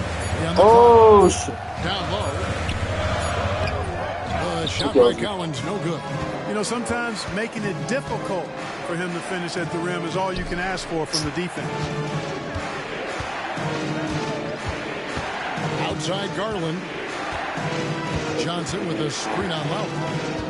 Oh, shit. Down low. The shot by Collins, no good. You know, sometimes making it difficult for him to finish at the rim is all you can ask for from the defense. Outside Garland. Johnson with a screen on Lowry.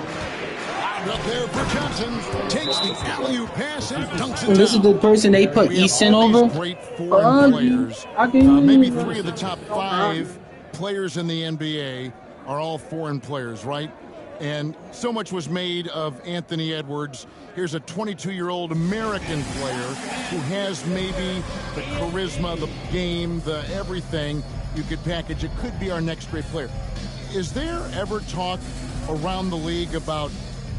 Up there for Johnson. Takes the alley-oop pass and dunks it down. This is the person they put Easton over? Great foreign players. Maybe 3 of the top 5 players in the NBA are all foreign players, right? And so much was made of Anthony Edwards. Here's a 22-year-old American player who has maybe the charisma, the game, the everything you could package. It could be our next great player. Is there ever talk around the league about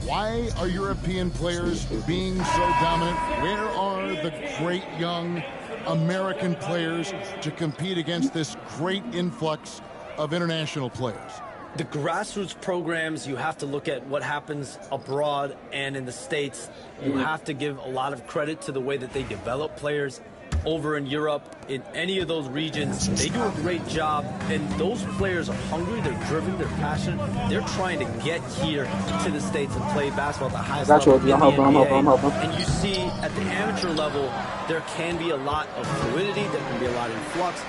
why are European players being so dominant? Where are the great young American players to compete against this great influx of international players? The grassroots programs, you have to look at what happens abroad and in the States. You have to give a lot of credit to the way that they develop players. Over in Europe, in any of those regions, they do a great job, and those players are hungry, they're driven, they're passionate, they're trying to get here to the States and play basketball at the highest level in the NBA. And you see, at the amateur level, there can be a lot of fluidity, there can be a lot of influx.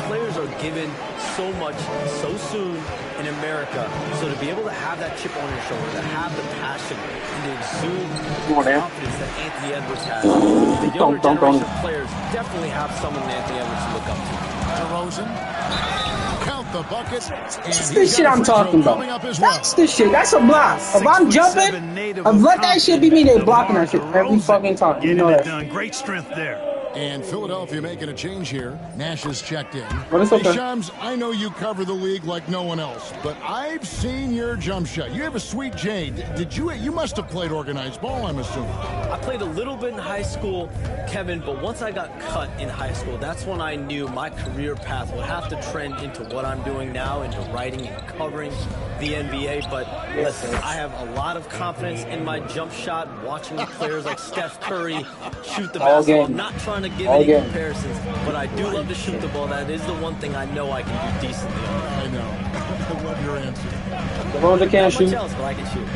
Players are given so much so soon in America, so to be able to have that chip on your shoulder, to have the passion, and to exude the confidence that Anthony Edwards has, the younger generation of players definitely have someone in Anthony Edwards to look up to. DeRozan, count the bucket. That's the shit I'm talking about. That's the shit. That's a block. If I'm jumping, let that shit be me. They're blocking that shit every fucking time. You know that. Great strength there. And Philadelphia making a change here. Nash is checked in. But it's okay. Shams, I know you cover the league like no one else, but I've seen your jump shot. You have a sweet J. You must have played organized ball, I'm assuming. I played a little bit in high school, Kevin, but once I got cut in high school, that's when I knew my career path would have to trend into what I'm doing now, into writing and covering the NBA. But listen, I have a lot of confidence in my jump shot, watching players like Steph Curry shoot the basketball. I'm not trying to give any comparisons, but I do love to shoot the ball. That is the one thing I know I can do decently. I know. I love your answer. DeRozan can't shoot. Not much else, but I can shoot.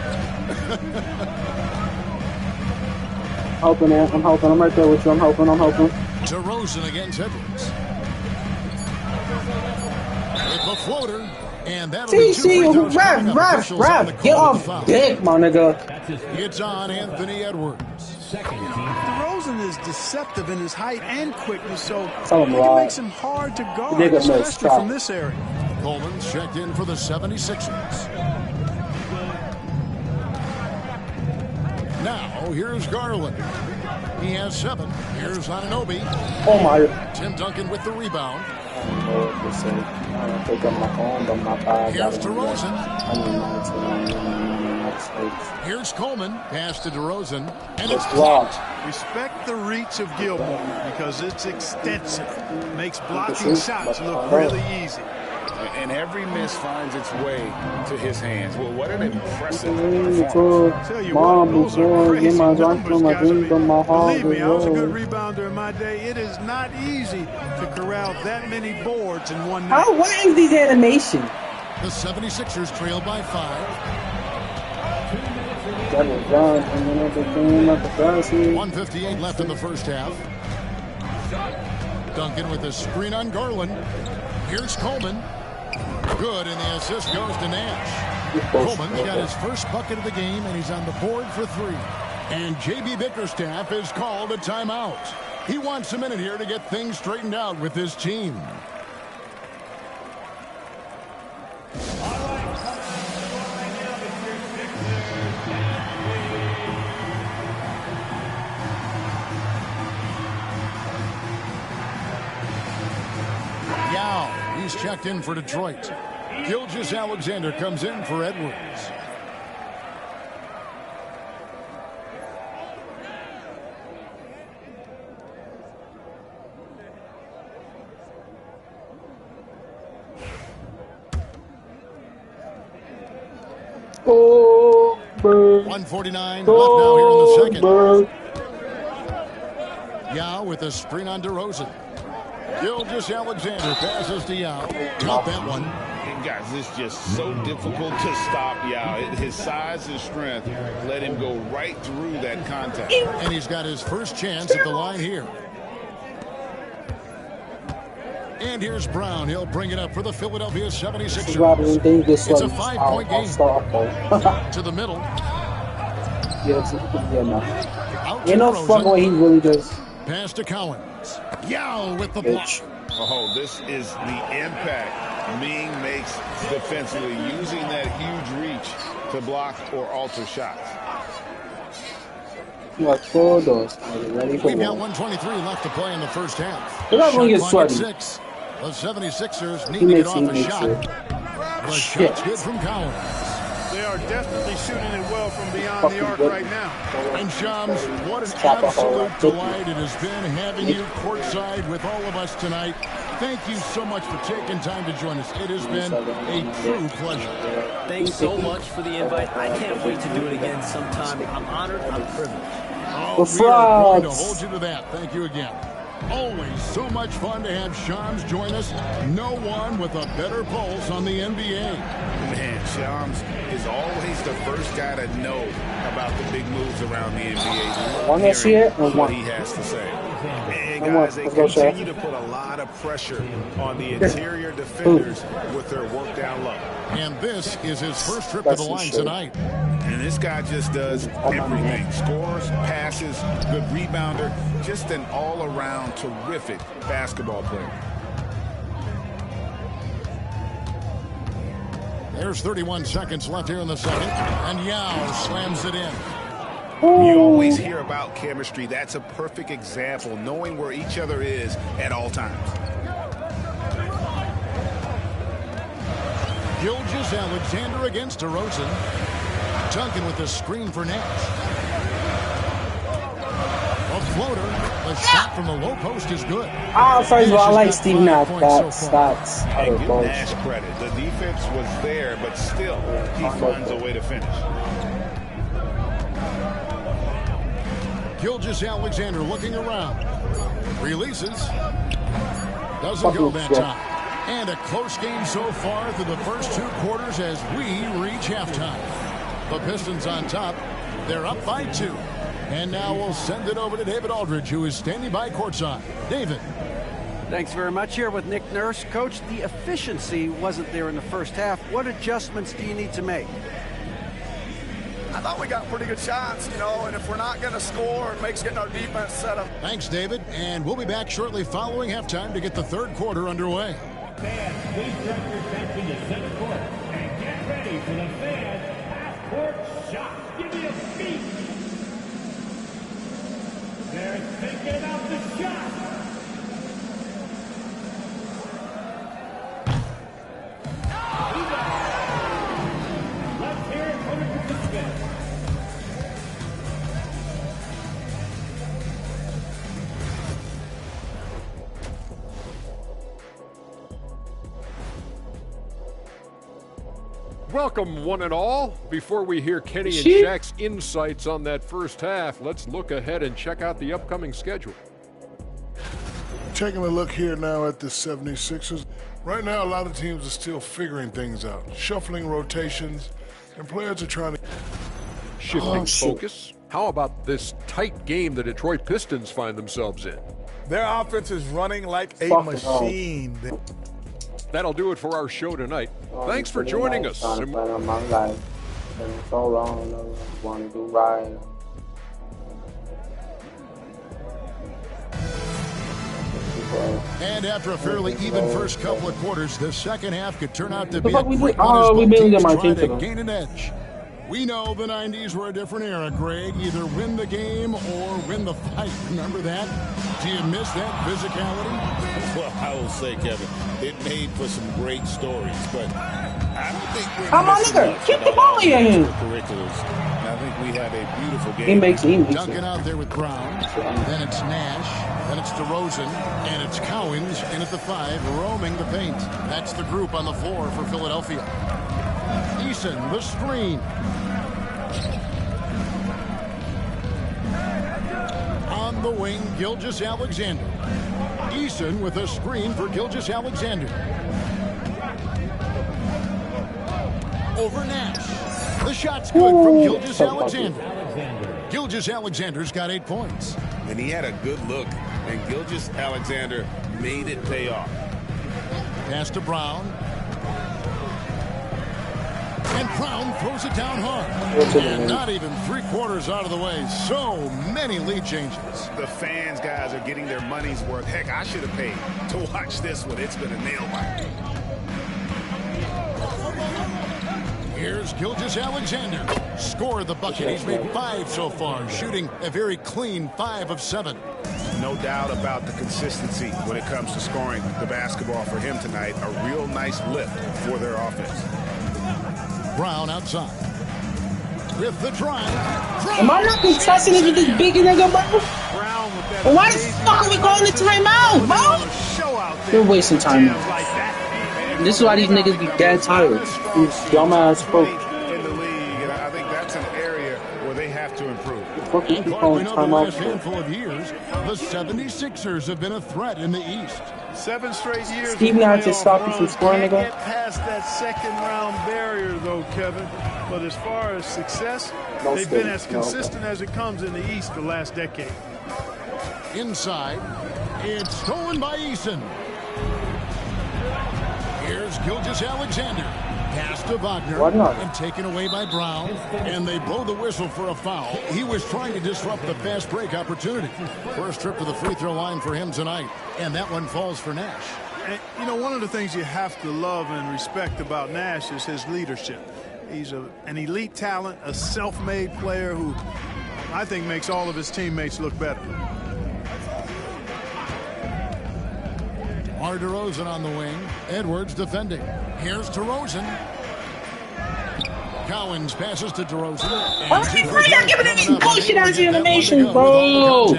Hoping, man. I'm hoping. I'm right there with you. I'm hoping. DeRozan against Edwards. With the floater. And that'll be two ref. Get off dick, my nigga. It's on Anthony Edwards. DeRozan is deceptive in his height and quickness, so it makes him hard to guard, especially from this area. Coleman's checked in for the 76ers. Now, here's Garland. He has 7. Here's Anunoby. Oh, my. Tim Duncan with the rebound. Here's DeRozan. Here's Coleman. Pass to DeRozan. And it's blocked. Respect the reach of Gilbert because it's extensive. Makes blocking shots look really easy. And every miss finds its way to his hands. Well, what an impressive performance. Tell you what, those are crazy numbers, Believe me, I was a good rebounder in my day. It is not easy to corral that many boards in one night. What is these animation? The 76ers trail by 5. 1:58 left in the first half. Duncan with a screen on Garland. Here's Coleman. Good, and the assist goes to Nash. Coleman's got his first bucket of the game, and he's on the board for 3. And J.B. Bickerstaff has called a timeout. He wants a minute here to get things straightened out with his team. He's checked in for Detroit. Gilgeous-Alexander comes in for Edwards. Oh, 1:49 left now here in the second. Yao with a screen on DeRozan. Gilgeous-Alexander passes to Yao. Got that one. And guys, it's just so difficult to stop Yao. His size and strength let him go right through that contact. And he's got his first chance at the line here. And here's Brown. He'll bring it up for the Philadelphia 76ers. It's a 5-point game. To the middle. You know, fuck what he really does. Pass to Collins. Yao with the block. Oh, this is the impact Ming makes defensively, using that huge reach to block or alter shots. Like 4 doors. Ready for We've got 1:23 left to play in the first half. They're not going to get sweaty. 6. The 76ers need to get off a shot. The shot's good from Collins. They are definitely shooting it well from beyond the arc right now. And Shams, what an absolute delight it has been having you courtside with all of us tonight. Thank you so much for taking time to join us. It has been a true pleasure. Thanks so much for the invite. I can't wait to do it again sometime. I'm honored. I'm privileged. Oh, we are going to hold you to that. Thank you again. Always so much fun to have Shams join us. No one with a better pulse on the NBA. Man, Shams is always the first guy to know about the big moves around the NBA. One this year or what he has to say. And guys, they continue to put a lot of pressure on the interior defenders with their work down low. And this is his first trip to the line tonight. And this guy just does everything. Scores, passes, good rebounder, just an all-around terrific basketball player. There's 31 seconds left here in the second, and Yao slams it in. You always hear about chemistry. That's a perfect example, knowing where each other is at all times. Gilgeous-Alexander against DeRozan. Duncan with the screen for Nash. A floater. The shot from the low post is good. First of all, I like Steve Nash. That's and give Nash credit. The defense was there, but still, he finds a way to finish. Gilgeous-Alexander looking around. Releases. Doesn't go that time. And a close game so far through the first 2 quarters as we reach halftime. The Pistons on top. They're up by 2. And now we'll send it over to David Aldridge, who is standing by courtside. David. Thanks very much. Here with Nick Nurse. Coach, the efficiency wasn't there in the first half. What adjustments do you need to make? I thought we got pretty good shots, and if we're not going to score, it makes getting our defense set up. Thanks, David. And we'll be back shortly following halftime to get the third quarter underway. Fans, please direct your attention to center court and get ready for the fans half-court shot. Give me a beat. They're thinking about the shot. Let's hear it from the participants. Welcome, one and all. Before we hear Kenny and Shaq's insights on that first half, let's look ahead and check out the upcoming schedule. Taking a look here now at the 76ers. Right now, a lot of teams are still figuring things out, shuffling rotations, and players are trying to... Shifting focus. How about this tight game the Detroit Pistons find themselves in? Their offense is running like a machine. That'll do it for our show tonight. Thanks for joining us. So long, want to do right. And after a fairly even first couple of quarters, the second half could turn out to be a quick one we trying to gain an edge. We know the 90s were a different era, Greg. Either win the game or win the fight. Remember that? Do you miss that physicality? Well, I will say, Kevin, it made for some great stories, but I don't think we're come on, nigga, keep the ball in him. I think we have a beautiful game. He makes Duncan out there with Brown. Then it's Nash. Then it's DeRozan. And it's Cowens in at the 5, roaming the paint. That's the group on the floor for Philadelphia. Eason, the screen. On the wing, Gilgeous-Alexander. Eason with a screen for Gilgeous-Alexander. Over Nash. The shot's good from Gilgeous-Alexander. Gilgeous-Alexander's got 8 points. And he had a good look, and Gilgeous-Alexander made it pay off. Pass to Brown. And Brown throws it down hard. And not even 3/4 out of the way. So many lead changes. The fans, guys, are getting their money's worth. Heck, I should have paid to watch this one. It's been a nail biter. Here's Gilgeous-Alexander. Scored the bucket. He's made 5 so far, shooting a very clean 5 of 7. No doubt about the consistency when it comes to scoring the basketball for him tonight. A real nice lift for their offense. Brown outside. With the drive. Am I not contesting it with this big nigga, bro? Why the fuck are we calling the timeout, bro? You're wasting time. This is why these niggas be dead tired. These dumbass folks. In the league, and I think that's an area where they have to improve. What you calling timeout for? Handful of years, the 76ers have been a threat in the East. 7 straight years. Steve now to stop you from scoring, nigga. Get past that second round barrier, though, Kevin. But as far as success, they've been as consistent as it comes in the East the last decade. Inside, it's stolen by Eason. Here's Gilgeous-Alexander. Pass to Wagner and taken away by Brown. And they blow the whistle for a foul. He was trying to disrupt the fast break opportunity. First trip to the free throw line for him tonight. And that one falls for Nash. And, you know, one of the things you have to love and respect about Nash is his leadership. He's an elite talent, a self-made player who I think makes all of his teammates look better. Mar DeRozan on the wing. Edwards defending. Here's DeRozan. Cowens passes to DeRozan. Why are y'all giving me these bullshit ass animations, bro?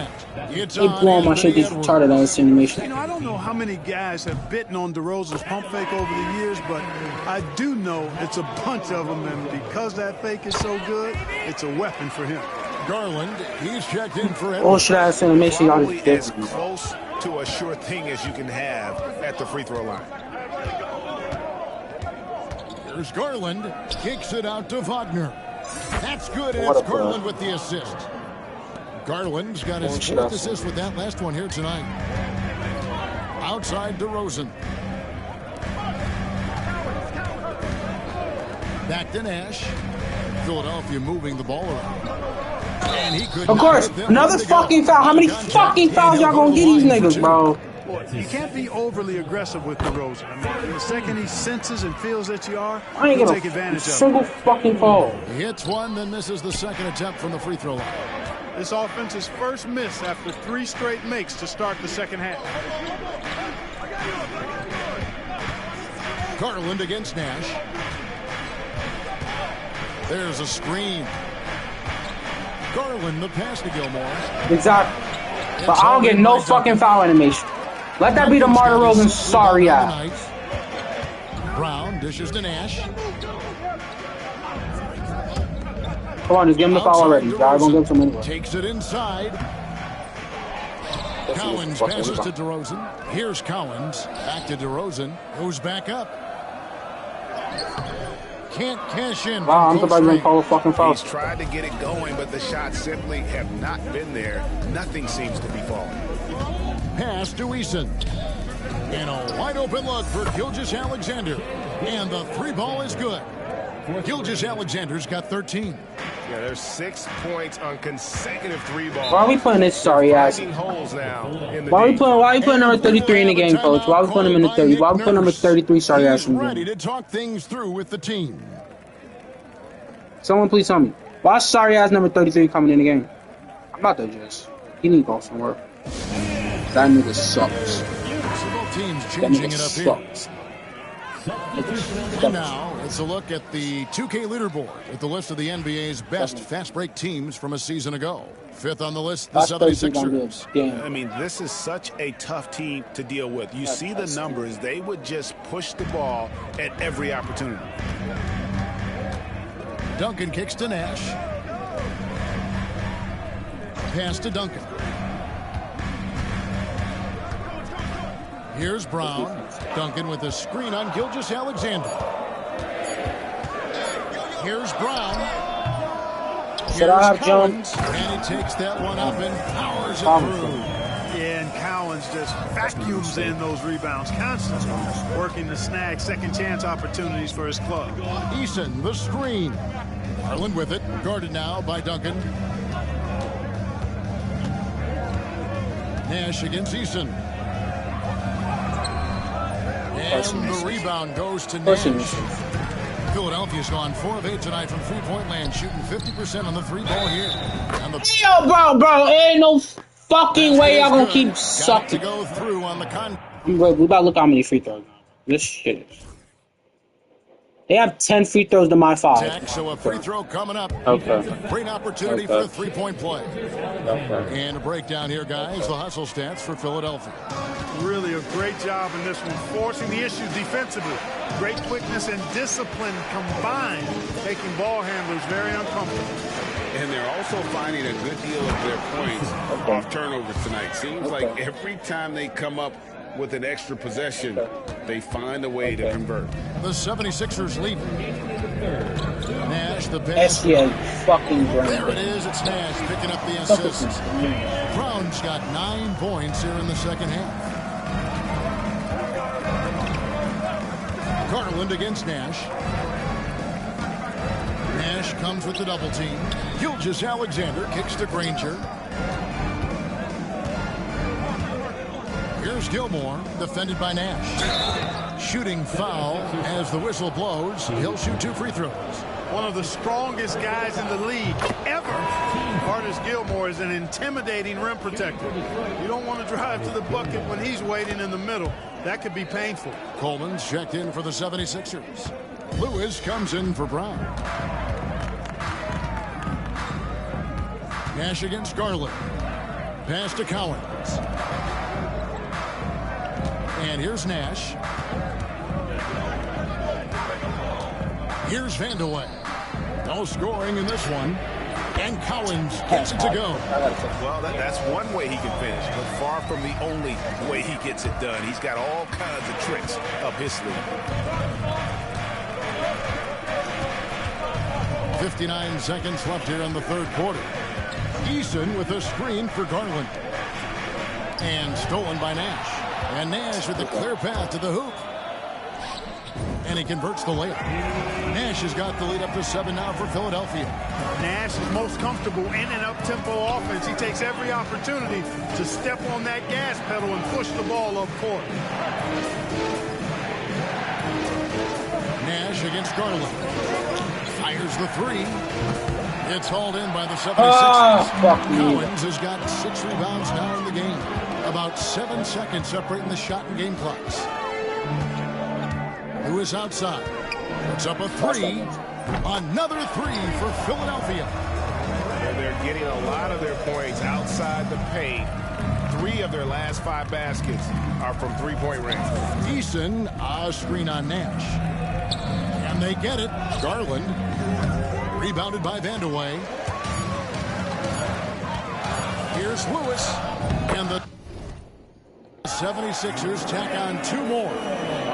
They blowing my shit, this retarded ass animation. You know, I don't know how many guys have bitten on DeRozan's pump fake over the years, but I do know it's a bunch of them, and because that fake is so good, it's a weapon for him. Garland, he's checked in for Edwards. Bullshit ass animation, y'all just as close to a sure thing as you can have at the free throw line. Here's Garland, kicks it out to Wagner. That's good, and it's Garland with the assist. Garland's got his 4th assist with that last one here tonight. Outside DeRozan. Back to Nash. Philadelphia moving the ball around. And he could of course, another fucking foul. How many fucking fouls y'all gonna get these niggas, bro? You can't be overly aggressive with DeRozan. I mean, the second he senses and feels that you are, I ain't he'll gonna take advantage of it. single fucking foul. He hits one, then misses the second attempt from the free throw line. This offense's first miss after 3 straight makes to start the second half. Garland against Nash. There's a screen. Garland, the pass to Gilmore. Exactly. But I don't get no fucking foul animation. Let that be the DeMar DeRozan sorry ass. Brown dishes to Nash. Come on, just give him the foul already. Y'all gonna give him some anyway. Takes it inside. Cowens passes to DeRozan. Here's Cowens. Back to DeRozan. Goes back up. Can't cash in. Wow, I'm surprised you didn't call a fucking foul. He's tried to get it going, but the shots simply have not been there. Nothing seems to be falling. Pass to Eason. And a wide open look for Gilgeous-Alexander. And the 3 ball is good. Gilgeous-Alexander's got 13. Yeah, there's 6 points on consecutive 3 balls. Why are we putting this sorry ass? Why are we putting number 33 in the game, coach? Why are we putting him in the 30? Why are we putting number 33 sorry ass in the game? Ready to talk things through with the team. Someone please tell me. Why is sorry ass number 33 coming in the game? I'm not that just. He need to go somewhere. That nigga sucks. Both teams That changing nigga it up sucks. here. And now it's a look at the 2K leaderboard with the list of the NBA's best fast break teams from a season ago. 5th on the list, the 76ers. I mean, this is such a tough team to deal with. You see the numbers. They would just push the ball at every opportunity. Duncan kicks to Nash. Pass to Duncan. Here's Brown. Duncan with a screen on Gilgeous-Alexander. Here's Brown. Should I have Jones? And he takes that one up and powers it through. Yeah, and Cowens just vacuums in those rebounds constantly, working to snag second chance opportunities for his club. Eason, the screen. Garland with it, guarded now by Duncan. Nash against Eason. And the rebound goes to Nash. Philadelphia's gone 4 of 8 tonight from three-point land, shooting 50% on the 3-ball here. And the Yo, bro, ain't no fucking way y'all gonna keep sucking. to go through on the We about to look how many free throws. This shit is. They have 10 free throws to my 5. So a free throw coming up. Okay. Great opportunity for a 3-point play. And a breakdown here, guys. The hustle stats for Philadelphia. Really a great job in this one, forcing the issues defensively. Great quickness and discipline combined, making ball handlers very uncomfortable. And they're also finding a good deal of their points off turnovers tonight. Seems like every time they come up with an extra possession, they find a way to convert. The 76ers lead. Nash, the pass. Fucking there it is. It's Nash picking up the assist. Brown's got 9 points here in the second half. Garland against Nash. Nash comes with the double team. Gilgeous-Alexander kicks to Granger. Here's Gilmore, defended by Nash. Shooting foul as the whistle blows. He'll shoot 2 free throws. One of the strongest guys in the league ever. Artis Gilmore is an intimidating rim protector. You don't want to drive to the bucket when he's waiting in the middle. That could be painful. Coleman's checked in for the 76ers. Lewis comes in for Brown. Nash against Garland. Pass to Cowens. And here's Nash. Here's Vandeweghe. No scoring in this one. And Cowens gets it to go. Well, that's one way he can finish, but far from the only way he gets it done. He's got all kinds of tricks up his sleeve. 59 seconds left here in the third quarter. Eason with a screen for Garland. And stolen by Nash. And Nash with a clear path to the hoop. And he converts the layup. Nash has got the lead up to 7 now for Philadelphia. Nash is most comfortable in an up-tempo offense. He takes every opportunity to step on that gas pedal and push the ball up court. Nash against Garland. Fires the three. It's hauled in by the 76ers. Collins has got 6 rebounds now in the game. About 7 seconds separating the shot and game clocks. Lewis outside. Puts up a three. Another three for Philadelphia. And they're getting a lot of their points outside the paint. 3 of their last 5 baskets are from three-point range. Eason, a screen on Nash. And they get it. Garland. Rebounded by Vandeweghe. Here's Lewis. And the 76ers tack on 2 more.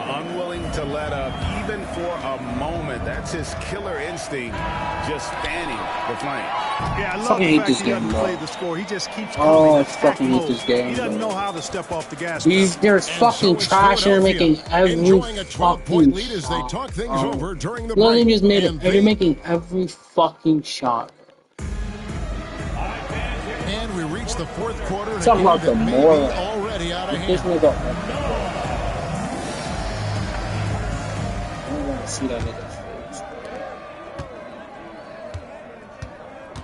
Unwilling to let up even for a moment. That's his killer instinct, just fanning the flame. Yeah, I love the fact he doesn't play the score. He just keeps coming. Oh, I fucking hate this game. He doesn't know how to step off the gas. They're fucking trash and they're making every fucking shot. Literally just made it. They're making every fucking shot. And we reach the fourth quarter. Talk about the moral. Already out of hand. See that nigga's face.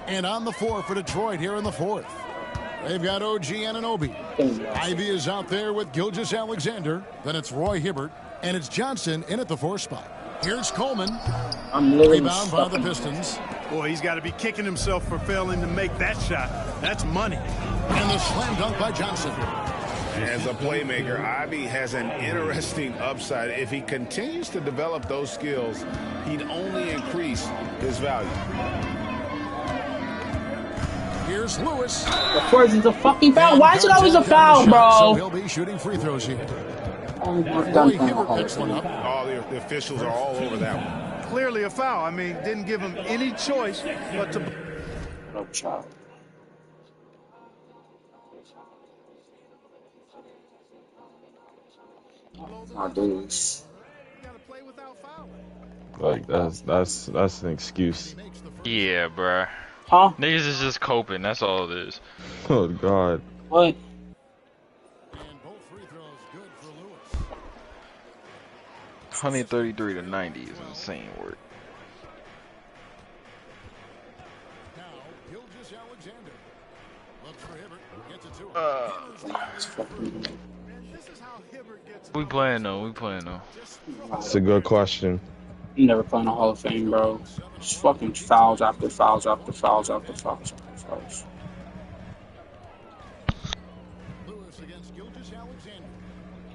And on the floor for Detroit here in the fourth. They've got OG Anunoby. Ivy is out there with Gilgeous-Alexander. Then it's Roy Hibbert. And it's Johnson in at the 4 spot. Here's Coleman. Rebound by the Pistons. Boy, he's got to be kicking himself for failing to make that shot. That's money. And the slam dunk by Johnson. As a playmaker, Ivy has an interesting upside. If he continues to develop those skills, he'd only increase his value. Here's Lewis. Of course, it's a fucking foul. Why is it always a foul, bro? So he'll be shooting free throws here. The officials are all over that one. Clearly a foul. I mean, didn't give him any choice but to... No child. My dudes. Like that's an excuse. Yeah, bruh. Huh? Niggas is just coping. That's all it is. Oh God. What? 133 to 90 is insane work. We playing though. We playing though. It's a good question. I'm never playing a Hall of Fame, bro. Just fucking fouls after fouls after fouls after fouls after fouls. Lewis against Gilgeous-Alexander.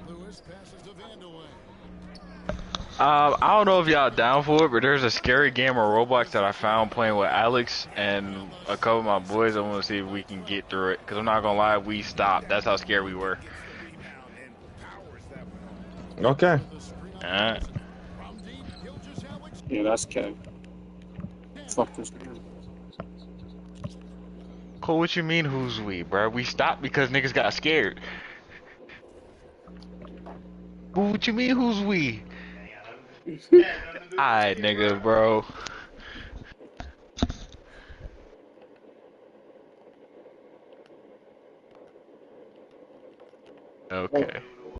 Lewis passes to Vandeweghe. I don't know if y'all down for it, but there's a scary game of Roblox that I found playing with Alex and a couple of my boys. I want to see if we can get through it. Because I'm not going to lie, we stopped. That's how scared we were. Okay. Alright. Yeah, that's Kev. Fuck this man. Cool, what you mean, who's we, bro? We stopped because niggas got scared. What you mean, who's we? Alright, nigga, bro. Okay.